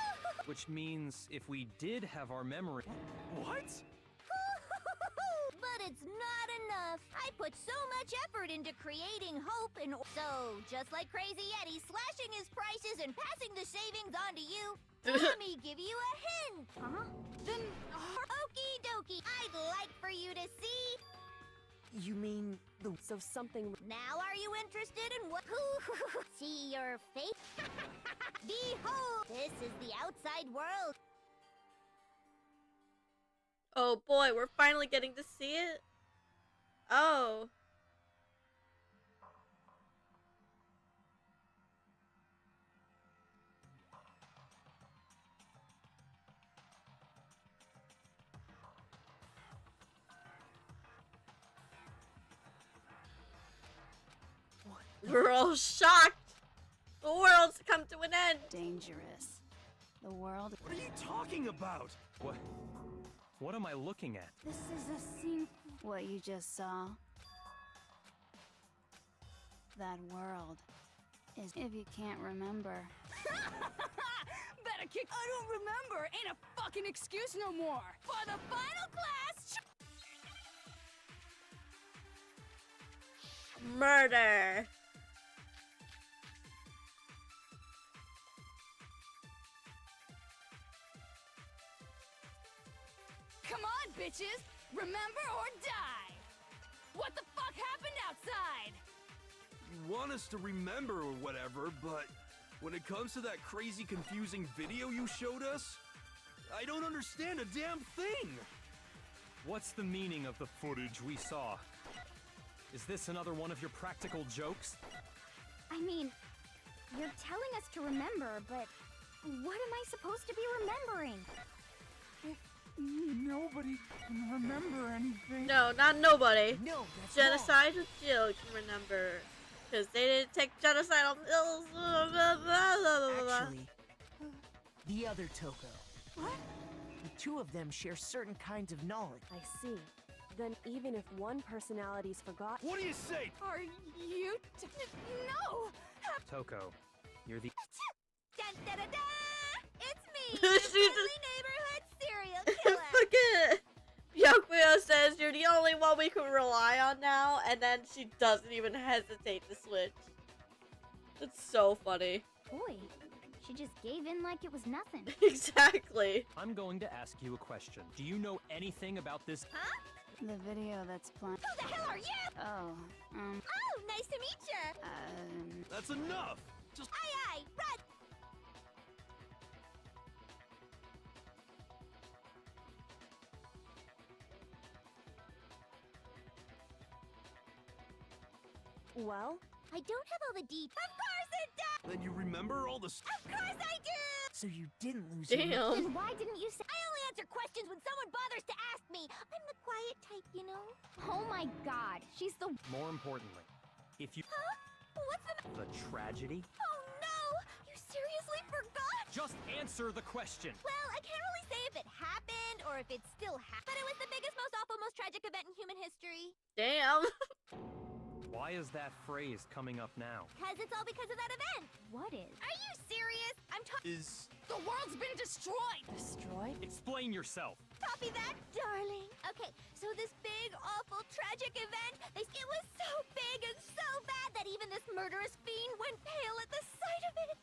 Which means if we did have our memory... What? But it's not enough. enough. I put so much effort into creating hope and so, just like Crazy Eddie slashing his prices and passing the savings on to you, let me give you a hint. Huh? Then, Okie dokie. I'd like for you to see. You mean the... So something... Now are you interested in what? See your face? Behold, this is the outside world. Oh boy, we're finally getting to see it. Oh. We're all shocked. The world's come to an end. dangerous. The world... What are you talking about? What am I looking at? This is a scene... What you just saw. That world is... If you can't remember... Better kick... I don't remember! Ain't a fucking excuse no more! For the final class... Murder. Come on, bitches! Remember or die! What the fuck happened outside? You want us to remember or whatever, but when it comes to that crazy confusing video you showed us, I don't understand a damn thing! What's the meaning of the footage we saw? Is this another one of your practical jokes? I mean, you're telling us to remember, but what am I supposed to be remembering? Nobody can remember anything. No, not nobody. No, that's Genocide with Jill can remember. Because they didn't take genocide on pills. Actually, the other Toko. What? The two of them share certain kinds of knowledge. I see. Then even if one personality's forgot... What do you say? Are you... No! Toko, you're the... Dun, da, da, da! It's me, She your just- friendly neighborhood serial killer. Fucking Byakuya says you're the only one we can rely on now, and then she doesn't even hesitate to switch. That's so funny. Boy, she just gave in like it was nothing. Exactly. I'm going to ask you a question. Do you know anything about this? Huh? The video that's playing... Who the hell are you? Oh, Oh, nice to meet you. That's enough! Just Aye, aye, run. Well? I don't have all the details. Of course it does! then you remember all the Of course I do! So you didn't lose your... Damn. Then why didn't you say... I only answer questions when someone bothers to ask me. I'm the quiet type, you know? Oh my god, she's the... More importantly, if you... Huh? What's the... The tragedy? Oh no! You seriously forgot? Just answer the question! Well, I can't really say if it happened or if it still happened. But it was the biggest, most awful, most tragic event in human history. Damn. Why is that phrase coming up now? Cause it's all because of that event. What is? Are you serious? I'm talking... Is... The world's been destroyed! Destroyed? Explain yourself! Copy that, darling. Okay, so this big, awful, tragic event, it was so big and so bad that even this murderous fiend went pale at the sight of it.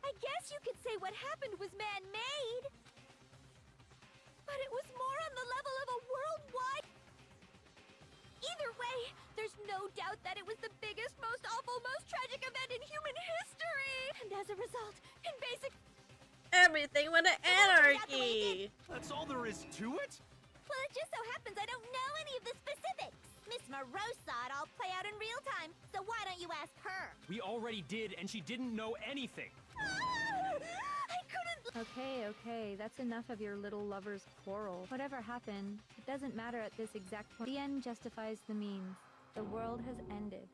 I guess you could say what happened was man-made. But it was more on the level of a worldwide... Either way, there's no doubt that it was the biggest, most awful, most tragic event in human history. And as a result, in basic... Everything went to anarchy. That's all there is to it? Well, it just so happens I don't know any of the specifics. Miss Moreau saw it all play out in real time, so why don't you ask her? We already did, and she didn't know anything! I couldn't... Okay, that's enough of your little lover's quarrel. Whatever happened, it doesn't matter at this exact point. The end justifies the means. The world has ended.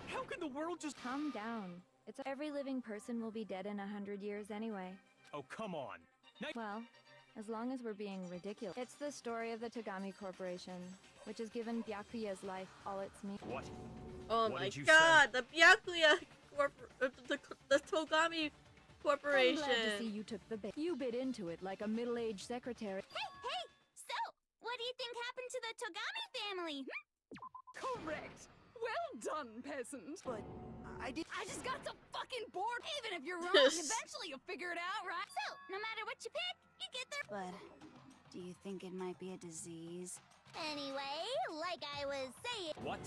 How can the world just... Calm down. It's every living person will be dead in 100 years anyway. Oh, come on! Well, as long as we're being ridiculous. It's the story of the Togami Corporation, which has given Byakuya's life all its meaning. What? Oh What my did you god, the Byakuya the Togami Corporation. I'm glad to see you took the bait. You bit into it like a middle-aged secretary. Hey! So, what do you think happened Togami family. Correct. Well done, peasant. But I just got so fucking bored. Even if you're wrong, eventually you'll figure it out, right? So, no matter what you pick, you get there. But do you think it might be a disease? Anyway, like I was saying... What?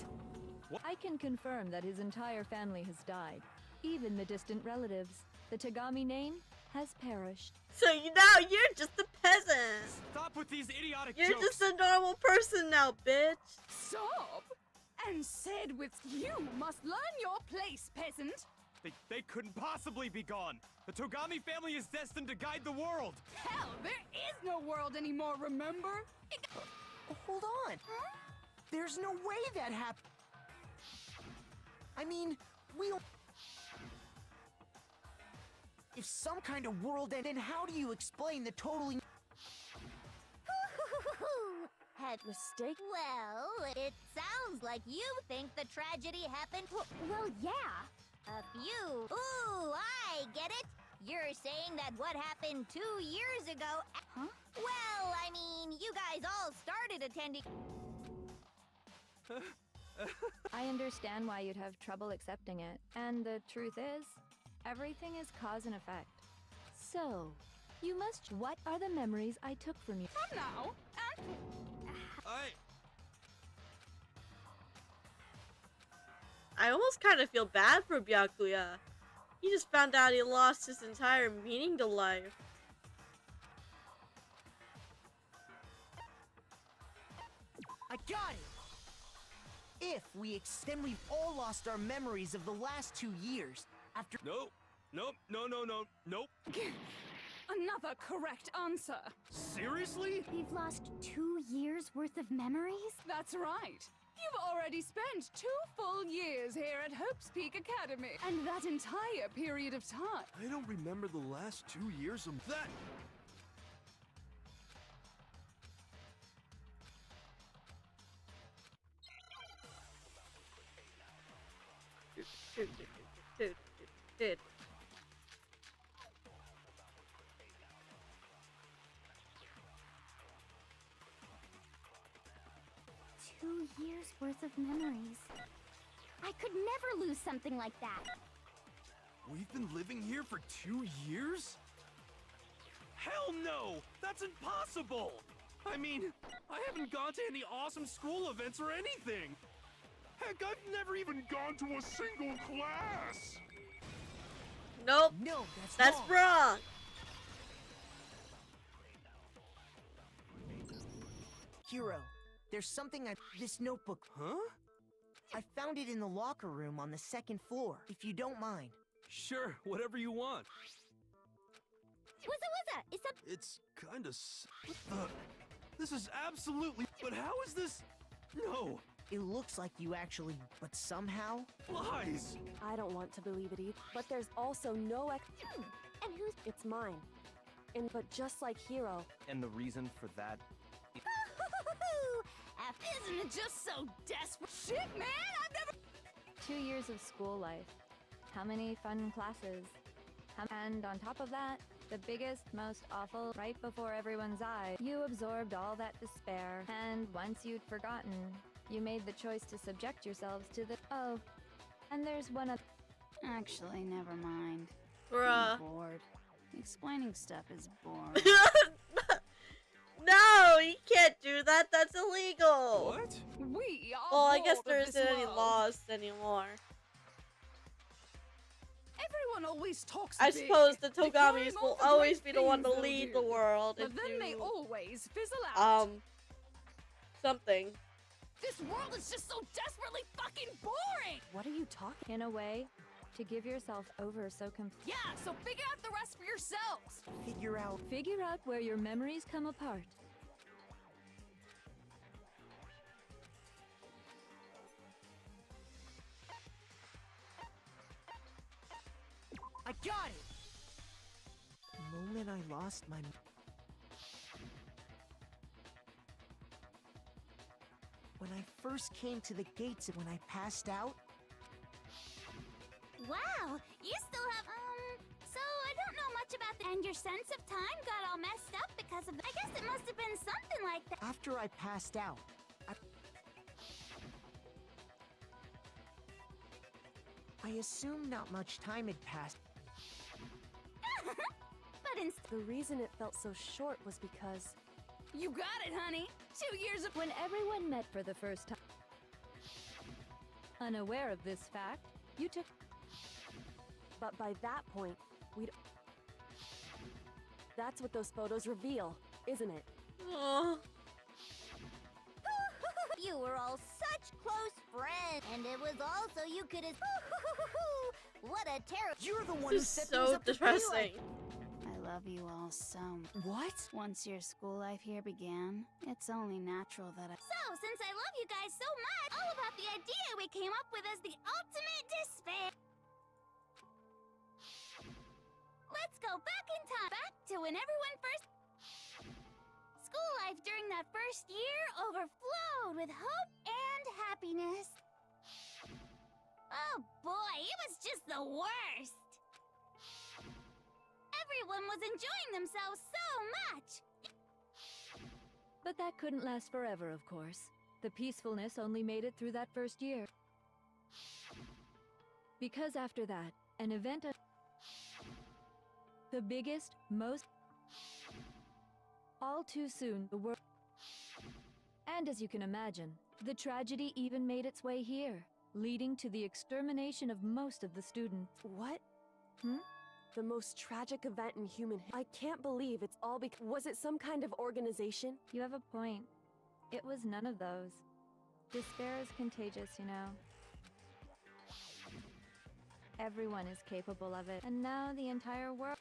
I can confirm that his entire family has died. Even the distant relatives. The Togami name has perished. So now you're just a peasant. Stop with these idiotic You're jokes. just a normal person now, bitch. Stop! And said with you must learn your place, peasant. They couldn't possibly be gone. The Togami family is destined to guide the world. Hell, there is no world anymore, remember? Hold on. Huh? There's no way that happened. I mean, we don't... If some kind of world end, then how do you explain the totally... Had mistake? Well, it sounds like you think the tragedy happened. Well, yeah. A few. Ooh, I get it. You're saying that what happened 2 years ago. Huh? Well, I mean, you guys all started attending. I understand why you'd have trouble accepting it. And the truth is, everything is cause and effect. So, you must... What are the memories I took from you? Come now. I almost kind of feel bad for Byakuya. He just found out he lost his entire meaning to life. I got it! If we then we've all lost our memories of the last 2 years. After... Nope. Nope. No. Nope. Another correct answer. Seriously? We've lost 2 years worth of memories? That's right. You've already spent 2 full years here at Hope's Peak Academy. And that entire period of time. I don't remember the last 2 years of that. Dude. 2 years worth of memories. I could never lose something like that. We've been living here for 2 years? Hell no! That's impossible! I mean, I haven't gone to any awesome school events or anything! Heck, I've never even gone to a single class! Nope. No, that's wrong. Hero, there's something this notebook... Huh? I found it in the locker room on the 2nd floor, if you don't mind. Sure, whatever you want. What's that? It's kinda what the... This is absolutely... But how is this... No! It looks like you actually... But somehow... Lies! I don't want to believe it either, but there's also no And who's... It's mine. But just like Hero... And the reason for that... Isn't it just so desperate? Shit, man! I've never... 2 years of school life. How many fun classes? And on top of that, the biggest, most awful, right before everyone's eyes, you absorbed all that despair. And once you'd forgotten, you made the choice to subject yourselves to the... Oh, and there's one of... Actually, never mind. Bruh. I'm bored. Explaining stuff is boring. No, you can't do that. That's illegal. What? We are Well, I guess bored there of this isn't any world. laws anymore. Everyone always talks I big, suppose the declaring Togamis all will the always great be the one things to they'll lead do. the world. But if then they you, always fizzle out. something. This world is just so desperately fucking boring! What are you talking? In a way, to give yourself over so Yeah, so figure out the rest for yourselves! Figure out where your memories come apart. I got it! The moment I lost my... When I first came to the gates and when I passed out... Wow, you still have, so I don't know much about and your sense of time got all messed up because of, I guess it must have been something like that. After I passed out, I I assume not much time had passed. But The reason it felt so short was because... You got it, honey. 2 years of... When everyone met for the first time, unaware of this fact, you took... But by that point, we'd... That's what those photos reveal, isn't it? Oh. you were all such close friends, and it was also you could have. What a terrible. You're the one who This set is things so up to be depressing. I love you all so much. What? Once your school life here began, it's only natural that I. So, since I love you guys so much, all about the idea we came up with as the ultimate despair. Let's go back in time, back to when everyone first. School life during that first year overflowed with hope and happiness. Oh boy, it was just the worst. Everyone was enjoying themselves so much. But that couldn't last forever, of course. The peacefulness only made it through that first year. Because after that, an event the biggest, most... All too soon, the world... And as you can imagine, the tragedy even made its way here, leading to the extermination of most of the students. What? The most tragic event in human history. I can't believe it's all because... Was it some kind of organization? You have a point. It was none of those. Despair is contagious, you know. Everyone is capable of it, and now the entire world...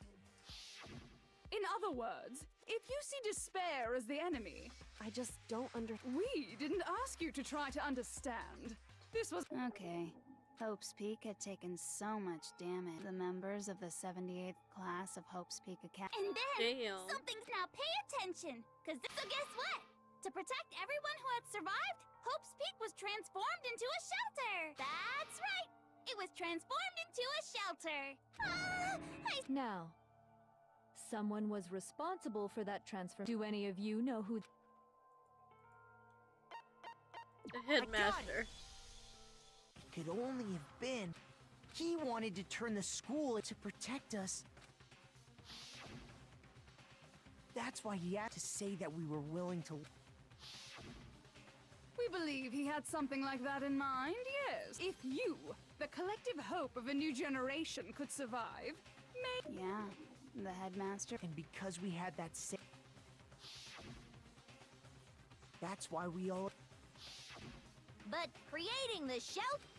In other words, if you see despair as the enemy, I just don't we didn't ask you to try to understand. This was... Okay. Hope's Peak had taken so much damage. The members of the 78th class of Hope's Peak Academy. And then, Damn. something's now pay attention! So guess what? To protect everyone who had survived, Hope's Peak was transformed into a shelter! That's right! It was transformed into a shelter! Now, someone was responsible for that transfer. Do any of you know who... The headmaster. Could only have been. He wanted to turn the school to protect us. That's why he had to say that we were willing to... We believe he had something like that in mind, yes. If you, the collective hope of a new generation, could survive, Yeah, the headmaster. And because we had that same... That's why we all... But creating the shelter...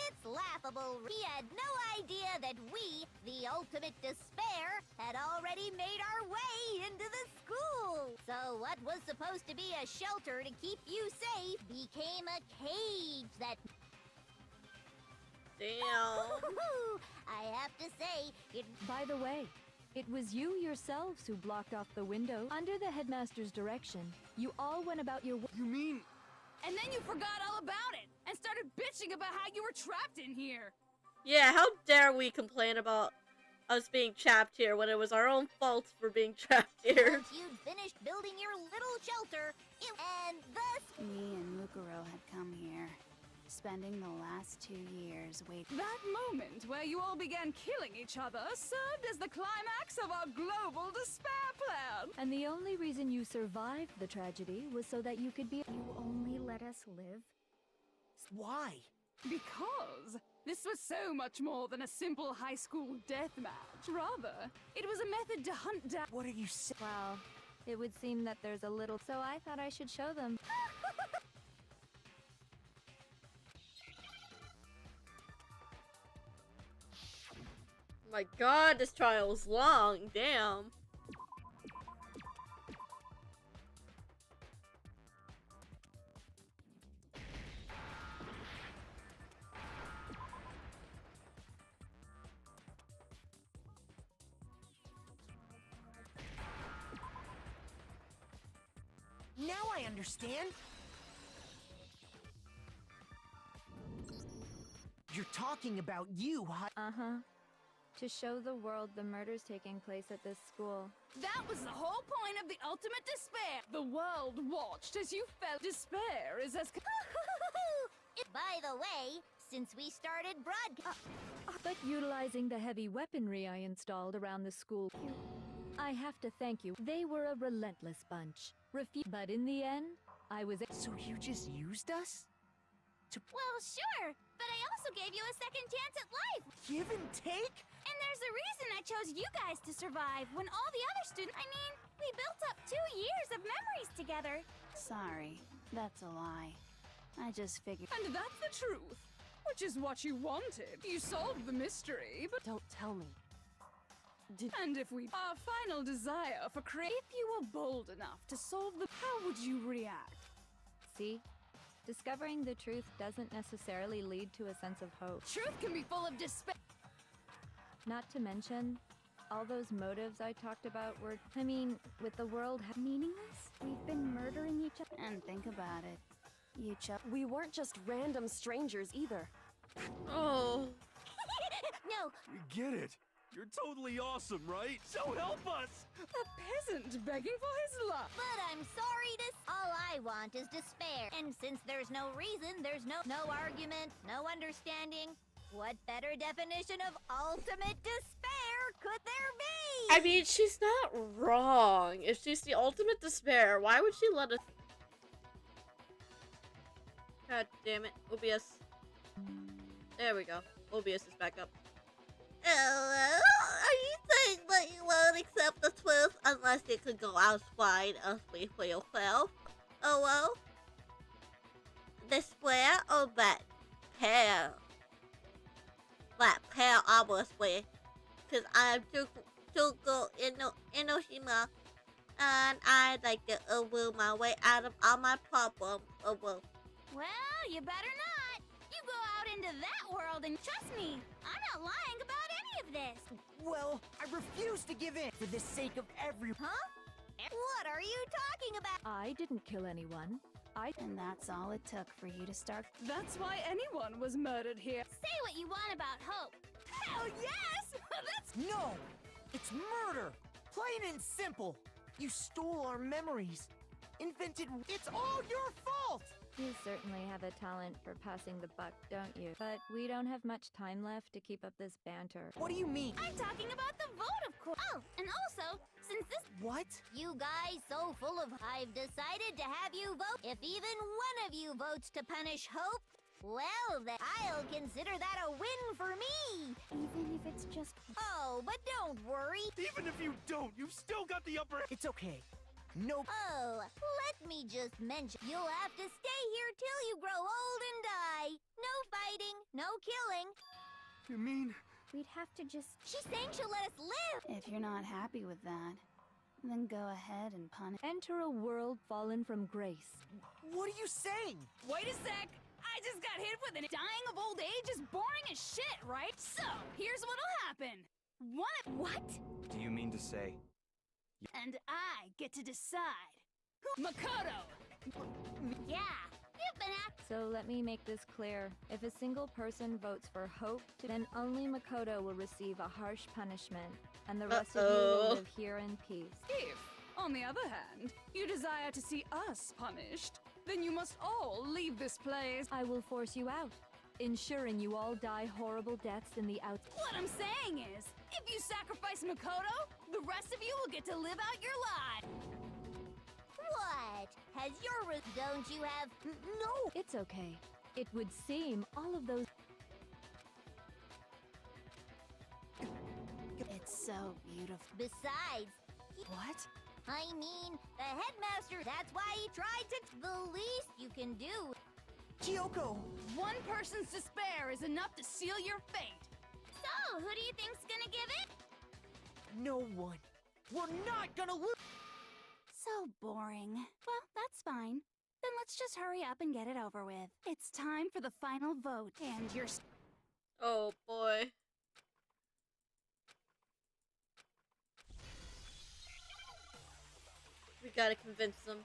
It's laughable. He had no idea that we, the ultimate despair, had already made our way into the school. So what was supposed to be a shelter to keep you safe became a cage that... Damn. I have to say, it... By the way, it was you yourselves who blocked off the window. Under the headmaster's direction, you all went about your... You mean... and then you forgot all about it and started bitching about how you were trapped in here. Yeah, how dare we complain about us being trapped here when it was our own fault for being trapped here. Once you'd finished building your little shelter, and thus... Me and Mukuro had come here, spending the last 2 years waiting. That moment where you all began killing each other served as the climax of our global despair plan. And the only reason you survived the tragedy was so that you could be... You only let us live? Why? Because this was so much more than a simple high school deathmatch. Rather, it was a method to hunt down... What are you saying? Well, it would seem that there's a little... So I thought I should show them. My god, this trial's long. Damn. Now I understand. You're talking about you, huh? Uh-huh. To show the world the murders taking place at this school. That was the whole point of the ultimate despair. The world watched as you felt. Despair is as... By the way, since we started broadcast... But utilizing the heavy weaponry I installed around the school, I have to thank you. They were a relentless bunch. But in the end, I was... So you just used us? Well, sure, but I also gave you a second chance at life. Give and take? And there's a reason I chose you guys to survive when all the other students... I mean, we built up 2 years of memories together. Sorry, that's a lie. I just figured... And that's the truth, which is what you wanted. You solved the mystery, but... Don't tell me. And if we... Our final desire for if you were bold enough to solve the... How would you react? See? Discovering the truth doesn't necessarily lead to a sense of hope. Truth can be full of despair. Not to mention, all those motives I talked about were, I mean, with the world meaningless? We've been murdering each other. And think about it. We weren't just random strangers either. Oh. No. We get it. You're totally awesome, right? So help us! A peasant begging for his life. But I'm sorry to... All I want is despair. And since there's no reason, there's no argument, no understanding. What better definition of ultimate despair could there be? I mean, she's not wrong. If she's the ultimate despair, why would she let us... God damn it. OBS. There we go. OBS is back up. Are you saying that you won't accept the truth unless you can go outside and speak for yourself? Oh well? Despair or that pair? That pair, obviously. Because I'm Tuko Inoshima. And I like to will my way out of all my problems. Oh well. Well, you better not. You go out into that world and trust me, I'm not lying about any of this. Well, I refuse to give in for the sake of everyone. Huh? What are you talking about? I didn't kill anyone. And that's all it took for you to start... That's why anyone was murdered here. Say what you want about hope. Hell yes! That's... No! It's murder! Plain and simple! You stole our memories. Invented... It's all your fault! You certainly have a talent for passing the buck, don't you? But we don't have much time left to keep up this banter. What do you mean? I'm talking about the vote, of course. Oh, and also, since this... What? You guys so full of... I've decided to have you vote. If even one of you votes to punish Hope, well, then I'll consider that a win for me. Even if it's just... Oh, but don't worry. Even if you don't, you've still got the upper... It's okay. Nope. Oh, let me just mention, you'll have to stay here till you grow old and die. No fighting, no killing. You mean... We'd have to just... She's saying she'll let us live. If you're not happy with that, then go ahead and punish... Enter a world fallen from grace. What are you saying? Wait a sec. I just got hit with it. Dying of old age is boring as shit, right? So, here's what'll happen. What? Do you mean to say... And I get to decide. Makoto! Yeah, you've been So let me make this clear. If a single person votes for Hope, then only Makoto will receive a harsh punishment, and the rest of you will live here in peace. If, on the other hand, you desire to see us punished, then you must all leave this place. I will force you out, ensuring you all die horrible deaths in the out. What I'm saying is, if you sacrifice Makoto, the rest of you will get to live out your life. What? Has your... Don't you have... No! It's okay. It would seem all of those... It's so beautiful. Besides... What? I mean, the headmaster, that's why he tried to... The least you can do... Kyoko! One person's despair is enough to seal your fate. So, who do you think's gonna give it? No one. We're not gonna lose! So boring. Well, that's fine. Then let's just hurry up and get it over with. It's time for the final vote, and you're... Oh boy. We gotta convince them.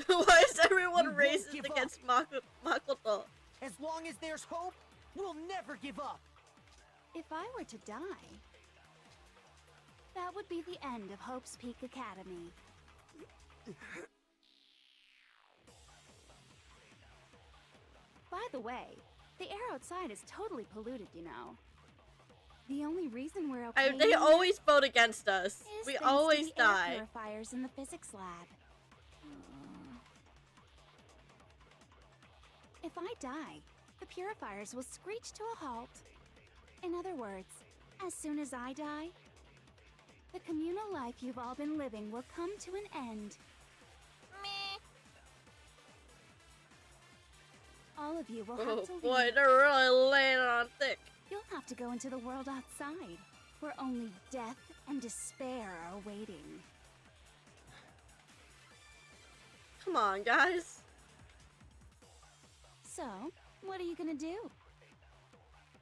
Why is everyone racist against Makoto? As long as there's hope, we'll never give up. If I were to die, That would be the end of Hope's Peak Academy. By the way, the air outside is totally polluted, you know. The only reason we're okay They here always vote against us. is We thanks always to the air die. purifiers in the physics lab. If I die, the purifiers will screech to a halt. In other words, as soon as I die, the communal life you've all been living will come to an end. Meh. All of you will Oh have to leave. boy, they're really laying it on thick. You'll have to go into the world outside, where only death and despair are waiting. Come on, guys. So, what are you gonna do?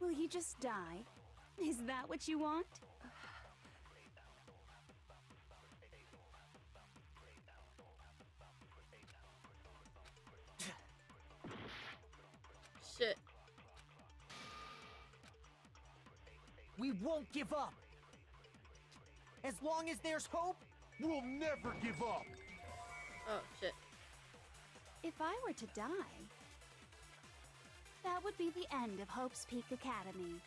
Will you just die? Is that what you want? Shit. We won't give up. As long as there's hope, we'll never give up. Oh, shit. If I were to die, that would be the end of Hope's Peak Academy.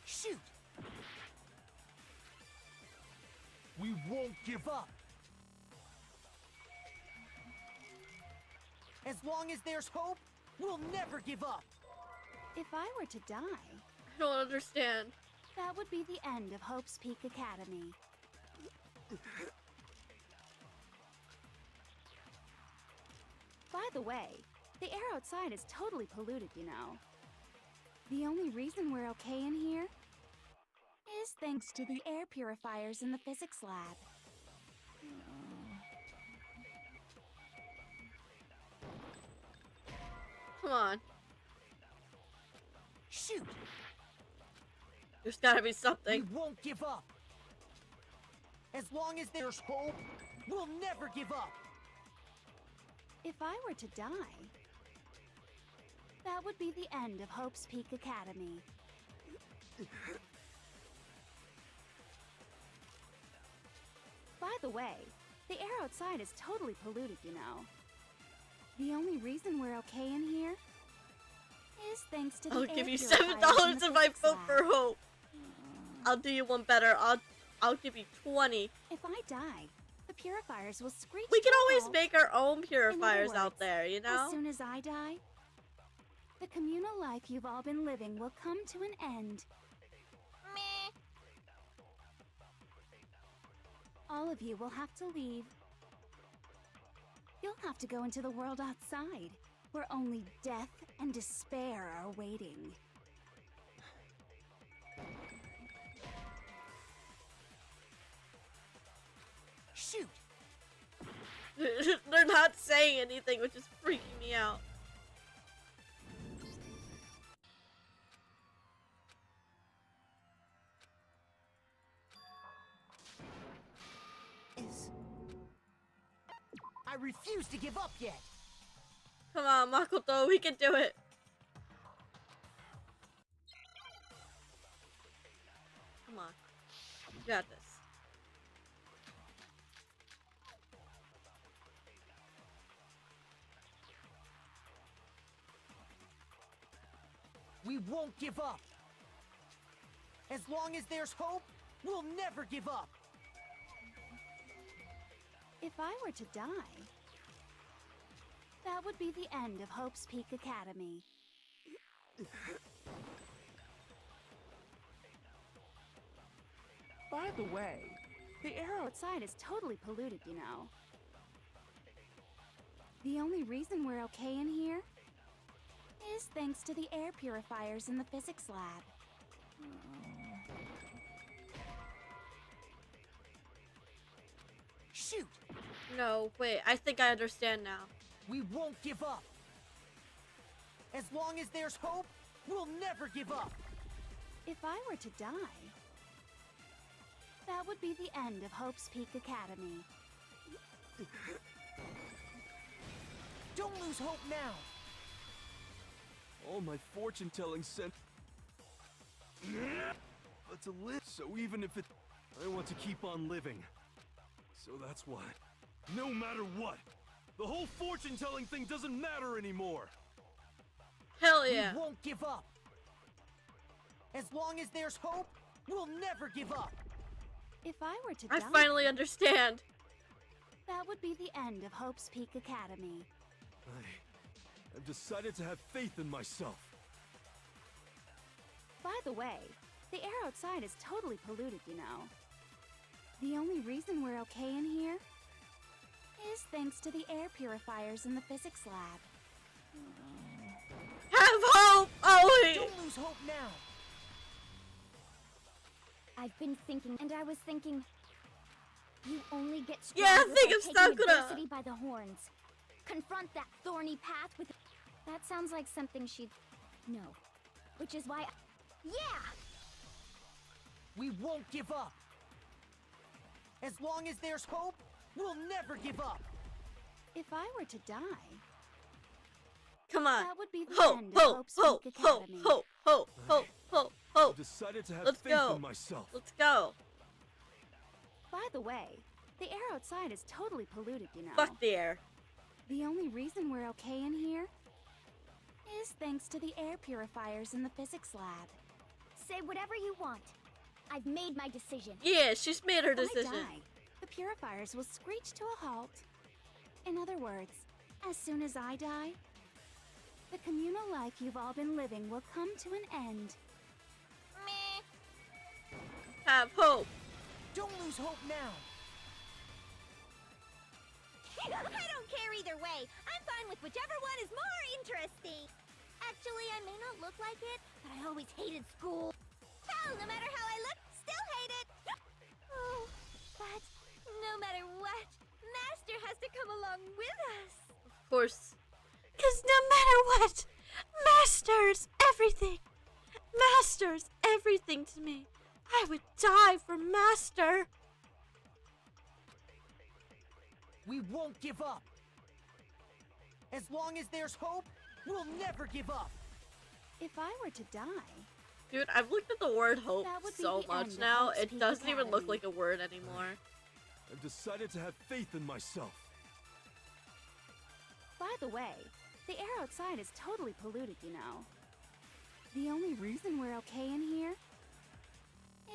Shoot! We won't give up. As long as there's hope, we'll never give up. If I were to die, I don't understand. that would be the end of Hope's Peak Academy. By the way, the air outside is totally polluted, you know. The only reason we're okay in here is thanks to the air purifiers in the physics lab. Come on. Shoot! There's gotta be something. We won't give up. As long as there's hope, we'll never give up. If I were to die, that would be the end of Hope's Peak Academy. By the way, the air outside is totally polluted, you know. The only reason we're okay in here is thanks to the I'll air give you purifiers in $7 the if I physics vote lab. for Hope. I'll do you one better. I'll give you 20. If I die, the purifiers will screech. We can to a always halt. make our own In other purifiers out words, there, you know? As soon as I die, the communal life you've all been living will come to an end. Meh. All of you will have to leave. You'll have to go into the world outside, where only death and despair are waiting. Shoot! They're not saying anything, which is freaking me out. I refuse to give up yet. Come on, Makoto, we can do it. Come on. You got this. We won't give up. As long as there's hope, we'll never give up. If I were to die, that would be the end of Hope's Peak Academy. By the way, the air outside is totally polluted, you know. The only reason we're okay in here is thanks to the air purifiers in the physics lab. Shoot! No, wait, I think I understand now. We won't give up. As long as there's hope, we'll never give up. If I were to die, that would be the end of Hope's Peak Academy. Don't lose hope now. All my fortune-telling sent... But to live, so even if it... I want to keep on living. So that's why. No matter what, the whole fortune-telling thing doesn't matter anymore. Hell yeah. We won't give up. As long as there's hope, we'll never give up. If I were to I die, finally understand. that would be the end of Hope's Peak Academy. I've decided to have faith in myself. By the way, the air outside is totally polluted, you know. The only reason we're okay in here is thanks to the air purifiers in the physics lab. Have hope, Ollie! Don't lose hope now. I've been thinking, and I was thinking, you only get Yeah, stronger think by of taking Sakura. adversity by the horns. Confront that thorny path with... That sounds like something she'd know. Which is why... Yeah! We won't give up. As long as there's hope, we'll never give up. If I were to die, Come on. that would be the Hope, end of hope, Hope's hope, Peak hope, Academy. hope, hope, hope, hope, hope. I've decided to have Let's faith go. in myself. Let's go. By the way, the air outside is totally polluted, you know. Fuck the air. The only reason we're okay in here is thanks to the air purifiers in the physics lab. Say whatever you want. I've made my decision. Yeah, she's made her If I decision. die, the purifiers will screech to a halt. In other words, as soon as I die, the communal life you've all been living will come to an end. Meh. Have hope. Don't lose hope now. I don't care either way. I'm fine with whichever one is more interesting. Actually, I may not look like it, but I always hated school. Hell, no matter how I look, still hate it. Oh, but no matter what, Master has to come along with us. Of course. Because no matter what, Master's everything. Master's everything to me. I would die for Master. We won't give up. As long as there's hope, we'll never give up. If I were to die, Dude, I've looked at the word hope That would be so the much end of now, Hope's it Peak doesn't even look Academy. like a word anymore. I've decided to have faith in myself. by the way, the air outside is totally polluted, you know. The only reason we're okay in here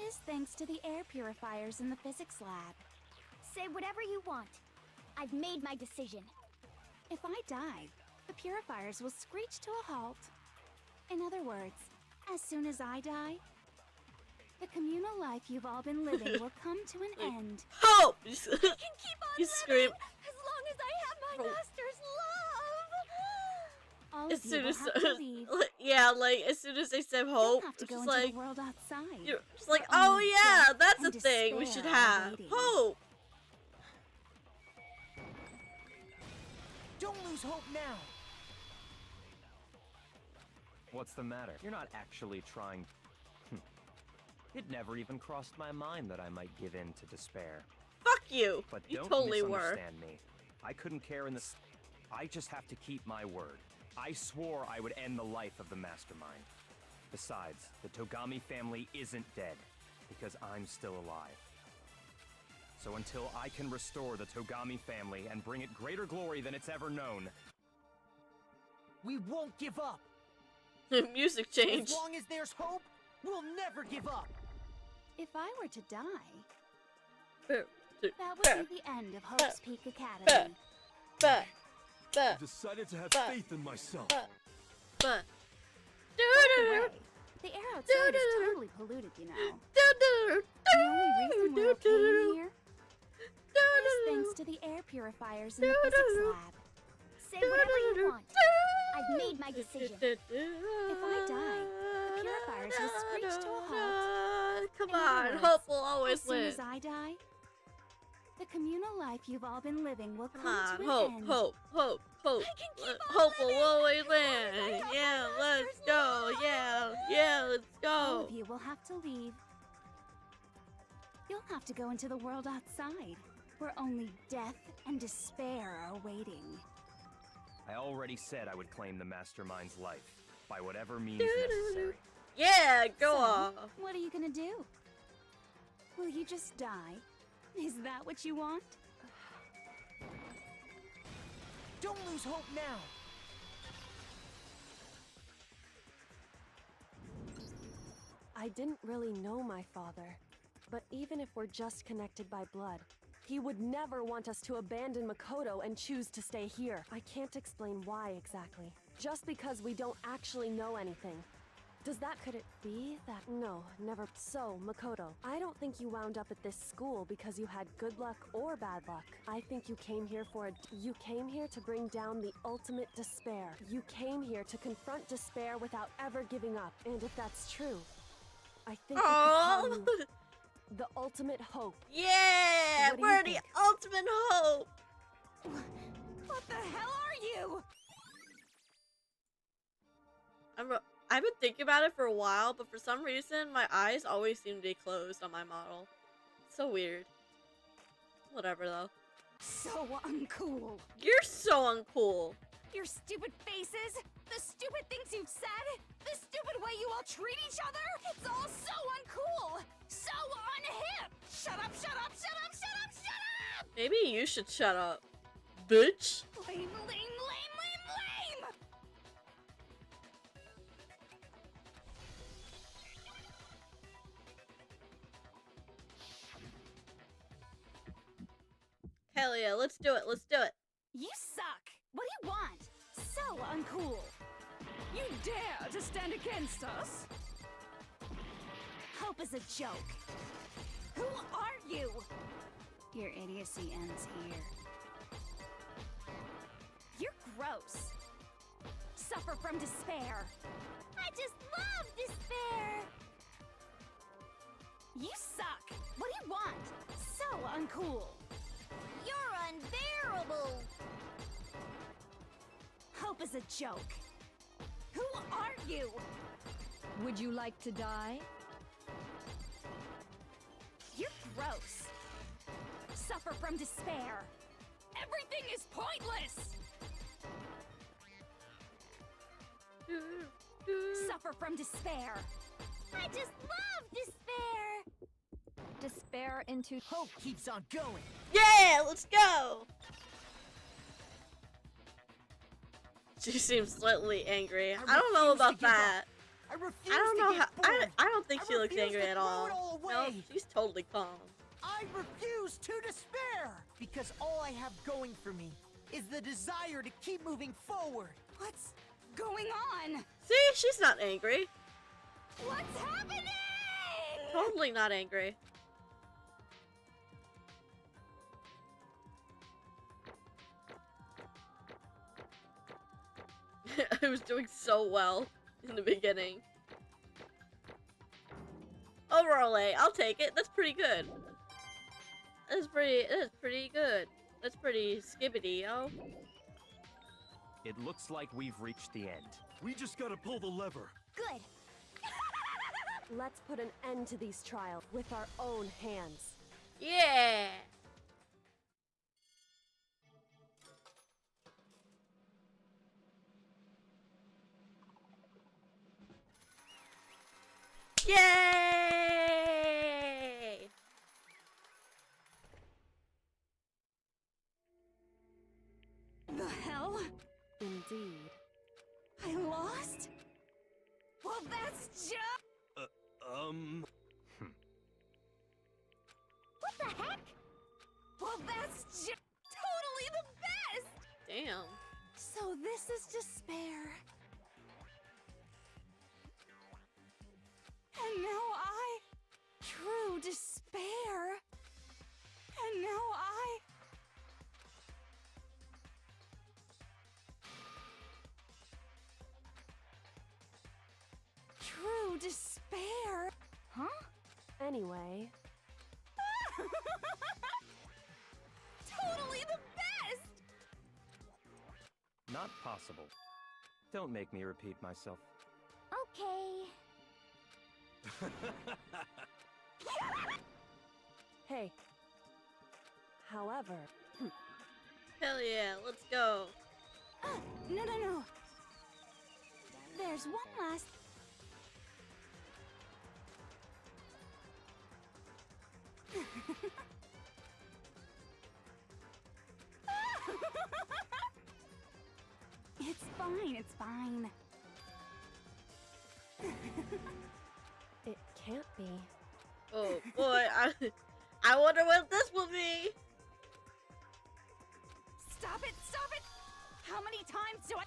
is thanks to the air purifiers in the physics lab. Say whatever you want. I've made my decision. If I die, the purifiers will screech to a halt. In other words, as soon as I die, the communal life you've all been living will come to an end. Hope! I can keep on You scream. as long as I have my Oh. master's love. All As of you soon will as, have to leave. yeah, like, as soon as they said You'll hope, have to go just into like, the world outside. you're just like, where oh only yeah, death that's a and thing we should despair are have. waiting. Hope! Don't lose hope now. What's the matter? You're not actually trying... It never even crossed my mind that I might give in to despair. Fuck you! But You don't totally were. misunderstand me. I couldn't care in this... I just have to keep my word. I swore I would end the life of the mastermind. Besides, the Togami family isn't dead, because I'm still alive. So until I can restore the Togami family and bring it greater glory than it's ever known... We won't give up. Music change. As long as there's hope, we'll never give up. If I were to die, That that would be the end of Hope's Peak Academy. I've decided to have faith in myself. By the way, the air outside is totally polluted, you know. The only reason we're okay in here is thanks to the air purifiers in the physics lab. Say whatever you want. I've made my decision. If I die, the purifiers will screech to a halt. Come In other on, words, hope will always as soon win. as I die, the communal life you've all been living will Come come on, to an hope, end. hope, hope, hope. I can keep on Hope will living always as long as I win. have Yeah, my let's master's go. love. Yeah, let's All go. of you will have to leave. You'll have to go into the world outside, where only death and despair are waiting. I already said I would claim the mastermind's life. by whatever means necessary. Yeah, go So, off. what are you gonna do? Will you just die? Is that what you want? Don't lose hope now. I didn't really know my father, but even if we're just connected by blood, he would never want us to abandon Makoto and choose to stay here. I can't explain why exactly. Just because we don't actually know anything. Could it be that? No, never. So, Makoto, I don't think you wound up at this school because you had good luck or bad luck. I think you came here you came here to bring down the ultimate despair. You came here to confront despair without ever giving up. And if that's true, I think we could call you the ultimate hope. Yeah, What do you we're the think? ultimate hope. What the hell are you? I've been thinking about it for a while, but for some reason, my eyes always seem to be closed on my model. So weird. Whatever, though. So uncool. You're so uncool. Your stupid faces, the stupid things you've said, the stupid way you all treat each other. It's all so uncool. So unhip. Shut up, shut up, shut up, shut up, shut up! Maybe you should shut up, bitch. Lame, lame, lame, lame, lame! Hell yeah, let's do it, let's do it. You suck! What do you want? So uncool! You dare to stand against us? Hope is a joke. Who are you? Your idiocy ends here. You're gross. Suffer from despair. I just love despair. You suck! What do you want? So uncool! You're unbearable. Hope is a joke. Who are you? Would you like to die? You're gross. Suffer from despair. Everything is pointless. Suffer from despair. I just love despair. Despair into Hope keeps on going. Yeah, let's go. She seems slightly angry. I don't know about that. I refuse I don't know to how. get bored. I don't think I she looks refuse angry to at throw all. it all No, away. she's totally calm. I refuse to despair because all I have going for me is the desire to keep moving forward. What's going on? See, she's not angry. What's happening? Totally not angry. I was doing so well in the beginning. Overall A, I'll take it. That's pretty good. That's pretty good. That's pretty skibbity, yo. It looks like we've reached the end. We just gotta pull the lever. Good. Let's put an end to these trials with our own hands. Yeah! Yay! The hell? Indeed. I lost? Well, that's just... What the heck? Well, that's just totally the best! Damn. So this is despair. And now true despair. And now true despair. Huh? Anyway. Totally the best! Not possible. Don't make me repeat myself. Okay. Hey. However. Hell yeah, let's go. No. There's one last... It's fine, it's fine. It can't be. Oh boy, I wonder what this will be. Stop it, stop it! How many times do I...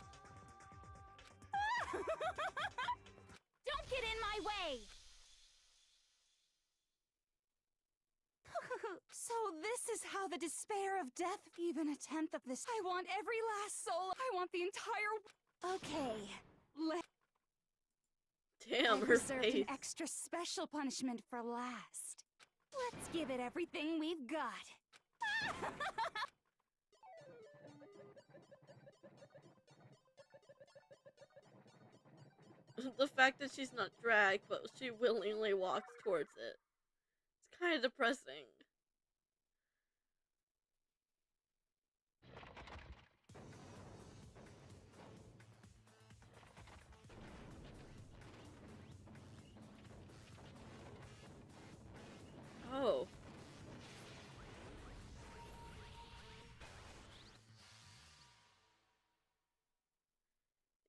Don't get in my way! So this is how the despair of death, even a tenth of this. I want every last soul. I want the entire... Okay, Damn, I her reserved face. an extra special punishment for last. Let's give it everything we've got. The fact that she's not dragged, but she willingly walks towards it. It's kind of depressing. Oh.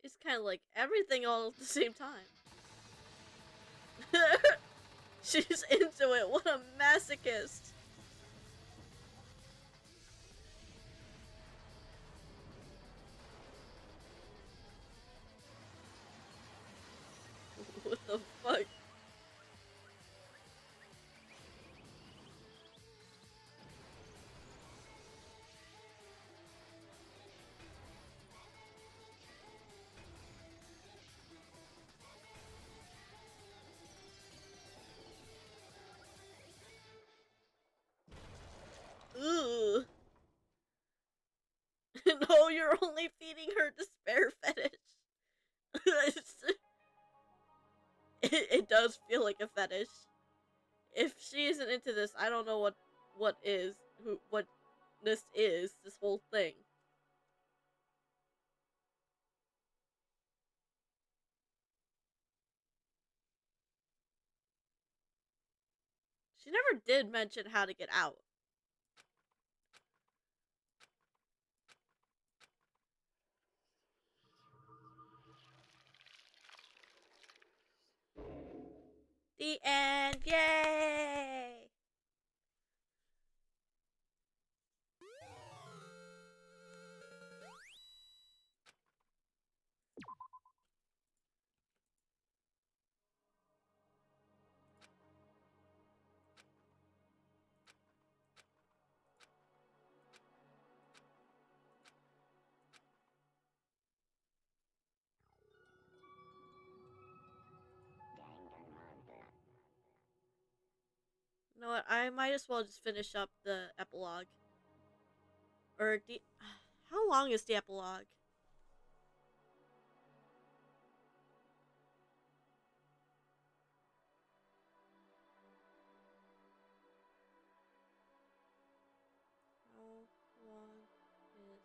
It's kind of like everything all at the same time. She's into it. What a masochist. What the fuck? Ooh. No, you're only feeding her despair fetish. It does feel like a fetish. If she isn't into this, I don't know what this is, this whole thing. She never did mention how to get out. The end, yay! You know what? I might as well just finish up the epilogue. Or how long is the epilogue? How long is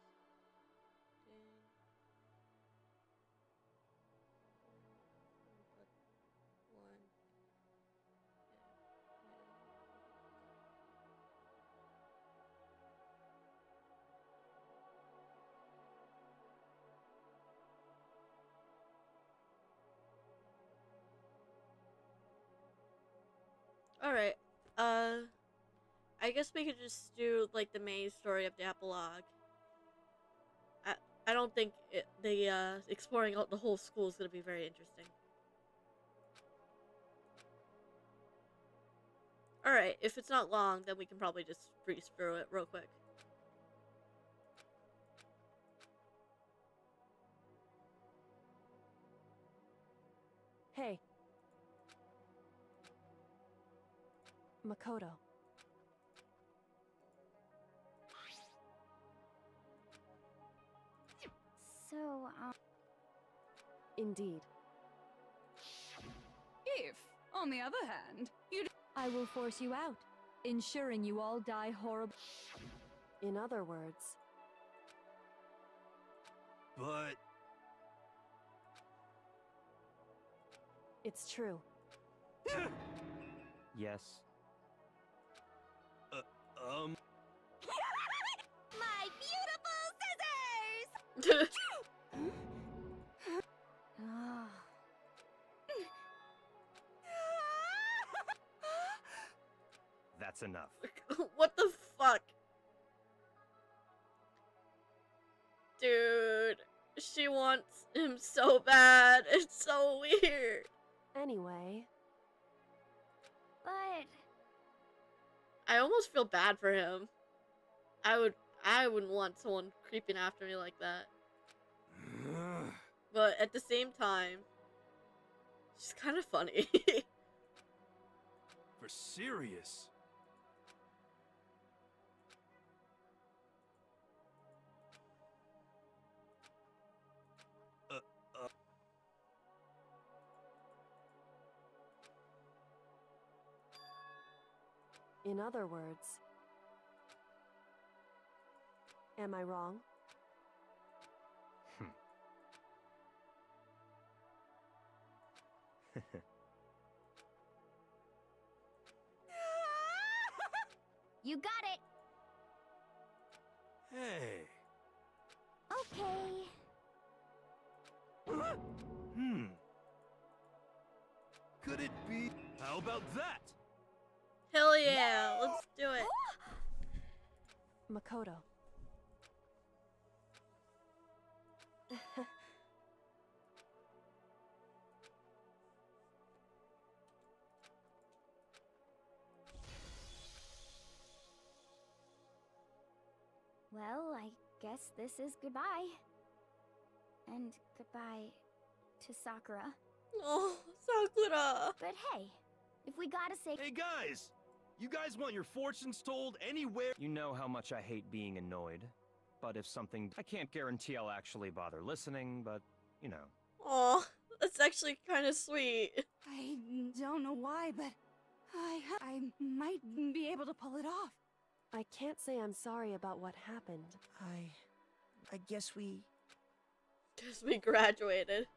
Alright, I guess we could just do, like, the main story of the epilogue. I don't think exploring out the whole school is gonna be very interesting. Alright, if it's not long, then we can probably just breeze through it real quick. Hey. Makoto. So, Indeed. If, on the other hand, you... I will force you out, ensuring you all die horrible. In other words... But... It's true. Yes. My beautiful scissors! Ah. That's enough. What the fuck? Dude, she wants him so bad. It's so weird. Anyway. But I almost feel bad for him. I wouldn't want someone creeping after me like that. But at the same time, she's kind of funny. For serious. In other words, am I wrong? you got it. Hey. Okay. Could it be? How about that? Hell yeah, let's do it. Makoto. Well, I guess this is goodbye. And goodbye to Sakura. Oh, Sakura. But hey, if we gotta say— Hey guys! You guys want your fortunes told anywhere? You know how much I hate being annoyed. But if something... I can't guarantee I'll actually bother listening, but, you know. Oh, that's actually kind of sweet. I don't know why, but I might be able to pull it off. I can't say I'm sorry about what happened. I guess we... Because we graduated.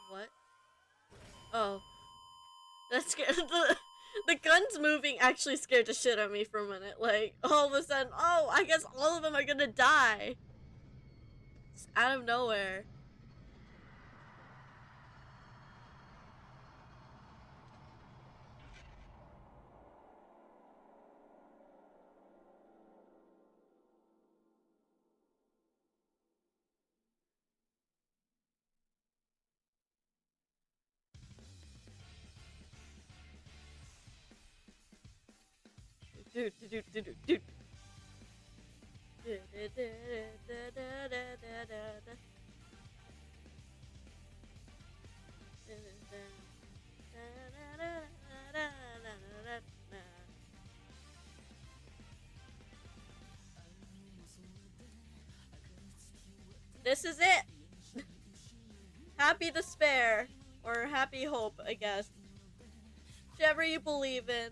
What? Oh. That scared the guns moving actually scared the shit out of me for a minute. Like, all of a sudden, oh, I guess all of them are gonna die. Just out of nowhere. Dude. This is it. Happy despair, or happy hope, I guess. Whichever you believe in.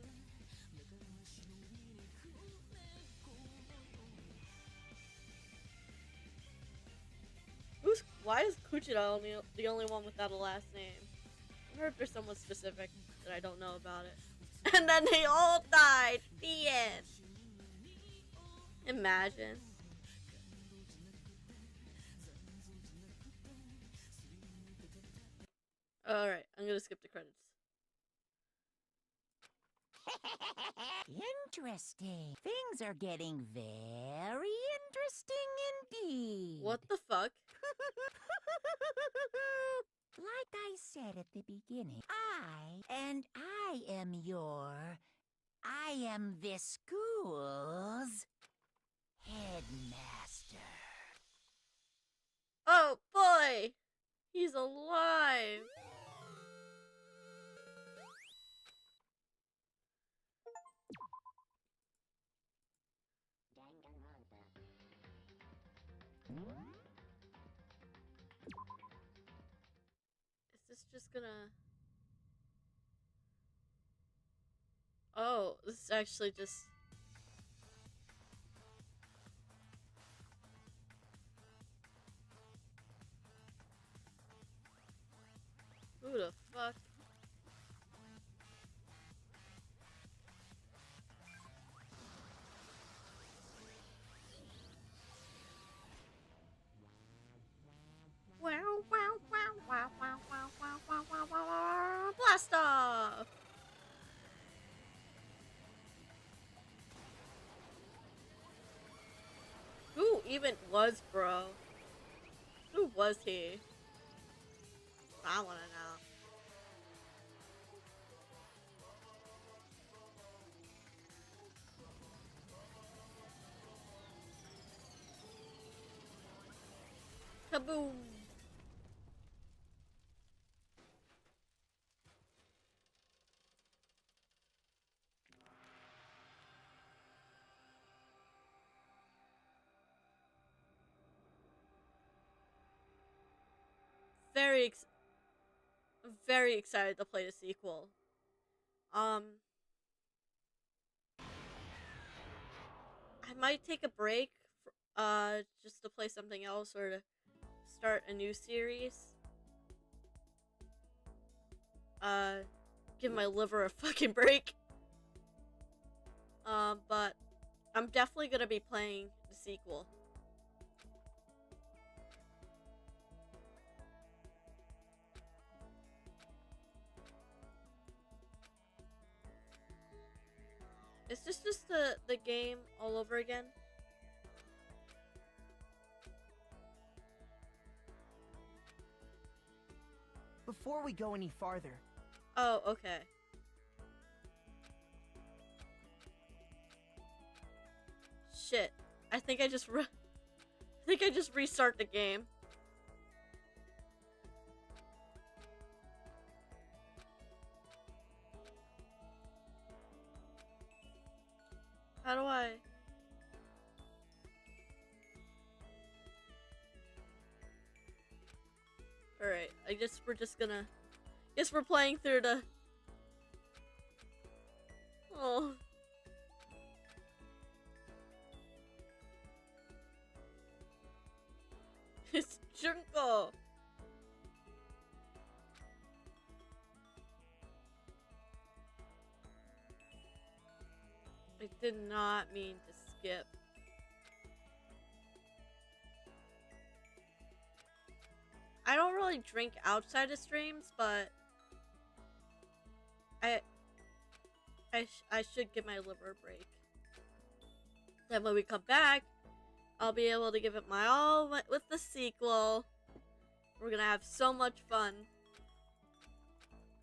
Why is Kuchida the only one without a last name? I wonder if there's someone specific that I don't know about it. And then they all died. The end. Imagine. Alright, I'm gonna skip the credits. Interesting. Things are getting very interesting indeed. What the fuck? Like I said at the beginning, I am this school's headmaster. Oh boy! He's alive! just gonna... Oh, this is actually just... Who the fuck? Wow, wow, wow, wow, wow, wow, wow, wow, wow, wow, wow, blast off! Who even was bro? Who was he? I wanna know. Kaboom! Very excited to play the sequel. I might take a break, just to play something else or to start a new series. Give my liver a fucking break. But I'm definitely gonna be playing the sequel. Is this just the game all over again? Before we go any farther... Oh, okay. Shit. I think I just restart the game. How do I... Alright, I guess we're just gonna... Guess we're playing through the... Oh. It's Junko! I did not mean to skip. I don't really drink outside of streams, but I should give my liver a break. Then when we come back, I'll be able to give it my all with the sequel. We're gonna have so much fun.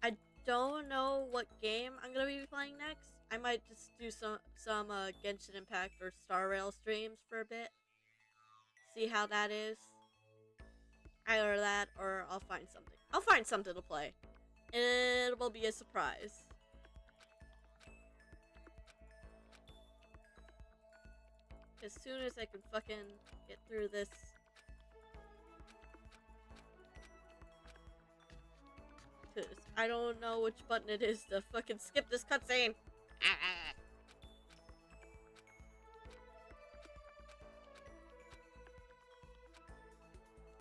I don't know what game I'm gonna be playing next. I might just do some Genshin Impact or Star Rail streams for a bit. See how that is. Either that or I'll find something. I'll find something to play. It will be a surprise. As soon as I can fucking get through this. Cause I don't know which button it is to fucking skip this cutscene.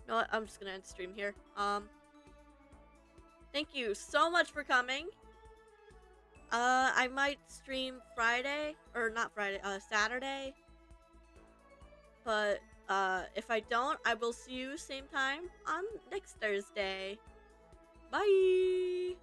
No, I'm just gonna end stream here. Thank you so much for coming. I might stream Friday, or not Friday, Saturday. But, if I don't, I will see you same time on next Thursday. Bye!